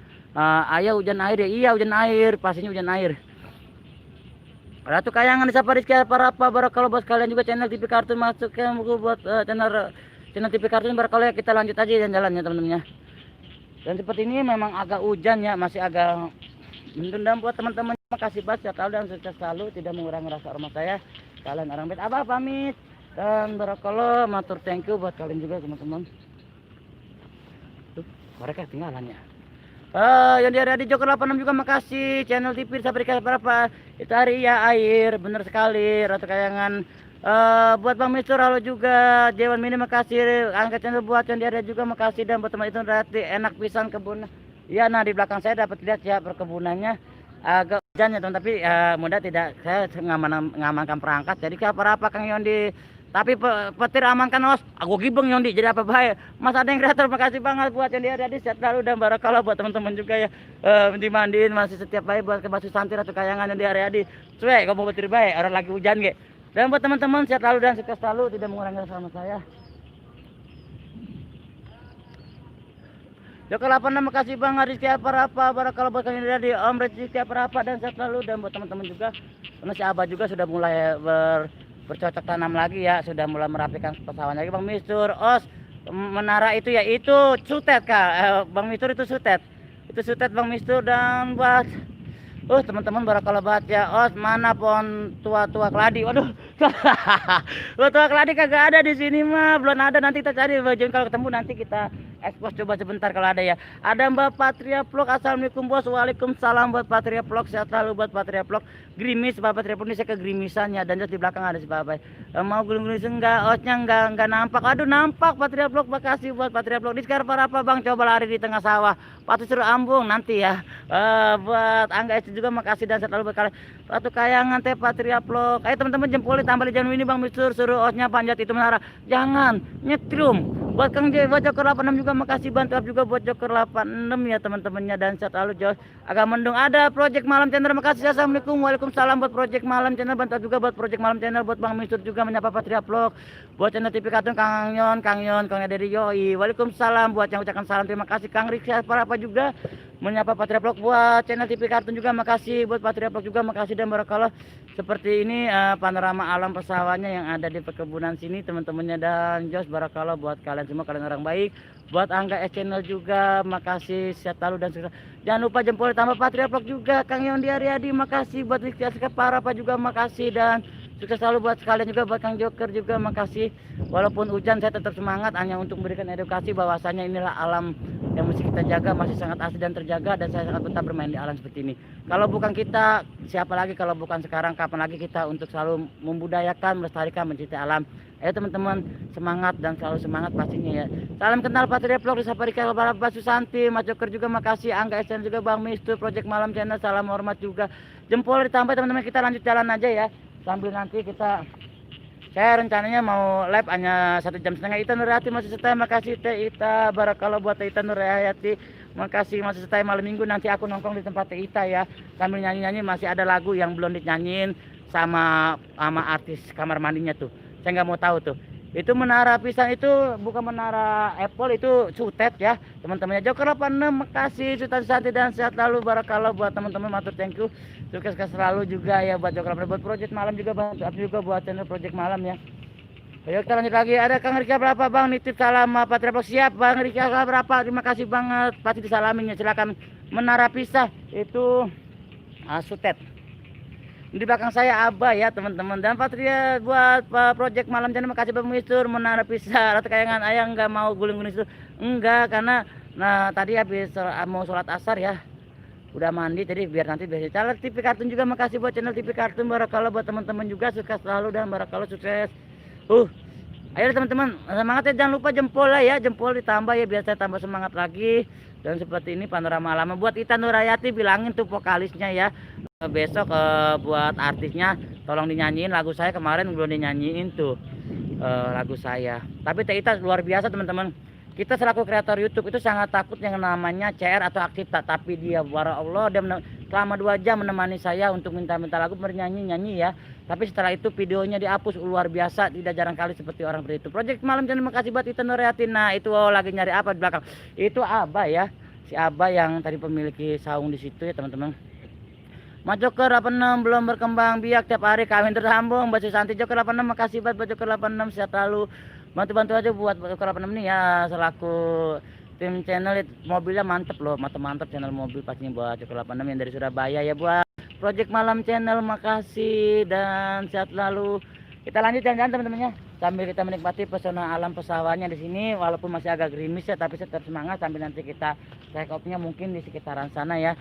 ayah hujan air ya. Iya hujan air, pastinya hujan air. Ratu Kayangan disapa Rizky Aparapa, barakallah buat kalian juga. Channel TV Kartun masuk ya, buat channel TV Kartun barakallah. Kita lanjut aja jalan-jalannya teman-temannya. Dan seperti ini memang agak hujan ya, masih agak mendendam. Buat teman-teman makasih banget ya, kalian sukses selalu, tidak mengurangi rasa hormat saya. Kalian orang baik, Abah pamit. Dan barakallah, matur thank you buat kalian juga teman-teman. Tuh mereka tinggalan ya. Yang di area di Joker 86 juga makasih. Channel TV Sabrika berapa? Itu hari ya air, bener sekali. Ratu Kayangan. Buat Bang Mistur halo juga. Dewan Mini makasih. Angkat channel buat yang di area juga makasih, dan buat teman itu berarti enak pisang kebun. Iya, nah di belakang saya dapat lihat ya perkebunannya agak hujan ya teman, tapi mudah tidak saya ngamankan perangkat. Jadi apa Kang Yondi, tapi petir amankan os aku gibeng Yondi, jadi apa bahaya Mas ada yang kreator. Makasih banget buat yang dia di sehat lalu, dan barakallah buat teman-teman juga ya, dimandiin masih setiap baik buat ke Basu Santi Ratu Kayangan yang di area di cuek kamu petir baik orang lagi hujan ge. Dan buat teman-teman sehat lalu dan sukses selalu, tidak mengurangi rasa sama saya. Joker 86 makasih Bang Rizky apa barakallah buat kalian dari Om Rizky apa dan sehat selalu, dan buat teman-teman juga karena si Abah juga sudah mulai bercocok tanam lagi ya, sudah mulai merapikan pesawatnya lagi. Bang Mistur os menara itu ya itu sutet Kak, Bang Mistur itu sutet Bang Mistur. Dan buat teman-teman barakallah banget ya. Os mana pohon tua keladi, waduh. Tua keladi kagak ada di sini mah, belum ada, nanti kita cari bagian kalau ketemu nanti kita ekspos coba sebentar kalau ada ya. Ada Mbak Patria Vlog, assalamualaikum bos. Waalaikumsalam buat Patria Vlog, sehat selalu buat Patria Vlog. Grimis Bapak Patria Vlog ini saya kegrimisannya, dan di belakang ada si Bapak. Mau guling-guling enggak, osnya enggak nampak. Aduh nampak Patria Vlog, makasih buat Patria Vlog. Di sekarang apa Bang, coba lari di tengah sawah. Patu suruh ambung nanti ya. Buat Angga itu juga makasih, dan sehat selalu buat kalian. Ratu Kayangan teh Patria Vlog. Ayo teman-teman jempol tambah di jangan ini Bang Mistur, suruh osnya panjat itu menara. Jangan nyetrum. Buat Kang J, buat Joker 86 juga makasih, bantu juga buat Joker 86 ya teman-temannya, dan sehat selalu Jos. Agak mendung ada Project Malam Channel, makasih. Assalamualaikum, waalaikumsalam buat Project Malam Channel, bantu juga buat Project Malam Channel, buat Bang Mistur juga menyapa Patria Vlog, buat channel TV Kartun Kang Yon, Kang dari Yoi. Waalaikumsalam buat yang ucapkan salam, terima kasih. Kang Riksi apa juga menyapa Patria Vlog, buat channel TV Kartun juga makasih, buat Patria Vlog juga makasih, dan barakallah. Seperti ini panorama alam pesawatnya yang ada di perkebunan sini teman-temannya, dan Jos barakallah buat kalian semua, kalian orang baik. Buat Angga S Channel juga makasih, sehat selalu dan sukses. Jangan lupa jempol tambah Patria Vlog juga. Kang Yondi Ariadi makasih, buat Rizky Aska Parapa juga makasih, dan sukses selalu buat kalian juga. Buat Kang Joker juga makasih. Walaupun hujan saya tetap semangat hanya untuk memberikan edukasi bahwasanya inilah alam yang mesti kita jaga, masih sangat asli dan terjaga, dan saya sangat betah bermain di alam seperti ini. Kalau bukan kita, siapa lagi? Kalau bukan sekarang, kapan lagi kita untuk selalu membudayakan, melestarikan, mencintai alam. Ayo teman-teman, semangat dan selalu semangat pastinya ya. Salam kenal Patria Vlog, Saparika Bapak Susanti, Mas Joker juga makasih, Angga SN juga, Bang Mistur, Project Malam Channel, salam hormat juga. Jempol ditambah teman-teman, kita lanjut jalan aja ya. Sambil nanti saya rencananya mau live hanya 1,5 jam. Ita Nurhayati masih stay, makasih Teh Ita, barakallah buat Teh Ita Nurhayati, makasih masih stay. Malam minggu nanti aku nongkrong di tempat Teh Ita ya, sambil nyanyi-nyanyi. Masih ada lagu yang belum dinyanyiin sama artis kamar mandinya tuh, saya nggak mau tahu tuh. Itu menara pisang, itu bukan menara Apple, itu sutet ya teman-temannya. Joker 86 makasih, Sultan Santi dan sehat lalu, barakallah buat teman-teman, matur thank you, sukses selalu juga ya buat Joker 86, buat Project Malam juga, bantu juga buat channel Project Malam ya. Ayo kita lanjut lagi. Ada Kang Rika berapa Bang, nitip salam Patria Vlog. Siap Bang Rika berapa, terima kasih banget, pasti disalamin ya. Silakan. Menara pisah itu sutet di belakang saya Abah ya teman-teman, dan Patria buat Project Malam Channel makasih Bang Mistur. Menara pisah Ratu Kayangan, ayah nggak mau guling-guling itu enggak, karena tadi habis mau sholat asar ya, udah mandi, jadi biar nanti biasa. Channel TV Kartun juga makasih buat channel TV Kartun, barakallah buat teman-teman juga, sukses selalu dan barakallah sukses. Ayo teman-teman semangat ya, jangan lupa jempol lah ya, jempol ditambah ya biar saya tambah semangat lagi. Dan seperti ini panorama alam. Buat Ita Nurhayati bilangin tuh vokalisnya ya, besok buat artisnya tolong dinyanyiin lagu saya, kemarin belum dinyanyiin tuh lagu saya. Tapi Teh Ita luar biasa teman-teman. Kita selaku kreator YouTube itu sangat takut yang namanya CR atau aktif, tapi dia wara Allah, dia selama 2 jam menemani saya untuk minta-minta lagu, bernyanyi-nyanyi ya. Tapi setelah itu videonya dihapus, luar biasa, tidak jarang kali seperti orang seperti itu. Project Malam Channel makasih buat Ita Nurhayati. Nah itu lagi nyari apa di belakang? Itu Abah ya, si Abah yang tadi pemiliki saung di situ ya teman-teman. Mas Joker 86 belum berkembang biak, tiap hari kawin tersambung. Mbak Susanti Joker 86 makasih buat Joker 86, sehat selalu. Bantu-bantu aja buat Joker 86 nih ya, selaku tim channel. Mobilnya mantep loh, mantep channel mobil pastinya buat Joker 86 yang dari Surabaya ya. Buat Project Malam Channel makasih dan sehat selalu. Kita lanjut jalan-jalan teman-temannya. sambil kita menikmati pesona alam pesawatnya di sini. Walaupun masih agak gerimis ya, tapi tetap semangat sambil nanti kita take off-nya mungkin di sekitaran sana ya.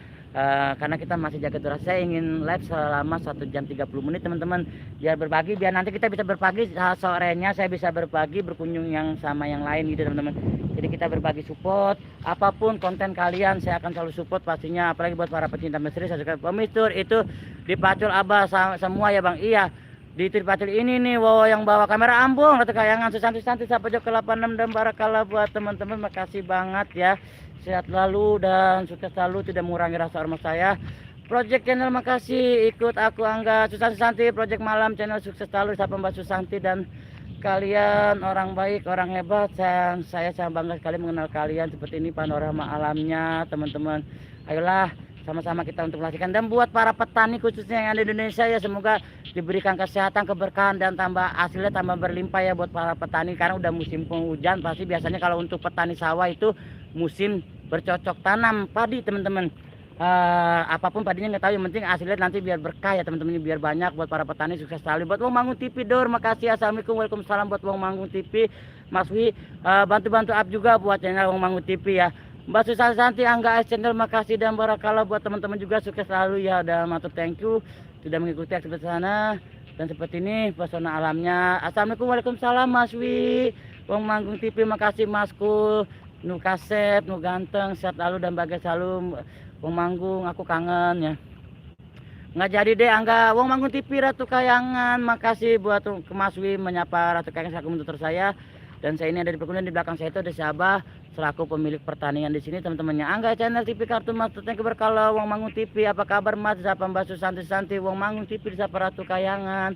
Karena kita masih jaga durasi. Saya ingin live selama 1 jam 30 menit teman-teman, biar berbagi, biar nanti kita bisa berbagi sorenya, saya bisa berbagi berkunjung yang sama yang lain gitu teman-teman. Jadi kita berbagi support, apapun konten kalian saya akan selalu support pastinya, apalagi buat para pecinta misteri. Saya suka pemistur itu di Pacul Abah semua ya Bang. Iya, di Pacul ini nih, wow, yang bawa kamera Ambung atau kayangan Susanti sampai Jok ke 86 dan barakallah buat teman-teman. Makasih banget ya, sehat selalu dan sukses selalu, tidak mengurangi rasa hormat saya. Project channel makasih, ikut aku Angga Susanti Project Malam channel, sukses selalu sama Mbak Susanti dan kalian orang baik, orang hebat. Saya sangat bangga sekali mengenal kalian. Seperti ini panorama alamnya teman-teman. Ayolah sama-sama kita untuk melakukan. Dan buat para petani khususnya yang ada di Indonesia ya, semoga diberikan kesehatan, keberkahan dan tambah hasilnya tambah berlimpah ya buat para petani. Karena udah musim penghujan, pasti biasanya kalau untuk petani sawah itu musim bercocok tanam padi teman-teman. Apapun padinya nggak tahu, yang penting hasilnya nanti biar berkah ya teman-teman, biar banyak buat para petani. Sukses selalu buat Wong Manggung TV Dor, makasih. Assalamualaikum, waalaikumsalam buat Wong Manggung TV. Mas Wi bantu-bantu up juga buat channel Wong Manggung TV ya. Mbak Susanti Angga S channel, makasih dan barakallah buat teman-teman juga, sukses selalu ya. Dan matur thank you sudah mengikuti aktivitas sana. Dan seperti ini pesona alamnya. Assalamualaikum, waalaikumsalam Mas Wi. Wong Manggung TV, makasih Masku. Nu kasep, nu ganteng, sehat selalu dan bahagia selalu. Wong Manggung, aku kangen ya. Nggak jadi deh Angga. Wong Manggung TV Ratu Kayangan, makasih buat ke Mas Wi menyapa Ratu Kayangan selaku mentutur saya. Dan saya ini ada di perkebunan, di belakang saya itu ada Syabah selaku pemilik pertanian di sini teman-temannya. Angga channel TV Kartun Mas Tutnya keberkalah. Wong Manggung TV, apa kabar Mas? Siapa Mbak Susanti Wong Manggung TV, siapa Ratu Kayangan.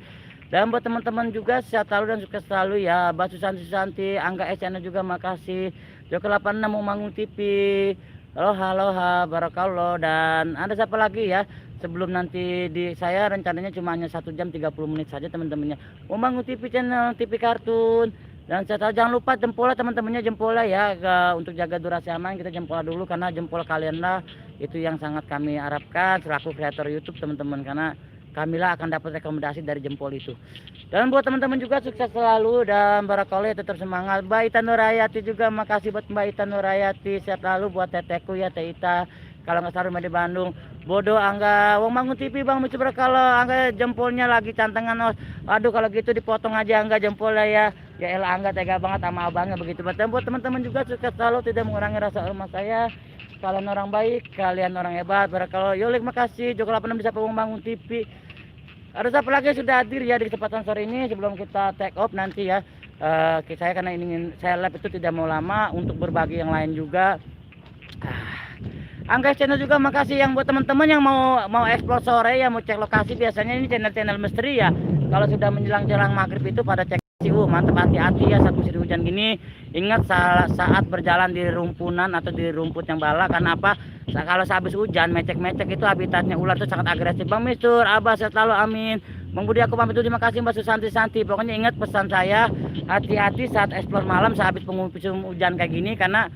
Dan buat teman-teman juga sehat selalu dan sukses selalu ya. Mbak Susanti, Angga channel juga makasih. Joko 86 Wong Manggung TV. Aloha barakallah. Dan ada siapa lagi ya, sebelum nanti saya rencananya cuma hanya 1 jam 30 menit saja teman-temannya. Wong Manggung TV channel TV Kartun. Dan jangan lupa jempolnya teman-temannya, jempolnya ya, untuk jaga durasi aman kita jempolnya dulu, karena jempol kalian lah itu yang sangat kami harapkan selaku kreator YouTube teman-teman, karena kamilah akan dapat rekomendasi dari jempol itu. Dan buat teman-teman juga sukses selalu dan barakallah, tetap semangat. Mbak Ita Nurayati juga makasih buat Mbak Ita Nurayati, sehat selalu buat teteku ya Teh Ita, kalau nggak salah rumah di Bandung. Bodoh Angga, Wong Manggung TV Bang Mucu berkala. Angga jempolnya lagi cantengan. Aduh kalau gitu dipotong aja Angga jempolnya ya. Ya elah Angga tega banget sama abangnya begitu. Dan buat teman-teman juga sukses selalu, tidak mengurangi rasa hormat saya. Kalian orang baik, kalian orang hebat. Barakallah. Yolik makasih. Joko 86 bisa Wong Manggung TV. Ada siapa lagi yang sudah hadir ya di kesempatan sore ini sebelum kita take off nanti ya. Saya karena ingin saya live itu tidak mau lama untuk berbagi yang lain juga. Angga channel juga makasih. Yang buat teman-teman yang mau explore sore ya, mau cek lokasi, biasanya ini channel misteri ya. Kalau sudah menjelang maghrib itu pada cek mantap, hati-hati ya saat musim hujan gini. Ingat saat berjalan di rumpunan atau di rumput yang bala, karena apa? Kalau sehabis hujan mecek-mecek itu habitatnya ular itu sangat agresif. Bang Mistur, Abah sehat selalu, amin. Bang Budi aku pamit dulu, terima kasih Mbak Susanti. Pokoknya ingat pesan saya, hati-hati saat explore malam sehabis musim hujan kayak gini, karena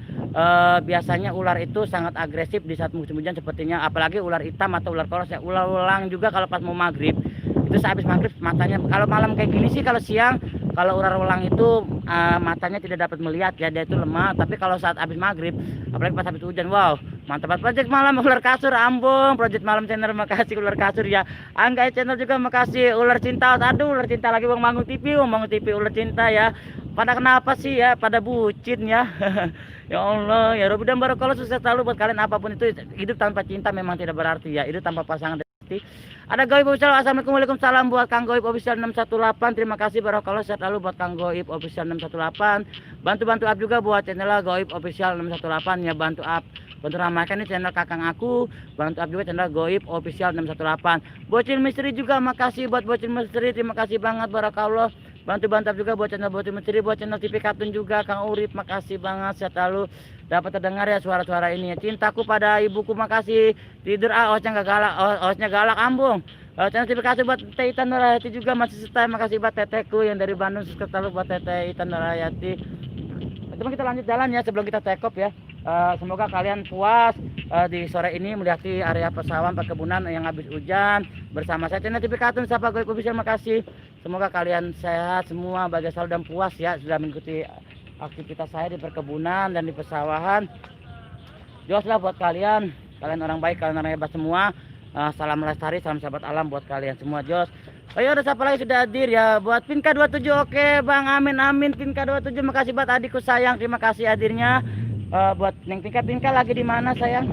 biasanya ular itu sangat agresif di saat musim hujan sepertinya, apalagi ular hitam atau ular polos ya. Ular ulang juga kalau pas mau maghrib itu sehabis maghrib matanya, kalau malam kayak gini sih, kalau siang kalau ular ulang itu matanya tidak dapat melihat ya, dia itu lemah. Tapi kalau saat habis maghrib, apalagi pas habis hujan, wow mantap. Project malam ular kasur Ambung, Project malam channel makasih ular kasur ya. Angga channel juga makasih. Ular cinta, aduh ular cinta lagi Wong Manggung TV ular cinta ya. Pada kenapa sih ya, pada bucin ya. Ya Allah ya Rabbi dan barakallah, sukses selalu buat kalian. Apapun itu, hidup tanpa cinta memang tidak berarti ya, hidup tanpa pasangan. Ada Goib Official, assalamualaikum, waalaikumsalam buat Kang Goib Official 618. Terima kasih barakallah, sehat lalu buat Kang Goib Official 618. Bantu up juga buat channel Goib Official 618 ya, bantu up, bantu ramaikan ini channel kakang aku. Bantu up juga channel Goib Official 618. Bocil Misteri juga makasih buat Bocil Misteri, terima kasih banget barakallah. Bantu up juga buat channel Bocil Misteri, buat channel TV Kartun juga Kang Urip, makasih banget, sehat lalu. Dapat terdengar ya suara-suara ini ya. Cintaku pada ibuku, makasih. Tidur osnya nggak galak, osnya galak Ambung. Channel TV kasih buat Teh Ita Nurayati juga masih stay, makasih buat Teteku yang dari Bandung, sukses selalu buat Teh Ita Nurayati. Teman kita lanjut jalan ya sebelum kita take off ya. Semoga kalian puas di sore ini melihat area persawahan perkebunan yang habis hujan bersama saya channel TV Kartun Sapa Goib Official. Terima kasih. Semoga kalian sehat semua, bahagia selalu dan puas ya sudah mengikuti aktivitas saya di perkebunan dan di persawahan. Jos lah buat kalian orang baik, kalian orang hebat semua. Salam lestari, salam sahabat alam buat kalian semua, Jos. Ayo, ada siapa lagi sudah hadir ya buat Pinka 27. Oke Bang, amin Pinka 27. Makasih buat adikku sayang, terima kasih hadirnya. Buat Neng Pinka lagi di mana sayang?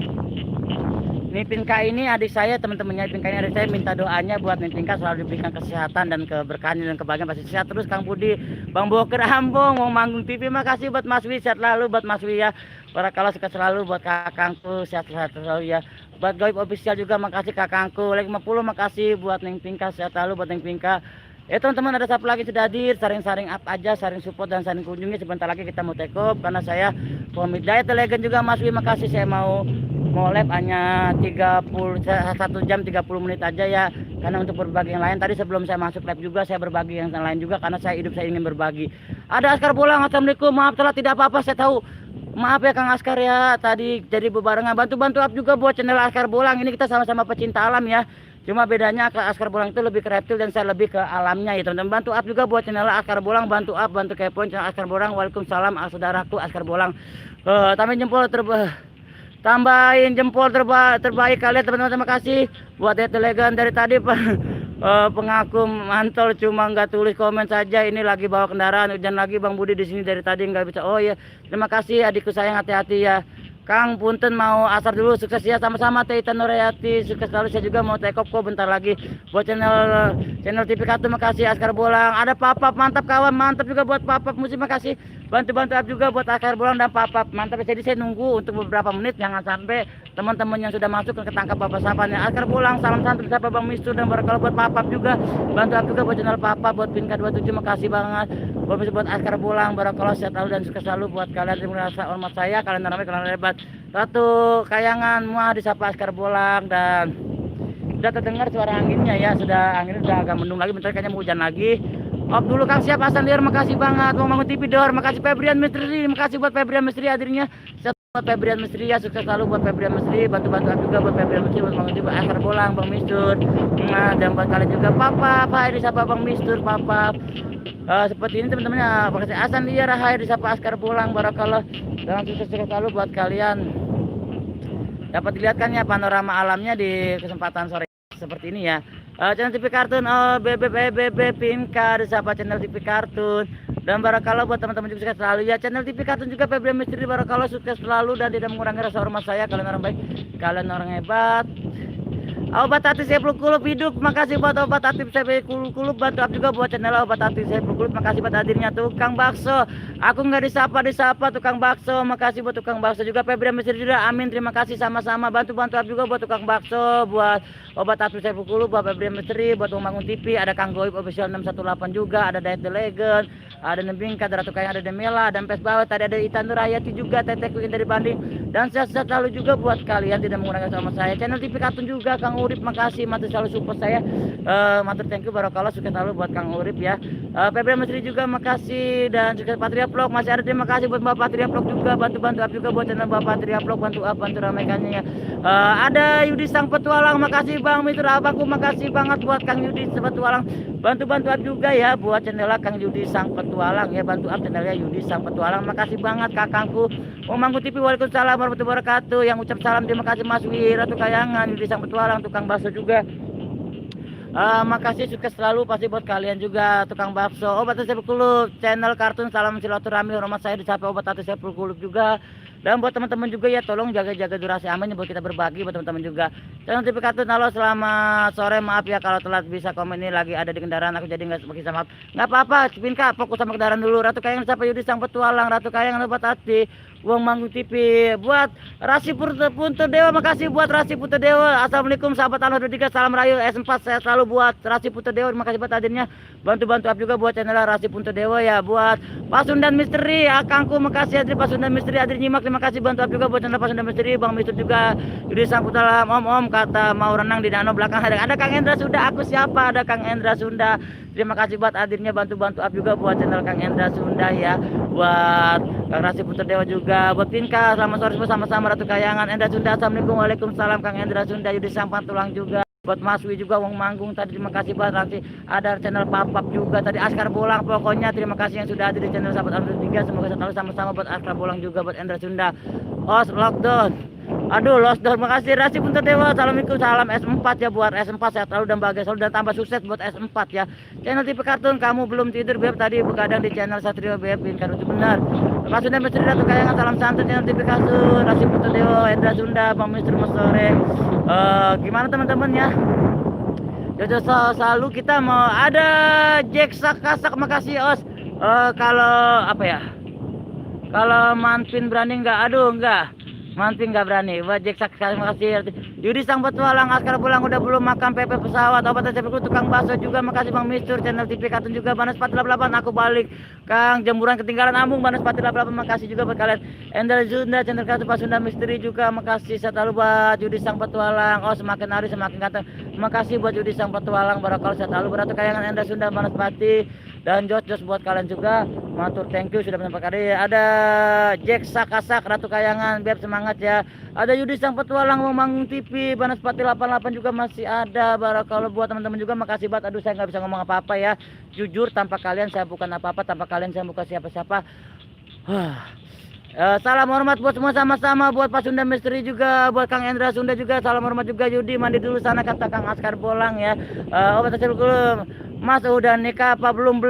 Nih Pinka ini adik saya, teman-temannya Pinka ini adik saya, minta doanya buat Neng Pinka selalu diberikan kesehatan dan keberkahan dan kebahagiaan, pasti sehat terus. Kang Budi, Bang Boker Ambong, mau manggung TV, makasih buat Mas Wi, sehat lalu buat Mas Wi ya. Barakallah sehat selalu buat kakangku, sehat-sehat selalu ya. Buat Goib Official juga makasih kakangku. Lagi 50 makasih buat Neng Pinka, sehat lalu buat Neng Pinka. Teman-teman, ada siapa lagi sudah hadir, saring-saring up aja, saring support dan saring kunjungi. Sebentar lagi kita mau take off karena saya Komida Legend juga Mas Wi, makasih. Saya mau lab hanya 1 jam 30 menit aja ya, karena untuk berbagi yang lain. Tadi sebelum saya masuk lab juga saya berbagi yang lain juga, karena saya ingin berbagi. Ada Askar Bolang, assalamualaikum, maaf telat, tidak apa-apa, saya tahu. Maaf ya Kang Askar ya, tadi jadi bebarengan, bantu up juga buat channel Askar Bolang. Ini kita sama-sama pecinta alam ya. Cuma bedanya Askar Bolang itu lebih ke reptil dan saya lebih ke alamnya ya teman-teman. Bantu up juga buat channel Askar Bolang, bantu up, bantu kepoin channel Askar Bolang. Waalaikumsalam saudaraku Askar Bolang. Tambahin jempol terbaik kalian teman-teman, terima kasih. Buat Legend dari tadi pengaku mantol cuma nggak tulis komen saja. Ini lagi bawa kendaraan, hujan lagi Bang Budi di sini dari tadi nggak bisa. Oh ya, terima kasih adikku sayang, hati-hati ya. Kang Punten mau asar dulu, sukses ya, sama-sama Tita Nurayati, sukses selalu. Saya juga mau take off kok bentar lagi buat channel TV Kartun. Makasih Askar Bolang. Ada Papap, mantap kawan, mantap juga buat Papap Musik, makasih. Bantu up juga buat Askar Bolang dan Papap, mantap. Jadi saya nunggu untuk beberapa menit, jangan sampai teman-teman yang sudah masuk ketangkap bapak sapanya. Askar Bolang, salam santun sapa Bang Mistu dan barakallah buat Papap juga. Bantu up juga buat channel Papap, buat Pinka 27, makasih banget. Buat Askar Bolang, barakallah, sehat selalu dan sukses selalu buat kalian. Terima kasih hormat saya, kalian ramai, kalian hebat. Ratu Kayangan muah disapa Askar Bolang. Dan sudah terdengar suara anginnya ya, anginnya sudah agak mendung lagi, bentar kayaknya mau hujan lagi. Off dulu Kang, siap Hasan Dior, makasih banget. Mau bangun TV Dor, makasih. Febrian Misteri, makasih buat Febrian Misteri hadirnya. Sehat buat Febrian Misteri ya, sukses selalu buat Febrian Misteri. Bantu juga buat Febrian Misteri, buat bangun TV Askar Bolang, Bang Mistur. Nah, dan buat kalian juga Papa, hai disapa Bang Mistur, Papa. Seperti ini teman-teman ya, makasih Hasan Dior, hai disapa Askar Bolang, barakallah. Dan sukses selalu buat kalian. Dapat dilihatkan ya panorama alamnya di kesempatan sore seperti ini ya. Channel TV Kartun, BB Pinka disapa channel TV Kartun. Dan barakallah buat teman-teman juga sukses selalu ya. Channel TV Kartun juga Febrian Misteri, barakallah sukses selalu dan tidak mengurangi rasa hormat saya. Kalian orang baik, kalian orang hebat. Obat hati saya kulub hidup, makasih buat obat hati saya kulub. Bantu up juga buat channel obat hati saya kulub, makasih buat hadirnya tukang bakso. Aku nggak disapa tukang bakso, makasih buat tukang bakso juga. Febrian Misteri juga, amin, terima kasih sama-sama. Bantu up juga buat tukang bakso, buat obat hati saya kulub, buat Febrian Misteri, buat Bangun TV. Ada Kang Goib Official 618 juga, ada Diet The Legend, ada Nebingka, ada Ratu Kayang, ada Demela, dan Pes Bawah. Tadi ada Ita Nurayati juga, Teteh Queen dari Bandung. Dan sehat-sehat selalu juga buat kalian, tidak mengurangi sama saya. Channel TV Kartun juga Kang Urip, makasih, matur selalu support saya. Matur thank you, barakallah, sukses selalu buat Kang Urip ya. Febrian Misteri juga makasih, dan sukses Patria Vlog masih ada, terima kasih buat Bapak Patria Vlog juga. Bantu up juga buat channel Bapak Patria Vlog, bantu ramaikannya ya. Ada Yudi Sang Petualang, makasih Bang Mitur abangku, makasih banget buat Kang Yudi Sang Petualang. Bantu up juga ya buat channel Kang Yudi Sang Petualang ya, bantu up channelnya Yudi Sang Petualang, makasih banget kakangku. Manggung TV, waalaikumsalam warahmatullahi wabarakatuh. Yang ucap salam terima kasih Mas Wi, Ratu Kayangan, Yudi Sang Petualang, tukang bakso juga. Makasih, sukses selalu pasti buat kalian juga tukang bakso. Obat hati saya kulub, channel Kartun, salam silaturahmi, hormat saya dicapai obat hati saya kulub juga. Dan buat teman-teman juga ya, tolong jaga-jaga durasi aman buat kita berbagi buat teman-teman juga. Channel TV Kartun, halo selamat sore, maaf ya kalau telat bisa komen, ini lagi ada di kendaraan aku jadi nggak bisa, maaf. Nggak apa-apa, Pinka fokus sama kendaraan dulu. Ratu Kayang siapa Yudi Sang Petualang, Ratu Kayang obat hati. Uang Manggung TV buat Rasi Punto Dewa, makasih buat Rasi Punto Dewa. Assalamualaikum sahabat Allah 23, salam rayu S4 saya selalu buat Rasi Punto Dewa, terima kasih buat hadirnya. Bantu up juga buat channel Rasi Punto Dewa ya. Buat Pasundan Misteri akangku, makasih hadir Pasundan Misteri hadir nyimak, terima kasih. Bantu up juga buat channel Pasundan Misteri, Bang Mister juga. Yudi Sang Petualang, om kata mau renang di danau belakang ada Kang Endra Sunda, aku siapa, ada Kang Endra Sunda. Terima kasih buat hadirnya. Bantu up juga buat channel Kang Endra Sunda ya. buat Kang Rasi Putra Dewa juga, buat Pinka, selamat sore semua sama-sama Ratu Kayangan, Endra Sunda, assalamualaikum, waalaikumsalam Kang Endra Sunda, Yudi Sampan Tulang juga, buat Mas Wi juga Wong Manggung tadi, terima kasih banget. Nanti ada channel Papap juga tadi, Askar Bolang, pokoknya terima kasih yang sudah hadir di channel Sahabat Alhamdulillah 3, semoga selalu sama-sama buat Askar Bolang juga, buat Endra Sunda. Lockdown, aduh lockdown, makasih Rasi Putra Dewa, assalamualaikum, salam S4 ya buat S4, sehat selalu dan bahagia selalu dan tambah sukses buat S4 ya. Channel TV Kartun, kamu belum tidur Beb, tadi begadang di channel Satrio Beb, Kartun itu benar. Pak Sunda Misteri Ratu Kayangan, salam santai channel TV Kartun, Rasi Putra Dewa, Endra Sunda, Bang Mister Mas sore. Gimana teman-teman ya? Jojo selalu kita mau ada Jack Kasak, makasih Os. Kalau apa ya? Kalau Manpin berani nggak? Aduh nggak. Manpin nggak berani. Buat Jack Kasak, makasih. Yudi Sang Petualang, Askar Pulang udah belum makan PP pesawat. Obat SPK tukang bakso juga, makasih Bang Mistur. Channel TV Kartun juga, Banas 488 aku balik. Kang Jemuran ketinggalan Ambung, Banas 488 makasih juga buat kalian. Endra Sunda, channel Kartun Pak Sunda Misteri juga, makasih. Selalu buat Yudi Sang Petualang. Oh semakin hari semakin ganteng. Makasih buat Yudi Sang Petualang, Barakal selalu Ratu Kayangan, Endra Sunda, Banas Pati. Dan Jos buat kalian juga, matur thank you sudah menyampaikan hari. Ada Jack Sakasak, Ratu Kayangan, biar semangat ya. Ada Yudi Sang Petualang, Manggung TV, Banas Pati 88 juga masih ada. Barakallah buat teman-teman juga, makasih banget. Aduh saya nggak bisa ngomong apa-apa ya. Jujur tanpa kalian saya bukan apa-apa, tanpa kalian saya bukan siapa-siapa. Salam hormat buat semua sama-sama, buat Pak Sunda Misteri juga, buat Kang Endra Sunda juga, salam hormat juga. Yudi mandi dulu sana kata Kang Askar Bolang ya. Obat hasil belum, Mas udah nikah apa belum?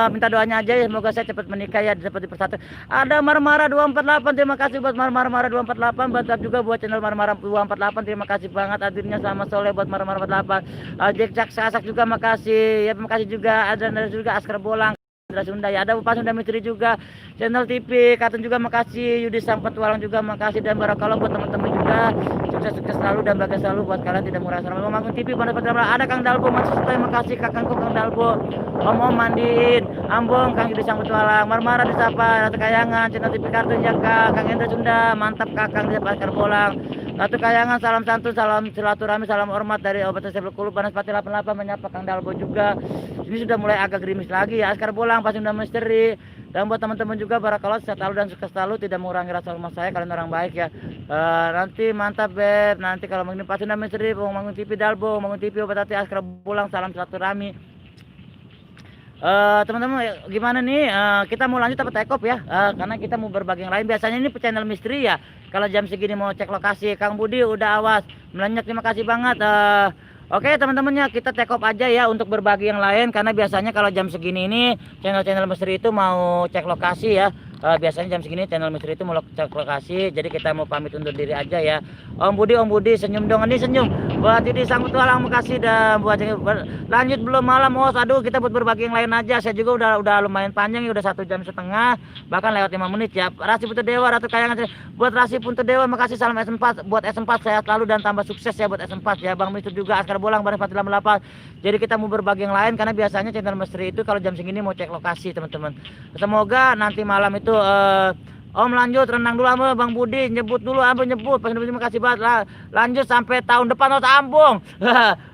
Minta doanya aja ya, semoga saya cepat menikah ya, seperti persatu. Ada Marmara 248, terima kasih buat Marmara 248, bantuan juga buat channel Marmara 248, terima kasih banget hadirnya sama Soleh buat Marmara 248. Jack Sasak juga makasih ya, terima kasih juga. Ada juga Askar Bolang, Sunda ya, ada Pak Sunda Misteri juga, channel TV Kartun juga makasih, Yudi Sang Petualang juga makasih, dan barakallah buat teman-teman juga, sukses selalu dan bahagia selalu buat kalian, tidak murah sama Manggung TV. Ada Kang Dalbo, terima kasih Kakangku Kang Dalbo, Om mandiin Ambong, Kang Yudi Sang Petualang, Marmara disapa, Ratu Kayangan, channel TV Kartun ya Kang Endra Sunda, mantap Kakang di Askar Bolang, Ratu Kayangan, salam santun, salam silaturahmi, salam hormat dari Obat Sebelum Kulu, Banas Pati 88 menyapa Kang Dalbo juga. Ini sudah mulai agak gerimis lagi ya, Askar Bolang, Pak Sunda Misteri. Dan buat teman-teman juga, barakallah sehat selalu dan sukses selalu, tidak mengurangi rasa hormat saya, kalian orang baik ya. Nanti mantap Beb, nanti kalau mengenai Pak Sunda Misteri, Manggung TV Dalbo, Manggung TV Obat Hati, Askar Bolang, salam silaturahmi. Teman-teman gimana nih, kita mau lanjut apa take off ya, karena kita mau berbagi yang lain. Biasanya ini channel misteri ya, kalau jam segini mau cek lokasi. Kang Budi udah awas melenyak, terima kasih banget. Oke teman-temannya, kita take off aja ya untuk berbagi yang lain, karena biasanya kalau jam segini ini channel-channel misteri itu mau cek lokasi ya. Biasanya jam segini channel misteri itu mau cek lokasi, jadi kita mau pamit undur diri aja ya. Om Budi senyum dong, ini senyum buat Yudi Sang Petualang, makasih. Dan buat lanjut belum malam Os, aduh kita buat berbagi yang lain aja. Saya juga udah lumayan panjang ya, udah 1 jam setengah, bahkan lewat 5 menit ya. Rasi Putra Dewa, Ratu Kayangan, buat Rasi Putra Dewa makasih, salam S4 buat S4, sehat selalu dan tambah sukses ya buat S4 ya. Bang Mister juga, Askar Bolang, Baris 488. Jadi kita mau berbagi yang lain, karena biasanya channel misteri itu kalau jam segini mau cek lokasi teman-teman. Semoga nanti malam itu Om lanjut renang dulu sama Bang Budi, nyebut dulu Ambung, nyebut pas terima kasih banget lah. Lanjut sampai tahun depan Os Ambung.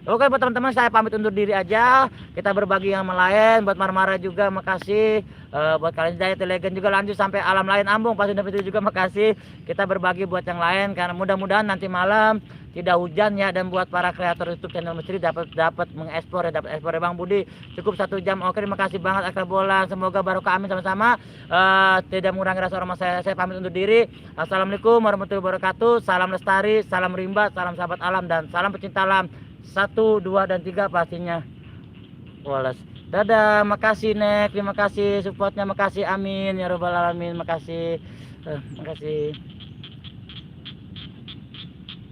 Oke buat teman-teman, saya pamit undur diri aja, kita berbagi yang lain. Buat Marmara juga makasih, buat kalian Daya Legend juga lanjut sampai alam lain Ambung, pas udah juga makasih. Kita berbagi buat yang lain, karena mudah-mudahan nanti malam tidak hujan ya. Dan buat para kreator YouTube channel misteri dapat mengekspor ya, dapat ekspor ya Bang Budi, cukup 1 jam. Oke terima kasih banget Askar Bolang, semoga barokah amin sama-sama, tidak mengurangi rasa hormat saya pamit undur diri. Assalamualaikum warahmatullahi wabarakatuh, salam lestari, salam rimba, salam sahabat alam, dan salam pecinta alam 1, 2, dan 3 pastinya. Walas. Dadah, makasih Nek, terima kasih supportnya, makasih, amin ya robbal alamin, makasih. Makasih.